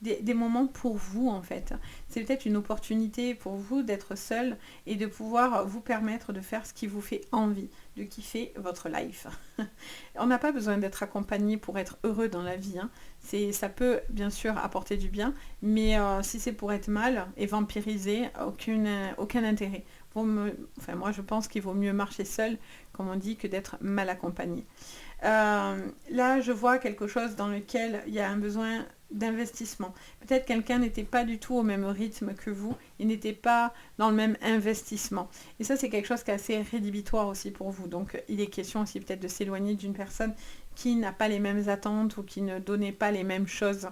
Des moments pour vous en fait. C'est peut-être une opportunité pour vous d'être seul et de pouvoir vous permettre de faire ce qui vous fait envie, de kiffer votre life. On n'a pas besoin d'être accompagné pour être heureux dans la vie. Hein. Ça peut bien sûr apporter du bien, mais si c'est pour être mal et vampiriser, aucun intérêt. Moi je pense qu'il vaut mieux marcher seul, comme on dit, que d'être mal accompagné. Là je vois quelque chose dans lequel il y a un besoin d'investissement. Peut-être quelqu'un n'était pas du tout au même rythme que vous, il n'était pas dans le même investissement. Et ça c'est quelque chose qui est assez rédhibitoire aussi pour vous. Donc il est question aussi peut-être de s'éloigner d'une personne qui n'a pas les mêmes attentes ou qui ne donnait pas les mêmes choses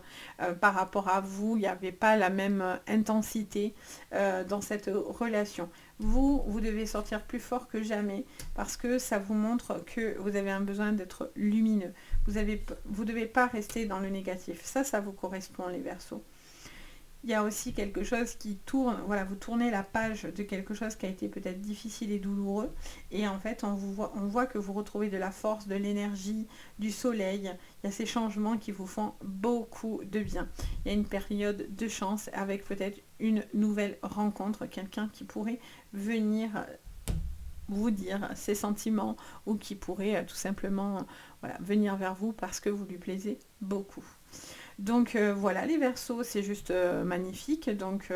par rapport à vous. Il n'y avait pas la même intensité dans cette relation. Vous devez sortir plus fort que jamais parce que ça vous montre que vous avez un besoin d'être lumineux. Vous ne devez pas rester dans le négatif. Ça vous correspond les Verseaux. Il y a aussi quelque chose qui tourne, voilà, vous tournez la page de quelque chose qui a été peut-être difficile et douloureux, et en fait on voit que vous retrouvez de la force, de l'énergie, du soleil. Il y a ces changements qui vous font beaucoup de bien. Il y a une période de chance avec peut-être une nouvelle rencontre, quelqu'un qui pourrait venir vous dire ses sentiments ou qui pourrait tout simplement venir vers vous parce que vous lui plaisez beaucoup. Donc voilà, les Verseaux, c'est juste magnifique. Donc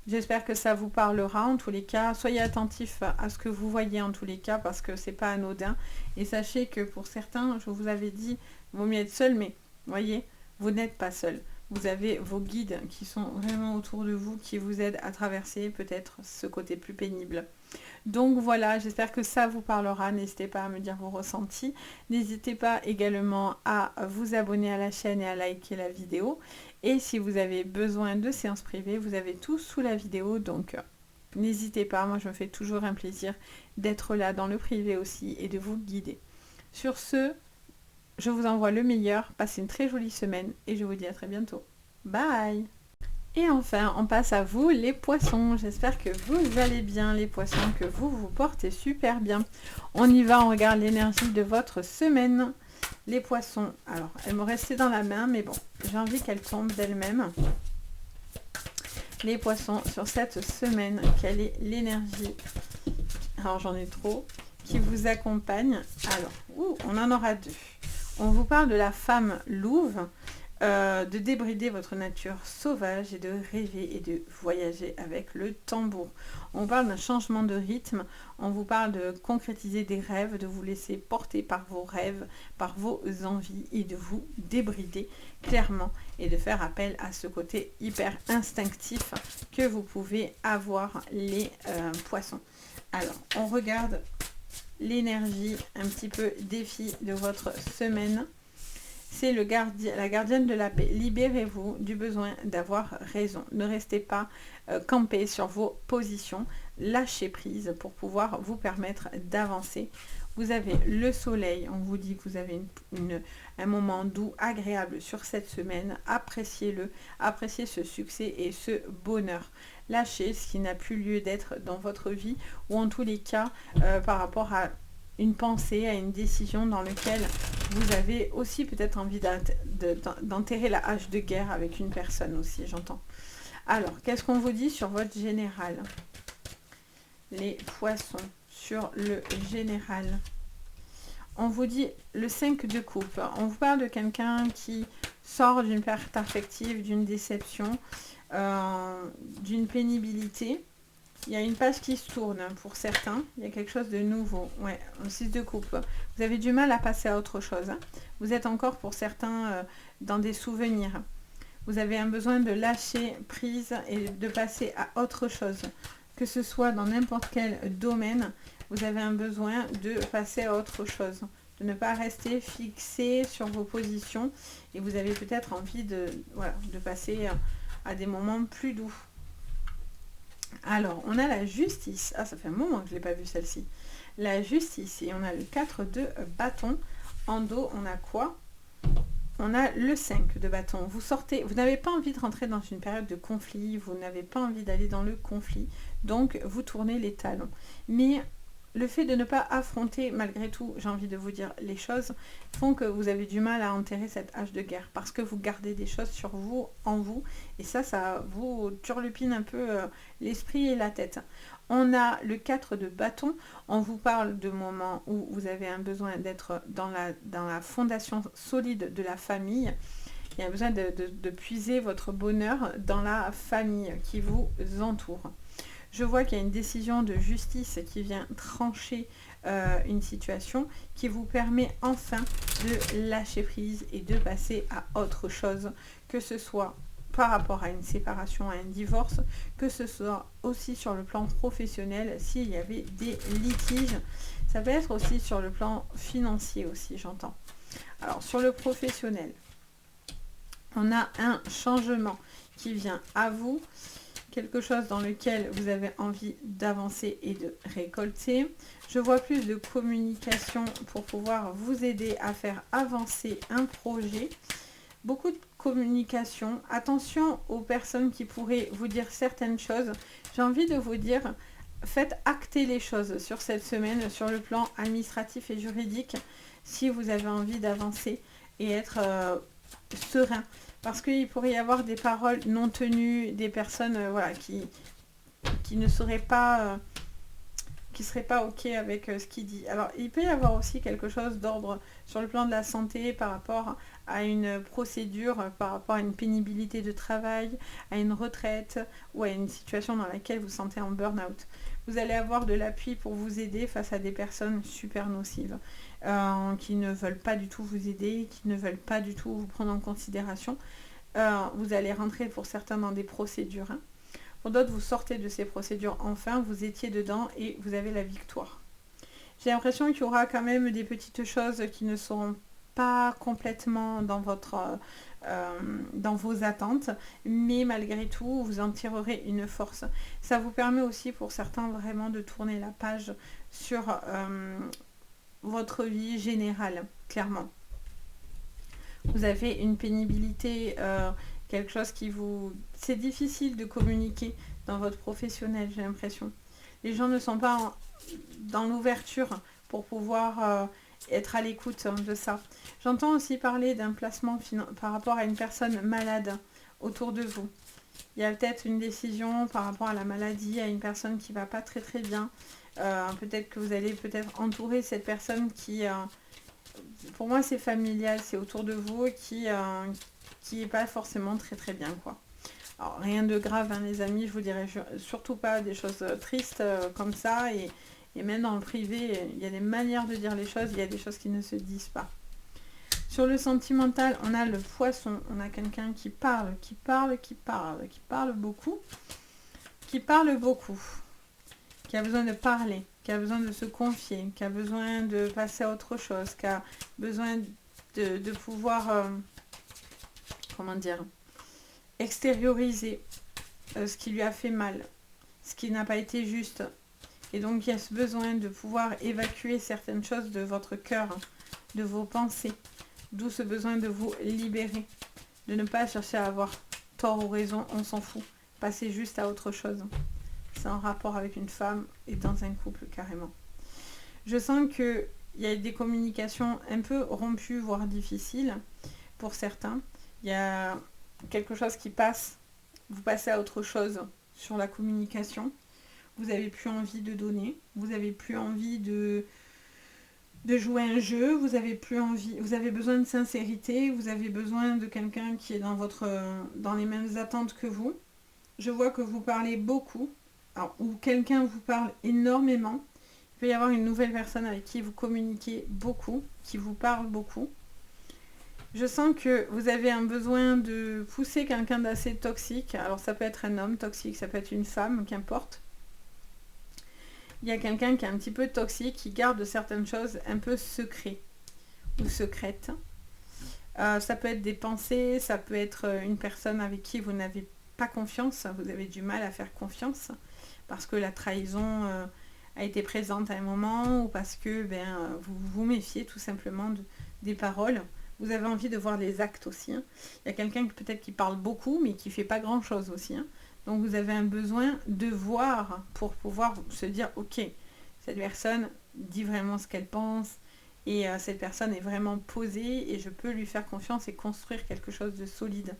j'espère que ça vous parlera en tous les cas. Soyez attentifs à ce que vous voyez en tous les cas parce que c'est pas anodin. Et sachez que pour certains, je vous avais dit, il vaut mieux être seul, mais voyez, vous n'êtes pas seul. Vous avez vos guides qui sont vraiment autour de vous, qui vous aident à traverser peut-être ce côté plus pénible. Donc voilà, j'espère que ça vous parlera. N'hésitez pas à me dire vos ressentis. N'hésitez pas également à vous abonner à la chaîne et à liker la vidéo. Et si vous avez besoin de séances privées, vous avez tout sous la vidéo. Donc n'hésitez pas, moi je me fais toujours un plaisir d'être là dans le privé aussi et de vous guider. Sur ce, je vous envoie le meilleur. Passez une très jolie semaine et je vous dis à très bientôt. Bye! Et enfin, on passe à vous les poissons. J'espère que vous allez bien les poissons, que vous vous portez super bien. On y va, on regarde l'énergie de votre semaine. Les poissons, alors elles m'ont resté dans la main, mais bon, j'ai envie qu'elles tombent d'elles-mêmes. Les poissons, sur cette semaine, quelle est l'énergie? Alors j'en ai trop, qui vous accompagne. Alors, on en aura deux. On vous parle de la femme louve. De débrider votre nature sauvage et de rêver et de voyager avec le tambour. On parle d'un changement de rythme, on vous parle de concrétiser des rêves, de vous laisser porter par vos rêves, par vos envies et de vous débrider clairement et de faire appel à ce côté hyper instinctif que vous pouvez avoir les poissons. Alors, on regarde l'énergie un petit peu défi de votre semaine. C'est la gardienne de la paix. Libérez-vous du besoin d'avoir raison. Ne restez pas campés sur vos positions. Lâchez prise pour pouvoir vous permettre d'avancer. Vous avez le soleil. On vous dit que vous avez un moment doux, agréable sur cette semaine. Appréciez-le. Appréciez ce succès et ce bonheur. Lâchez ce qui n'a plus lieu d'être dans votre vie ou en tous les cas par rapport à une pensée, à une décision dans laquelle vous avez aussi peut-être envie d'enterrer la hache de guerre avec une personne aussi, j'entends. Alors, qu'est-ce qu'on vous dit sur votre général? Les poissons, sur le général. On vous dit le 5 de coupe. On vous parle de quelqu'un qui sort d'une perte affective, d'une déception, d'une pénibilité. Il y a une page qui se tourne pour certains. Il y a quelque chose de nouveau. Ouais, un 6 de coupe. Vous avez du mal à passer à autre chose. Hein. Vous êtes encore pour certains dans des souvenirs. Vous avez un besoin de lâcher prise et de passer à autre chose. Que ce soit dans n'importe quel domaine, vous avez un besoin de passer à autre chose. De ne pas rester fixé sur vos positions. Et vous avez peut-être envie de passer à des moments plus doux. Alors, on a la justice. Ah, ça fait un moment que je ne l'ai pas vue celle-ci. La justice. Et on a le 4 de bâton. En dos, on a quoi? On a le 5 de bâton. Vous sortez, vous n'avez pas envie de rentrer dans une période de conflit. Vous n'avez pas envie d'aller dans le conflit. Donc, vous tournez les talons. Mais le fait de ne pas affronter, malgré tout, j'ai envie de vous dire, les choses, font que vous avez du mal à enterrer cette hache de guerre. Parce que vous gardez des choses sur vous, en vous. Et ça vous turlupine un peu l'esprit et la tête. On a le 4 de bâton. On vous parle de moments où vous avez un besoin d'être dans la fondation solide de la famille. Il y a besoin de puiser votre bonheur dans la famille qui vous entoure. Je vois qu'il y a une décision de justice qui vient trancher une situation qui vous permet enfin de lâcher prise et de passer à autre chose, que ce soit par rapport à une séparation, à un divorce, que ce soit aussi sur le plan professionnel, s'il y avait des litiges. Ça peut être aussi sur le plan financier aussi, j'entends. Alors, sur le professionnel, on a un changement qui vient à vous, quelque chose dans lequel vous avez envie d'avancer et de récolter. Je vois plus de communication pour pouvoir vous aider à faire avancer un projet. Beaucoup de communication. Attention aux personnes qui pourraient vous dire certaines choses. J'ai envie de vous dire, faites acter les choses sur cette semaine, sur le plan administratif et juridique, si vous avez envie d'avancer et être serein. Parce qu'il pourrait y avoir des paroles non tenues, des personnes qui ne sauraient pas qui ne serait pas ok avec ce qu'il dit. Alors il peut y avoir aussi quelque chose d'ordre sur le plan de la santé par rapport à une procédure, par rapport à une pénibilité de travail, à une retraite ou à une situation dans laquelle vous sentez en burn-out. Vous allez avoir de l'appui pour vous aider face à des personnes super nocives, qui ne veulent pas du tout vous aider, qui ne veulent pas du tout vous prendre en considération. Vous allez rentrer pour certains dans des procédures. Pour d'autres, vous sortez de ces procédures enfin, vous étiez dedans et vous avez la victoire. J'ai l'impression qu'il y aura quand même des petites choses qui ne seront pas complètement dans vos attentes, mais malgré tout, vous en tirerez une force. Ça vous permet aussi pour certains vraiment de tourner la page sur votre vie générale, clairement. Vous avez une pénibilité, quelque chose qui vous... C'est difficile de communiquer dans votre professionnel, j'ai l'impression. Les gens ne sont pas dans l'ouverture pour pouvoir être à l'écoute de ça. J'entends aussi parler d'un placement par rapport à une personne malade autour de vous. Il y a peut-être une décision par rapport à la maladie, à une personne qui ne va pas très très bien. Peut-être que vous allez peut-être entourer cette personne qui... pour moi c'est familial, c'est autour de vous qui est pas forcément très très bien, quoi. Alors rien de grave, hein, les amis, je vous dirais surtout pas des choses tristes comme ça, et même dans le privé, il y a des manières de dire les choses, il y a des choses qui ne se disent pas. Sur le sentimental, on a le poisson, on a quelqu'un qui parle beaucoup, qui a besoin de parler, qui a besoin de se confier, qui a besoin de passer à autre chose, qui a besoin de pouvoir, comment dire, extérioriser ce qui lui a fait mal, ce qui n'a pas été juste. Et donc il y a ce besoin de pouvoir évacuer certaines choses de votre cœur, de vos pensées, d'où ce besoin de vous libérer, de ne pas chercher à avoir tort ou raison, on s'en fout, passer juste à autre chose. C'est en rapport avec une femme et dans un couple carrément. Je sens qu'il y a des communications un peu rompues, voire difficiles pour certains. Il y a quelque chose qui passe, vous passez à autre chose sur la communication. Vous n'avez plus envie de donner, vous n'avez plus envie de jouer un jeu, vous avez plus envie, vous avez besoin de sincérité, vous avez besoin de quelqu'un qui est dans les mêmes attentes que vous. Je vois que vous parlez beaucoup, ou quelqu'un vous parle énormément. Il peut y avoir une nouvelle personne avec qui vous communiquez beaucoup, qui vous parle beaucoup. Je sens que vous avez un besoin de pousser quelqu'un d'assez toxique. Alors ça peut être un homme toxique, ça peut être une femme, qu'importe. Il y a quelqu'un qui est un petit peu toxique, qui garde certaines choses un peu secrètes ou secrètes. Ça peut être des pensées, ça peut être une personne avec qui vous n'avez pas confiance, vous avez du mal à faire confiance, parce que la trahison a été présente à un moment, ou parce que vous vous méfiez tout simplement des paroles. Vous avez envie de voir les actes aussi. Hein. Il y a quelqu'un peut-être qui parle beaucoup, mais qui ne fait pas grand-chose aussi. Hein. Donc vous avez un besoin de voir pour pouvoir se dire, ok, cette personne dit vraiment ce qu'elle pense, et cette personne est vraiment posée, et je peux lui faire confiance et construire quelque chose de solide.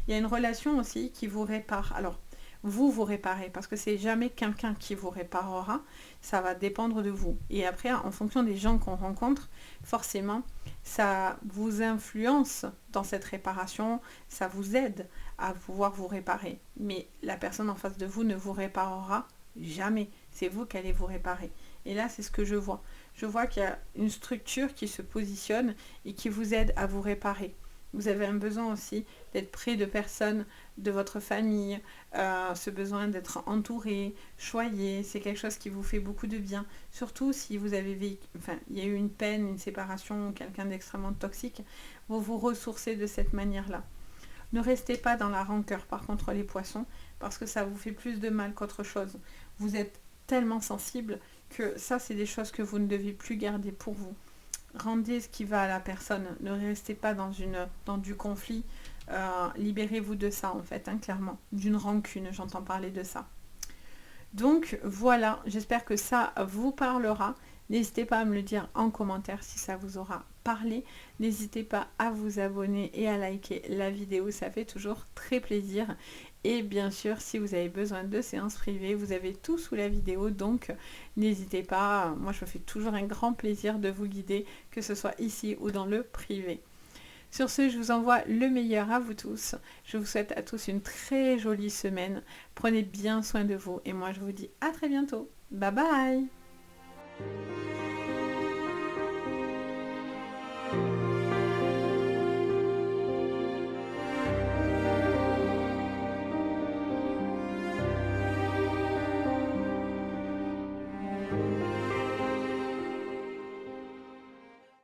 Il y a une relation aussi qui vous répare. Alors, vous réparez, parce que c'est jamais quelqu'un qui vous réparera, ça va dépendre de vous. Et après, en fonction des gens qu'on rencontre, forcément, ça vous influence dans cette réparation, ça vous aide à pouvoir vous réparer. Mais la personne en face de vous ne vous réparera jamais. C'est vous qui allez vous réparer. Et là, c'est ce que je vois. Je vois qu'il y a une structure qui se positionne et qui vous aide à vous réparer. Vous avez un besoin aussi d'être près de personnes de votre famille, ce besoin d'être entouré, choyé, c'est quelque chose qui vous fait beaucoup de bien. Surtout si vous avez vécu, il y a eu une peine, une séparation, quelqu'un d'extrêmement toxique, vous vous ressourcez de cette manière-là. Ne restez pas dans la rancœur, par contre, les poissons, parce que ça vous fait plus de mal qu'autre chose. Vous êtes tellement sensible que ça, c'est des choses que vous ne devez plus garder pour vous. Rendez ce qui va à la personne, ne restez pas dans du conflit, libérez-vous de ça en fait, hein, clairement, d'une rancune, j'entends parler de ça. Donc voilà, j'espère que ça vous parlera, n'hésitez pas à me le dire en commentaire si ça vous aura parler. N'hésitez pas à vous abonner et à liker la vidéo, ça fait toujours très plaisir. Et bien sûr, si vous avez besoin de séances privées, vous avez tout sous la vidéo, donc n'hésitez pas. Moi, je me fais toujours un grand plaisir de vous guider, que ce soit ici ou dans le privé. Sur ce, je vous envoie le meilleur à vous tous. Je vous souhaite à tous une très jolie semaine. Prenez bien soin de vous et moi, je vous dis à très bientôt. Bye bye!